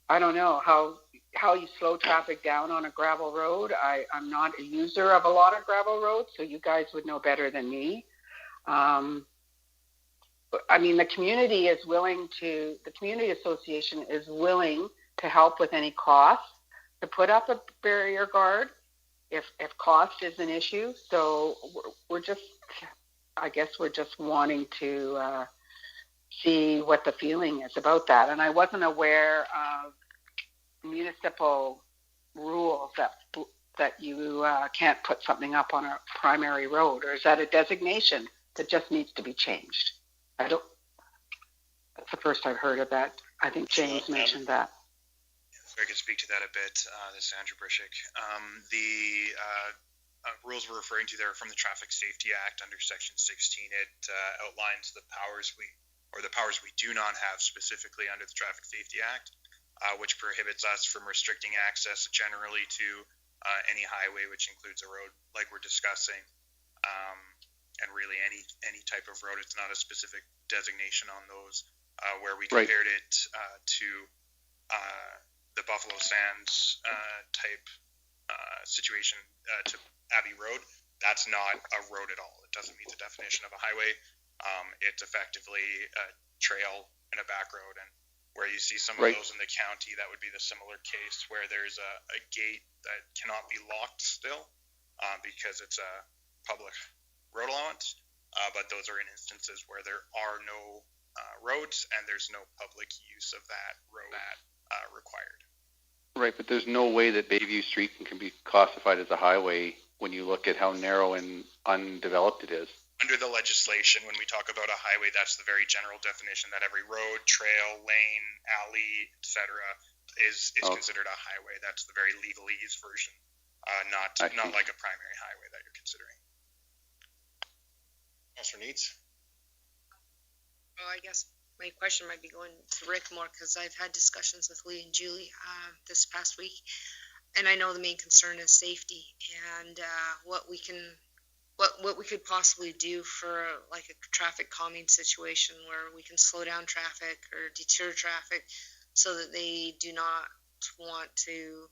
I don't know how you slow traffic down on a gravel road. I'm not a user of a lot of gravel roads, so you guys would know better than me. I mean, the community association is willing to help with any costs to put up a barrier guard if cost is an issue. So I guess we're just wanting to see what the feeling is about that. And I wasn't aware of municipal rules that you can't put something up on a primary road, or is that a designation that just needs to be changed? That's the first I've heard of that. I think James mentioned that. So I can speak to that a bit. This is Andrew Brishik. The rules we're referring to there are from the Traffic Safety Act under Section 16. It outlines the powers we do not have specifically under the Traffic Safety Act, which prohibits us from restricting access generally to any highway, which includes a road like we're discussing. And really any type of road. It's not a specific designation on those. Where we compared it to the Buffalo Sands type situation to Abbey Road, that's not a road at all. It doesn't meet the definition of a highway. It's effectively a trail and a back road, and where you see some of Right. those in the county, that would be the similar case where there's a gate that cannot be locked still because it's a public road allowance. But those are in instances where there are no roads and there's no public use of that road required. Right, but there's no way that Bayview Street can be classified as a highway when you look at how narrow and undeveloped it is. Under the legislation, when we talk about a highway, that's the very general definition that every road, trail, lane, alley, etc., is considered a highway. That's the very legalese version, not like a primary highway that you're considering. Councilor Needs? Well, I guess my question might be going to Rick more because I've had discussions with Lee and Julie this past week, and I know the main concern is safety and what we could possibly do for like a traffic calming situation where we can slow down traffic or deter traffic so that they do not want to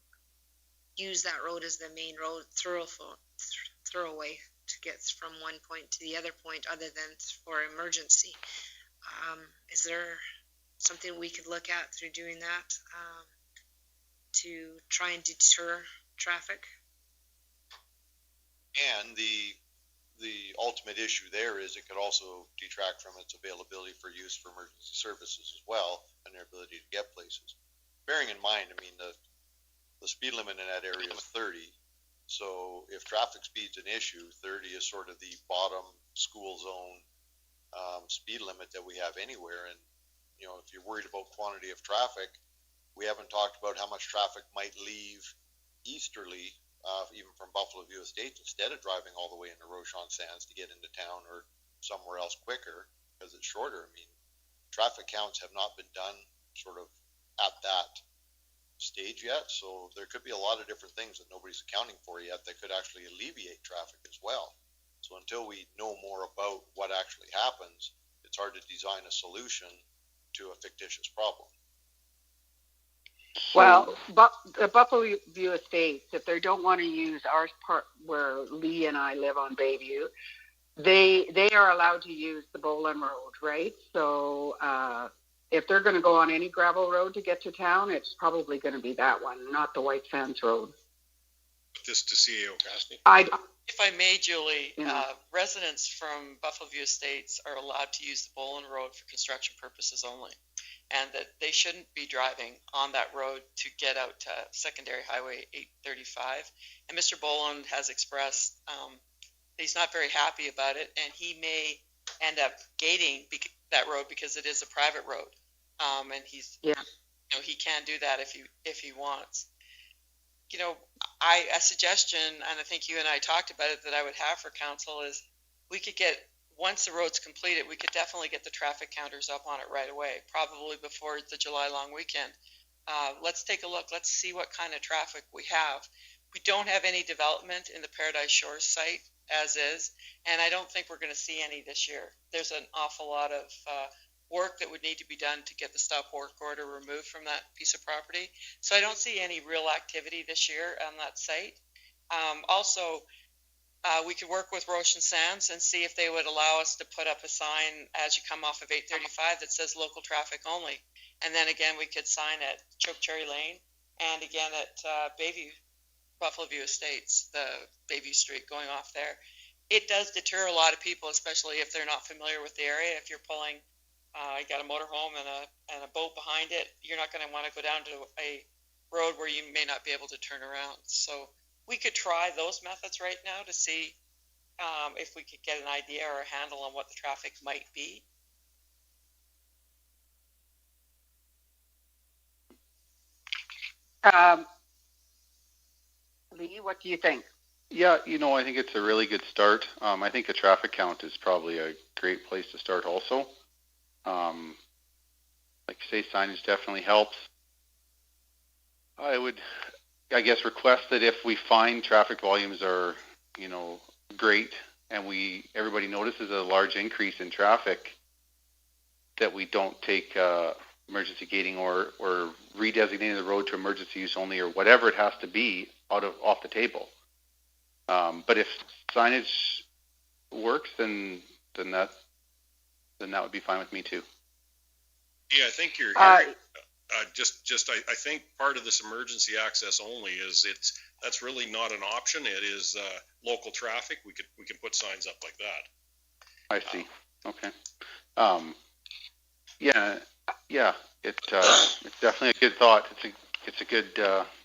use that road as the main road thoroughway to get from one point to the other point other than for emergency. Is there something we could look at through doing that to try and deter traffic? And the ultimate issue there is it could also detract from its availability for use for emergency services as well, and their ability to get places. Bearing in mind, I mean, the speed limit in that area is 30. So if traffic speed's an issue, 30 is sort of the bottom school zone speed limit that we have anywhere. And, you know, if you're worried about quantity of traffic, we haven't talked about how much traffic might leave easterly, even from Buffalo View Estates, instead of driving all the way into Rochon Sands to get into town or somewhere else quicker because it's shorter. I mean, traffic counts have not been done sort of at that stage yet, so there could be a lot of different things that nobody's accounting for yet that could actually alleviate traffic as well. So until we know more about what actually happens, it's hard to design a solution to a fictitious problem. Well, the Buffalo View Estates, if they don't want to use our part where Lee and I live on Bayview, they are allowed to use the Boland Road, right? So if they're going to go on any gravel road to get to town, it's probably going to be that one, not the White Sands Road. Just to CAO Cassidy. If I may, Julie, residents from Buffalo View Estates are allowed to use the Boland Road for construction purposes only, and that they shouldn't be driving on that road to get out to secondary highway 835. And Mr. Boland has expressed he's not very happy about it, and he may end up gating that road because it is a private road. And he's, you know, he can do that if he wants. You know, a suggestion, and I think you and I talked about it, that I would have for council is we could get, once the road's completed, we could definitely get the traffic counters up on it right away, probably before the July long weekend. Let's take a look. Let's see what kind of traffic we have. We don't have any development in the Paradise Shores site as is, and I don't think we're going to see any this year. There's an awful lot of work that would need to be done to get the stop work order removed from that piece of property. So I don't see any real activity this year on that site. Also, we could work with Rochon Sands and see if they would allow us to put up a sign as you come off of 835 that says local traffic only. And then again, we could sign at Chokecherry Lane and again at Buffalo View Estates, the Bayview Street going off there. It does deter a lot of people, especially if they're not familiar with the area. If you're pulling, you got a motorhome and a boat behind it, you're not going to want to go down to a road where you may not be able to turn around. So we could try those methods right now to see if we could get an idea or a handle on what the traffic might be. Lee, what do you think? Yeah, you know, I think it's a really good start. I think a traffic count is probably a great place to start also. Like you say, signage definitely helps. I would, I guess, request that if we find traffic volumes are, you know, great and everybody notices a large increase in traffic, that we don't take emergency gating or redesignating the road to emergency use only or whatever it has to be off the table. But if signage works, then that would be fine with me too. Yeah, I think you're I think part of this emergency access only is that's really not an option. It is local traffic. We can put signs up like that. I see. Okay. Yeah. It's definitely a good thought. It's a good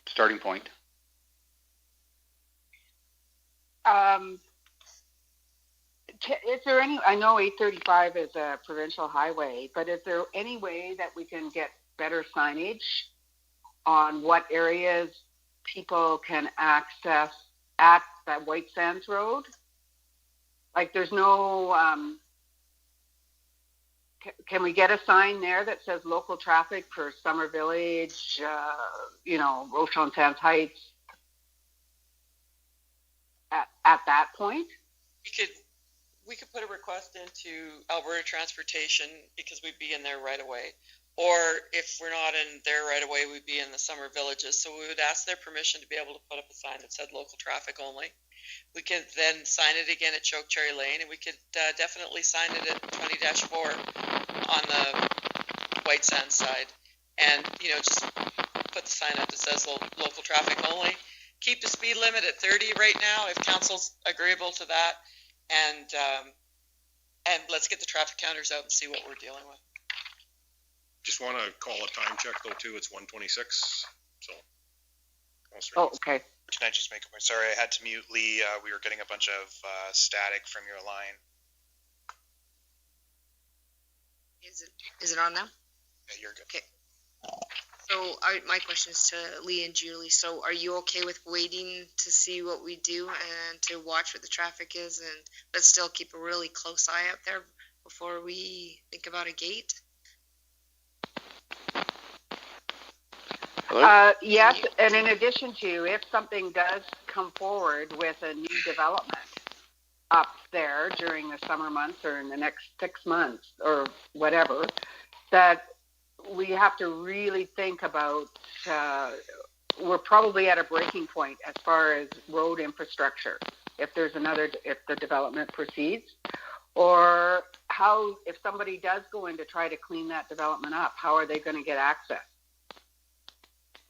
starting point. Is there any, I know 835 is a provincial highway, but is there any way that we can get better signage on what areas people can access at that White Sands Road? Like there's no, can we get a sign there that says local traffic for Summer Village, Rochon Sands Heights at that point? We could put a request into Alberta Transportation because we'd be in there right away. Or if we're not in there right away, we'd be in the Summer Villages. So we would ask their permission to be able to put up a sign that said local traffic only. We could then sign it again at Choke Cherry Lane, and we could definitely sign it at 20-4 on the White Sands side. And, just put the sign up that says local traffic only. Keep the speed limit at 30 right now if council's agreeable to that. And let's get the traffic counters out and see what we're dealing with. Just want to call a time check though too. It's 1:26. So. Oh, okay. Can I just make a point? Sorry, I had to mute Lee. We were getting a bunch of static from your line. Is it on now? Yeah, you're good. Okay. So my question is to Lee and Julie. So are you okay with waiting to see what we do and to watch what the traffic is, but still keep a really close eye out there before we think about a gate? Yes, and in addition to, if something does come forward with a new development up there during the summer months or in the next 6 months or whatever, that we have to really think about, we're probably at a breaking point as far as road infrastructure, if the development proceeds, or if somebody does go in to try to clean that development up, how are they going to get access?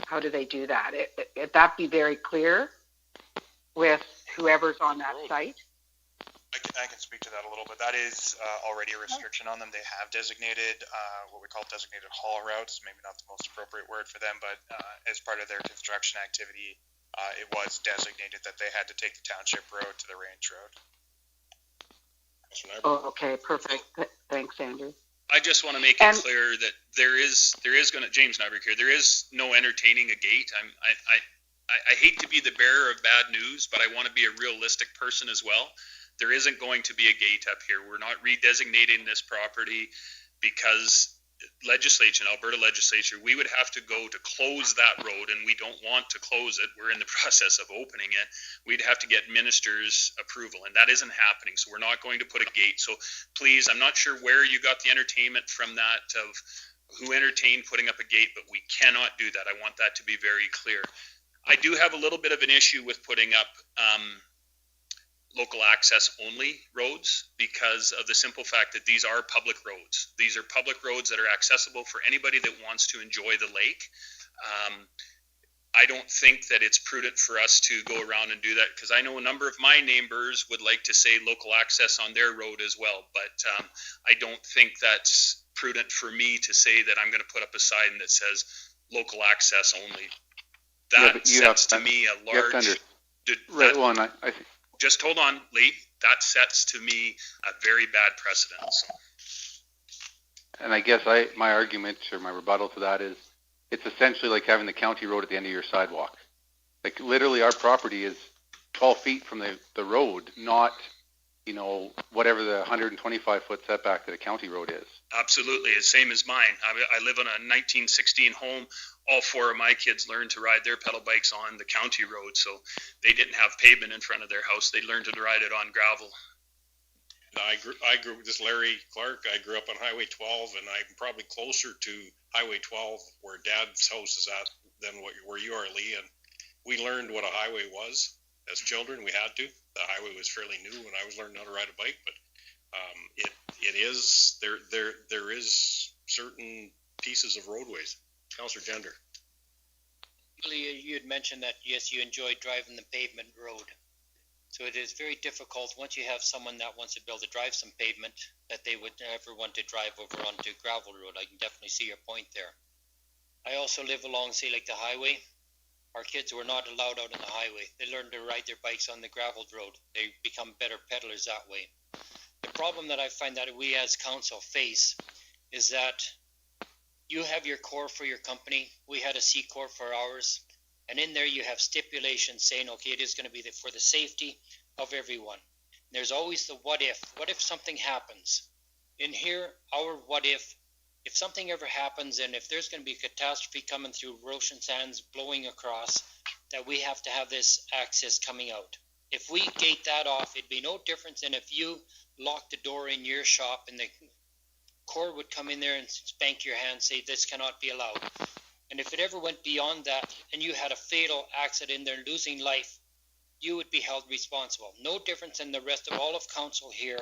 How do they do that? That be very clear with whoever's on that site? I can speak to that a little bit. That is already a restriction on them. They have designated what we call designated haul routes, maybe not the most appropriate word for them, but as part of their construction activity, it was designated that they had to take the township road to the range road. Oh, okay, perfect. Thanks, Andrew. I just want to make it clear that there is going to, James Nyberg here, there is no entertaining a gate. I hate to be the bearer of bad news, but I want to be a realistic person as well. There isn't going to be a gate up here. We're not redesignating this property because Alberta legislature, we would have to go to close that road, and we don't want to close it. We're in the process of opening it. We'd have to get minister's approval, and that isn't happening. So we're not going to put a gate. So please, I'm not sure where you got the entertainment from that, of who entertained putting up a gate, but we cannot do that. I want that to be very clear. I do have a little bit of an issue with putting up local access only roads because of the simple fact that these are public roads. These are public roads that are accessible for anybody that wants to enjoy the lake. I don't think that it's prudent for us to go around and do that because I know a number of my neighbors would like to say local access on their road as well, but I don't think that's prudent for me to say that I'm going to put up a sign that says local access only. That sets to me a large... I think. Just hold on, Lee. That sets to me a very bad precedent. And I guess my argument or my rebuttal to that is it's essentially like having the county road at the end of your sidewalk. Like literally our property is 12 feet from the road, not, whatever the 125-foot setback that a county road is. Absolutely. The same as mine. I live on a 1916 home. All 4 of my kids learned to ride their pedal bikes on the county road, so they didn't have pavement in front of their house. They learned to ride it on gravel. I grew this Larry Clark. I grew up on Highway 12, and I'm probably closer to Highway 12 where Dad's house is at than where you are, Lee. And we learned what a highway was as children, we had to. The highway was fairly new when I was learning how to ride a bike, but it is there is certain pieces of roadways. Councillor Gender. You had mentioned that yes, you enjoyed driving the pavement road. So it is very difficult once you have someone that wants to build to drive some pavement that they would ever want to drive over onto gravel road. I can definitely see your point there. I also live along, say, like the highway. Our kids were not allowed out on the highway. They learned to ride their bikes on the gravel road. They become better pedalers that way. The problem that I find that we as council face is that you have your core for your company. We had a C core for ours. And in there you have stipulations saying, okay, it is going to be for the safety of everyone. And there's always the what if. What if something happens? In here, our what if something ever happens and if there's going to be a catastrophe coming through Roshan Sands blowing across, that we have to have this access coming out. If we gate that off, it'd be no different than if you locked the door in your shop and the Corps would come in there and spank your hand, say this cannot be allowed. And if it ever went beyond that and you had a fatal accident in there losing life, you would be held responsible. No difference than the rest of all of council here,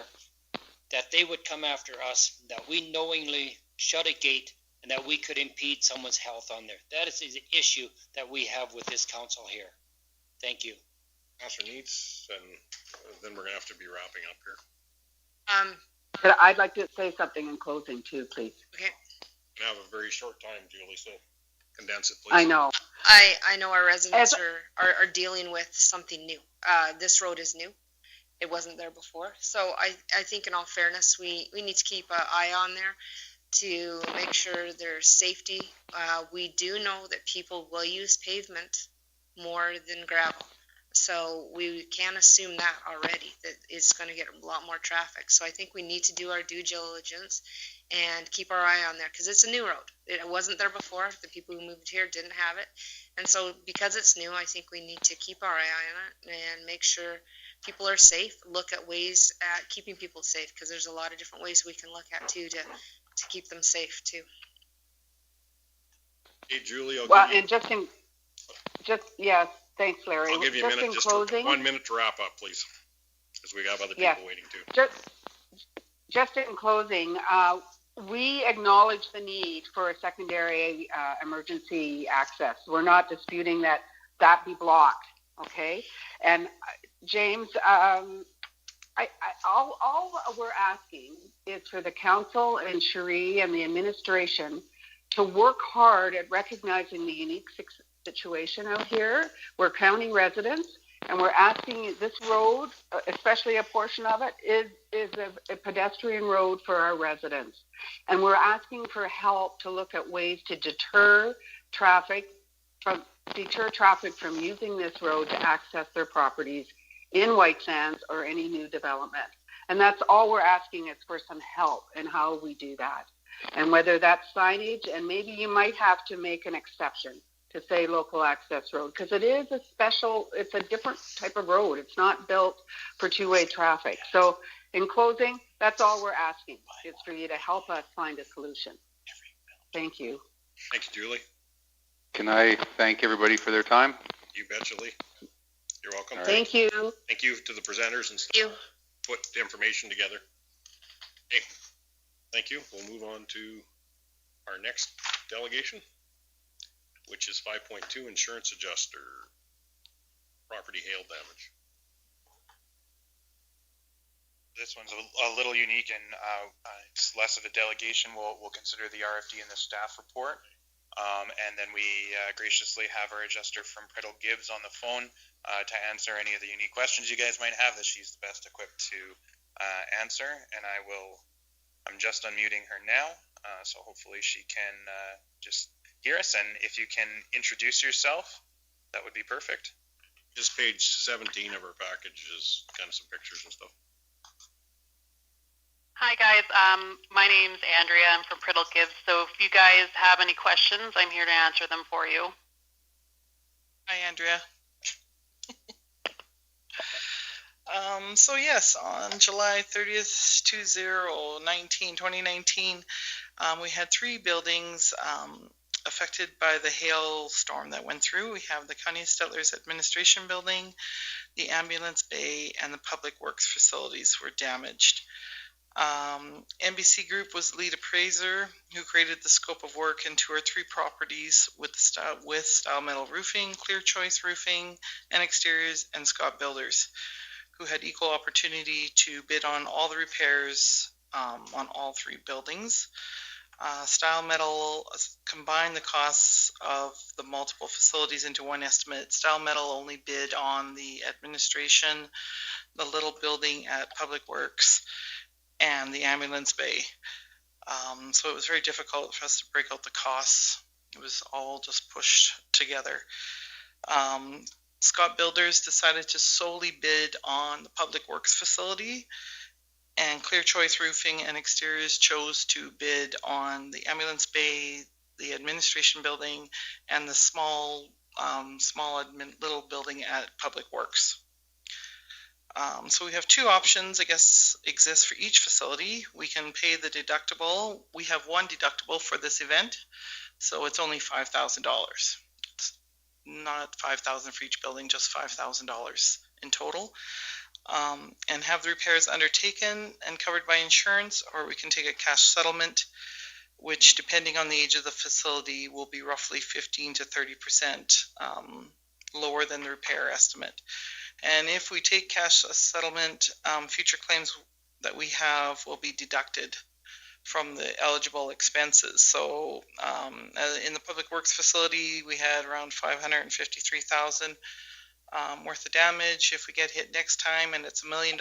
that they would come after us, that we knowingly shut a gate and that we could impede someone's health on there. That is the issue that we have with this council here. Thank you. Councillor Neitz, and then we're going to have to be wrapping up But here. I'd like to say something in closing too, please. Okay. We have a very short time, Julie, so condense it, please. I know. I know our residents are dealing with something new. This road is new. It wasn't there before. So I think in all fairness, we need to keep an eye on there to make sure there's safety. We do know that people will use pavement more than gravel. So we can assume that already, that it's going to get a lot more traffic. So I think we need to do our due diligence and keep our eye on there because it's a new road. It wasn't there before. The people who moved here didn't have it. And so because it's new, I think we need to keep our eye on it and make sure people are safe, look at ways at keeping people safe because there's a lot of different ways we can look at too to keep them safe too. Hey, Julie, yes, thanks, Larry. I'll give you a minute, just 1 minute to wrap up, please, because we have other people waiting too. Just in closing, we acknowledge the need for a secondary emergency access. We're not disputing that be blocked, okay? And James, all we're asking is for the council and Cherie and the administration to work hard at recognizing the unique situation out here. We're county residents, and we're asking this road, especially a portion of it, is a pedestrian road for our residents. And we're asking for help to look at ways to deter traffic from using this road to access their properties in White Sands or any new development. And that's all we're asking is for some help in how we do that. And whether that's signage, and maybe you might have to make an exception to say local access road, because it's a different type of road. It's not built for two-way traffic. So in closing, that's all we're asking is for you to help us find a solution. Thank you. Thank you, Julie. Can I thank everybody for their time? You betcha, Lee. You're welcome. Thank you. Thank you to the presenters and stuff. Put the information together. Hey, thank you. We'll move on to our next delegation, which is 5.2 insurance adjuster, property hail damage. This one's a little unique, and it's less of a delegation. We'll consider the RFD in the staff report. And then we graciously have our adjuster from Priddle Gibbs on the phone to answer any of the unique questions you guys might have that she's the best equipped to answer. And I'm just unmuting her now, so hopefully she can just hear us. And if you can introduce yourself, that would be perfect. Just page 17 of our package is kind of some pictures and stuff. Hi guys, my name's Andrea. I'm from Priddle Gibbs. So if you guys have any questions, I'm here to answer them for you. Hi Andrea. So yes, on July 30th, 2019, we had 3 buildings affected by the hailstorm that went through. We have the County of Stettler's administration building, the ambulance bay, and the public works facilities were damaged. NBC Group was the lead appraiser who created the scope of work in 2 or 3 properties with Style Metal Roofing, Clear Choice Roofing and Exteriors, and Scott Builders, who had equal opportunity to bid on all the repairs on all 3 buildings. Style Metal combined the costs of the multiple facilities into one estimate. Style Metal only bid on the administration, the little building at Public Works, and the ambulance bay. So it was very difficult for us to break out the costs. It was all just pushed together. Scott Builders decided to solely bid on the Public Works facility, and Clear Choice Roofing and Exteriors chose to bid on the ambulance bay, the administration building, and the small little building at Public Works. So we have 2 options, I guess, exist for each facility. We can pay the deductible. We have one deductible for this event, so it's only $5,000. It's not $5,000 for each building, just $5,000 in total. And have the repairs undertaken and covered by insurance, or we can take a cash settlement, which, depending on the age of the facility, will be roughly 15 to 30% lower than the repair estimate. And if we take cash settlement, future claims that we have will be deducted from the eligible expenses. So in the Public Works facility, we had around $553,000 worth of damage. If we get hit next time and it's $1 million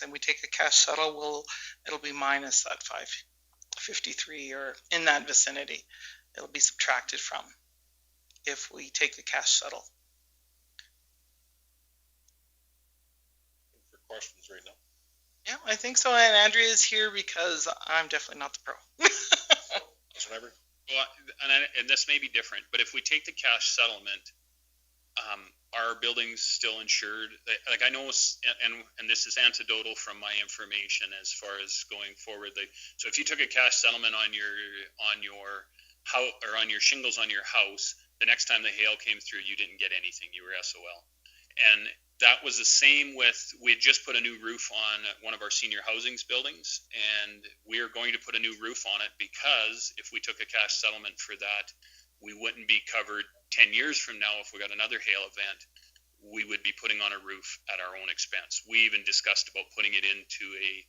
and we take a cash settle, it'll be minus that 553 or in that vicinity. It'll be subtracted from if we take the cash settle. Questions right now? Yeah, I think so. And Andrea is here because I'm definitely not the pro. Whatever. Well, and this may be different, but if we take the cash settlement, are buildings still insured? Like I know, and this is anecdotal from my information as far as going forward. So if you took a cash settlement on your house or on your shingles on your house, the next time the hail came through, you didn't get anything. You were SOL. And that was the same with, we had just put a new roof on one of our senior housings buildings, and we are going to put a new roof on it because if we took a cash settlement for that, we wouldn't be covered 10 years from now if we got another hail event. We would be putting on a roof at our own expense. We even discussed about putting it into a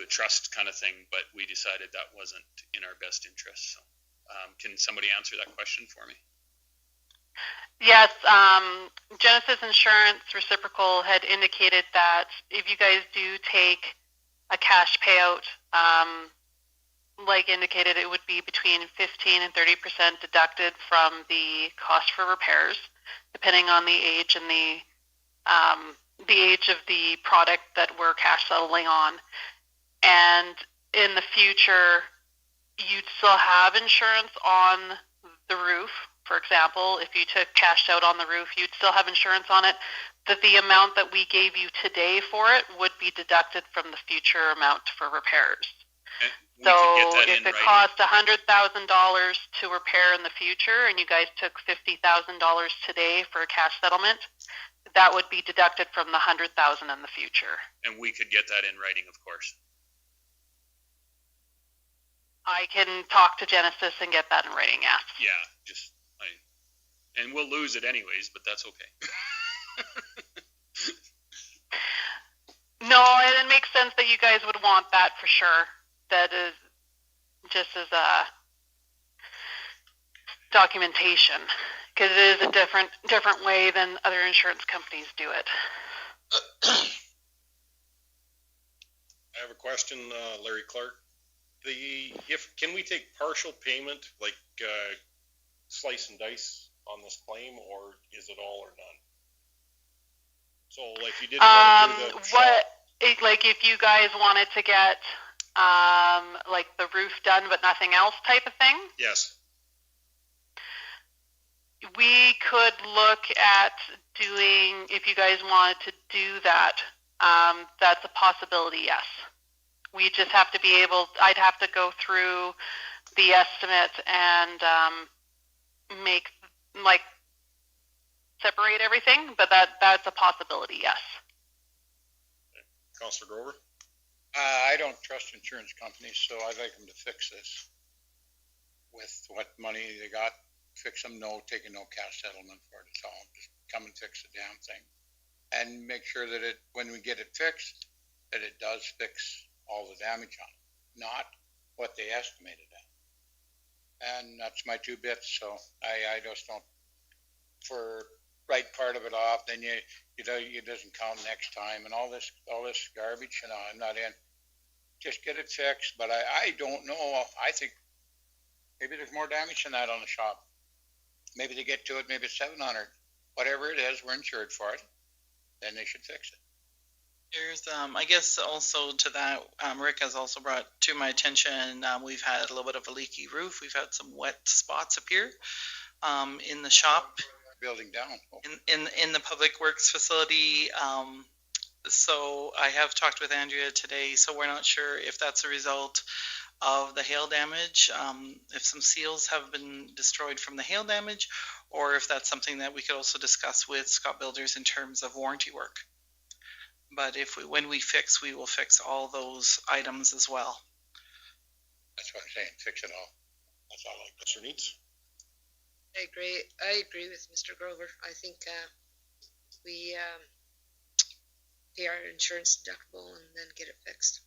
trust kind of thing, but we decided that wasn't in our best interest. So, can somebody answer that question for me? Yes, Genesis Insurance Reciprocal had indicated that if you guys do take a cash payout, like indicated, it would be between 15 and 30% deducted from the cost for repairs, depending on the age and the age of the product that we're cash settling on. And in the future, you'd still have insurance on the roof. For example, if you took cash out on the roof, you'd still have insurance on it. That the amount that we gave you today for it would be deducted from the future amount for repairs. So if it cost $100,000 to repair in the future and you guys took $50,000 today for a cash settlement, that would be deducted from the $100,000 in the future. And we could get that in writing, of course. I can talk to Genesis and get that in writing, yes. Yeah, and we'll lose it anyways, but that's okay. No, and it makes sense that you guys would want that for sure. That is just as a documentation, because it is a different way than other insurance companies do it. I have a question, Larry Clark. Can we take partial payment, like slice and dice on this claim, or is it all or none? So, like, you didn't want to do the like if you guys wanted to get like the roof done but nothing else type of thing? Yes. We could look at doing, if you guys wanted to do that, that's a possibility, yes. We just have to be able, I'd have to go through the estimate and make, like, separate everything, but that's a possibility, yes. Councilor Grover? I don't trust insurance companies, so I'd like them to fix this. With what money they got, fix them, taking no cash settlement for it at all. Just come and fix the damn thing. And make sure that when we get it fixed, that it does fix all the damage on it, not what they estimated at. And that's my 2 bits, so I just don't, for write part of it off, then it doesn't count next time, and all this garbage, I'm not in. Just get it fixed, but I don't know. I think maybe there's more damage than that on the shop. Maybe they get to it, maybe it's 700. Whatever it is, we're insured for it. Then they should fix it. There's, I guess also to that, Rick has also brought to my attention, we've had a little bit of a leaky roof. We've had some wet spots appear in the shop. Building down. In the public works facility. So I have talked with Andrea today, so we're not sure if that's a result of the hail damage, if some seals have been destroyed from the hail damage, or if that's something that we could also discuss with Scott Builders in terms of warranty work. But when we fix, we will fix all those items as well. That's what I'm saying, fix it all. That's all I like. Mr. Needs? I agree with Mr. Grover. I think we pay our insurance deductible and then get it fixed.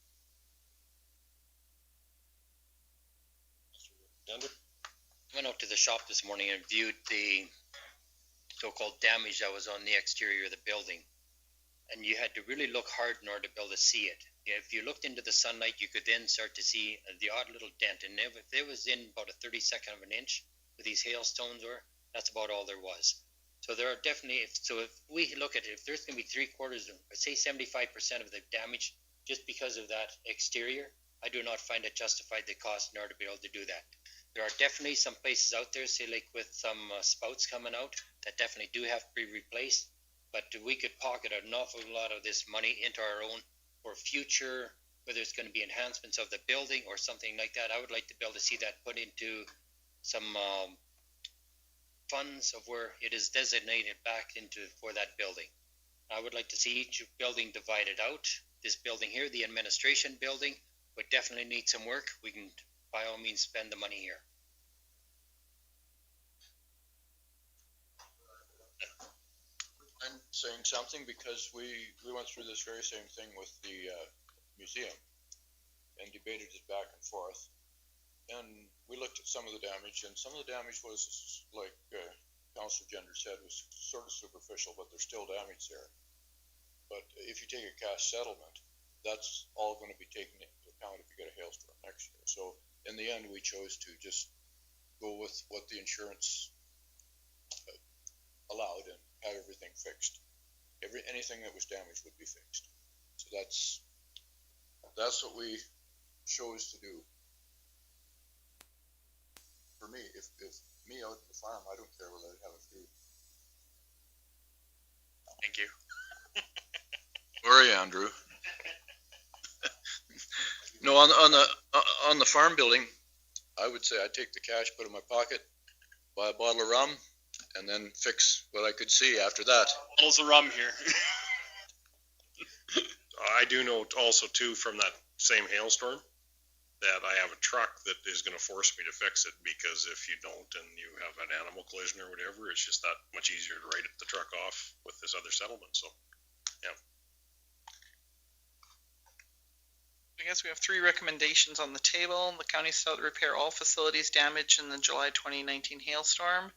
Denver? I went out to the shop this morning and viewed the so-called damage that was on the exterior of the building. And you had to really look hard in order to be able to see it. If you looked into the sunlight, you could then start to see the odd little dent. And if it was in about a 32nd of an inch, where these hailstones were, that's about all there was. So there are definitely, if we look at it, if there's going to be 3/4, say 75% of the damage just because of that exterior, I do not find it justified the cost in order to be able to do that. There are definitely some places out there, say like with some spouts coming out, that definitely do have to be replaced. But we could pocket an awful lot of this money into our own for future, whether it's going to be enhancements of the building or something like that. I would like to be able to see that put into some funds of where it is designated back into for that building. I would like to see each building divided out. This building here, the administration building, would definitely need some work. We can by all means spend the money here. I'm saying something because we went through this very same thing with the museum and debated it back and forth. And we looked at some of the damage, and some of the damage was, like Councilor Gender said, was sort of superficial, but there's still damage there. But if you take a cash settlement, that's all going to be taken into account if you get a hailstorm next year. So in the end, we chose to just go with what the insurance allowed and have everything fixed. Anything that was damaged would be fixed. So that's what we chose to do. For me, if me out at the farm, I don't care whether I have a food. Thank you. Sorry, Andrew. No, on the farm building, I would say I'd take the cash, put it in my pocket, buy a bottle of rum, and then fix what I could see after that. Bottles of rum here. I do know also too from that same hailstorm that I have a truck that is going to force me to fix it, because if you don't and you have an animal collision or whatever, it's just that much easier to write the truck off with this other settlement. So, yeah. I guess we have 3 recommendations on the table. The county shall repair all facilities damaged in the July 2019 hailstorm,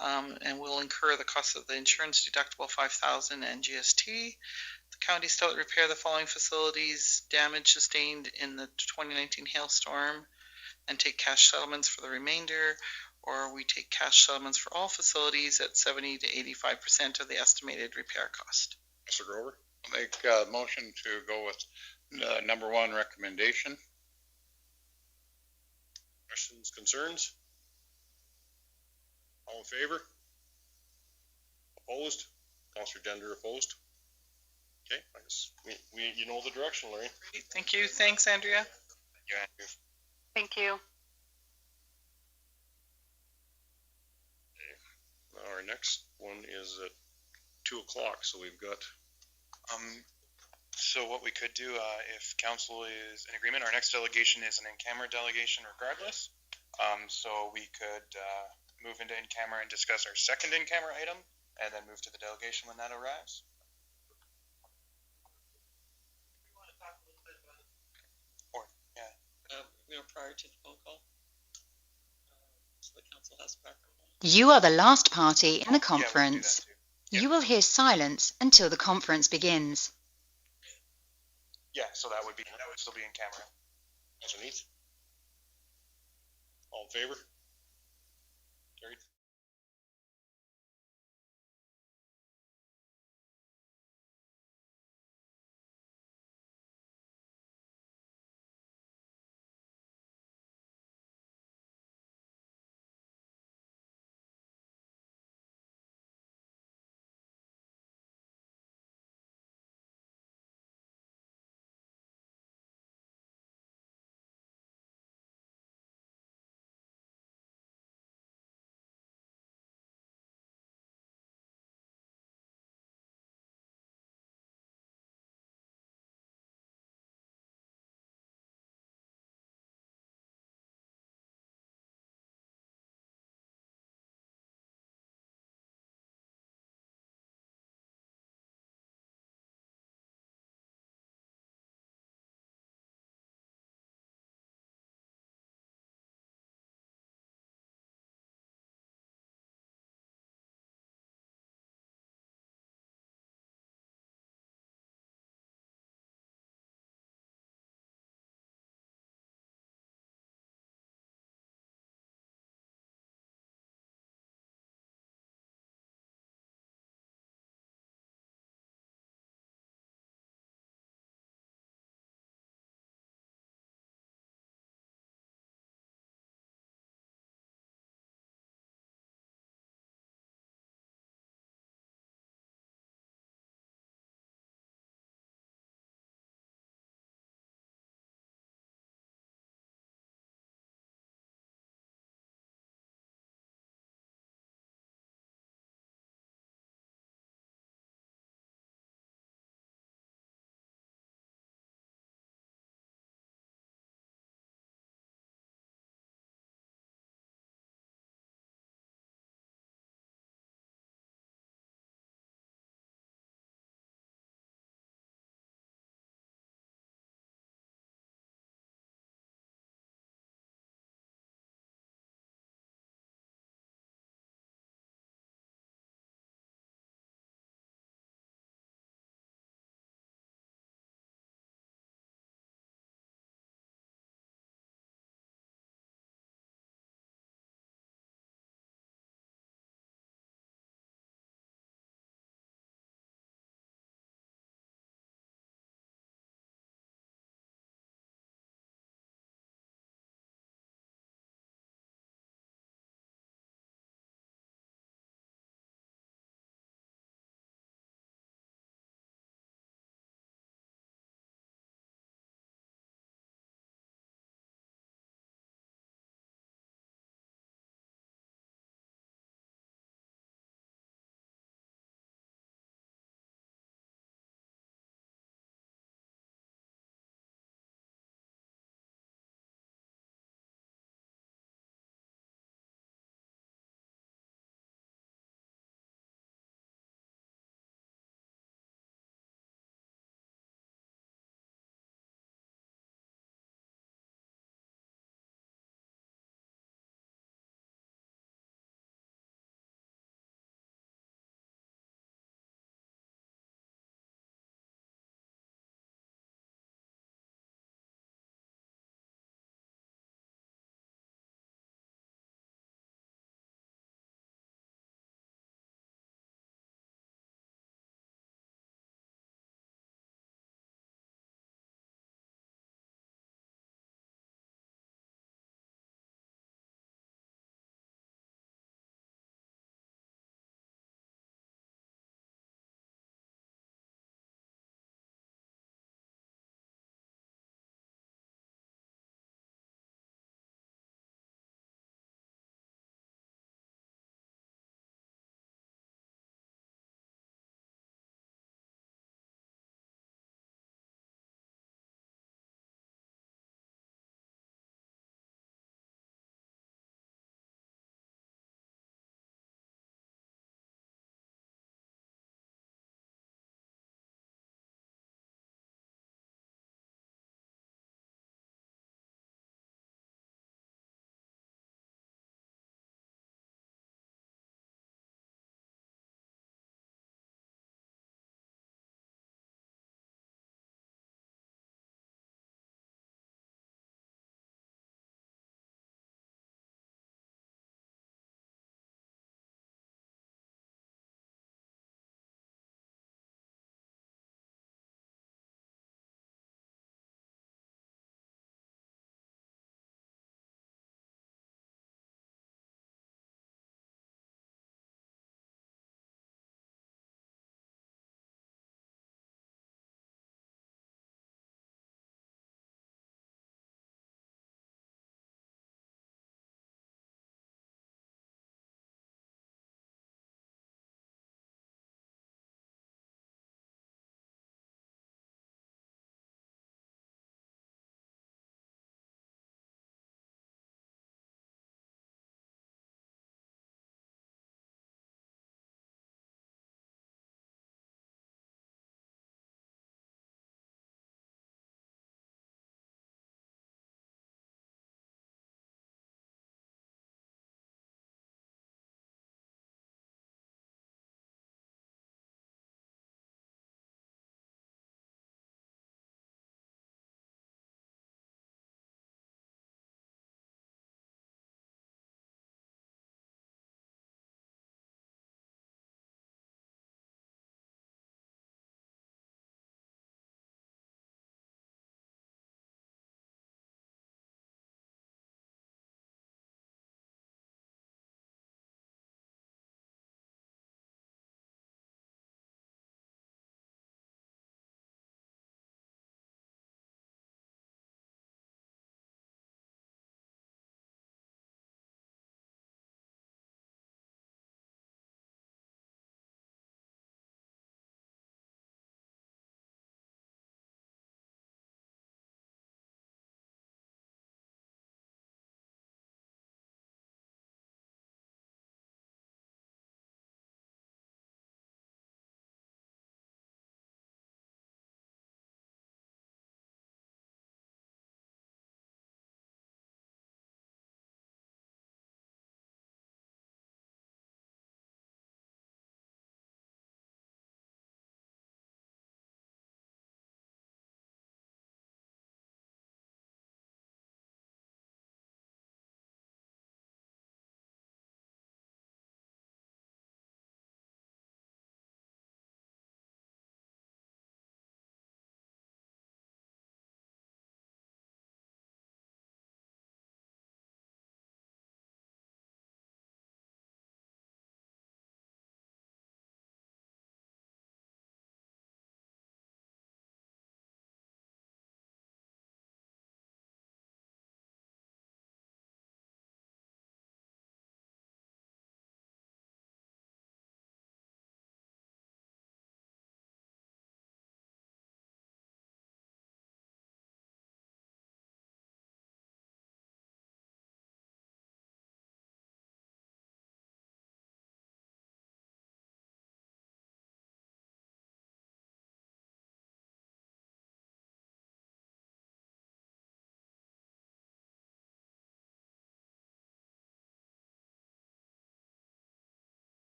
and will incur the cost of the insurance deductible $5,000 and GST. The county shall repair the following facilities damage sustained in the 2019 hailstorm and take cash settlements for the remainder, or we take cash settlements for all facilities at 70 to 85% of the estimated repair cost. Mr. Grover? I'll make a motion to go with the number 1 recommendation. Questions, concerns? All in favor? Opposed? Councilor Gender opposed? Okay, I guess you know the direction, Larry. Great, thank you. Thanks, Andrea. Thank you. next one is at 2:00, so we've got, So what we could do, if council is in agreement, our next delegation is an in-camera delegation regardless. So we could move into in-camera and discuss our second in-camera item, and then move to the delegation when that arrives. Or, yeah. Prior to the phone call. So the council has background. You are the last party in the conference. You will hear silence until the conference begins. Yeah, so that would still be in camera. underneath. All in favor? Carried.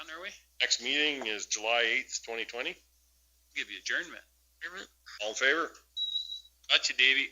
Done, are we? Next meeting is July 8th, 2020. Give you adjournment. All in favor? Got you, Davey.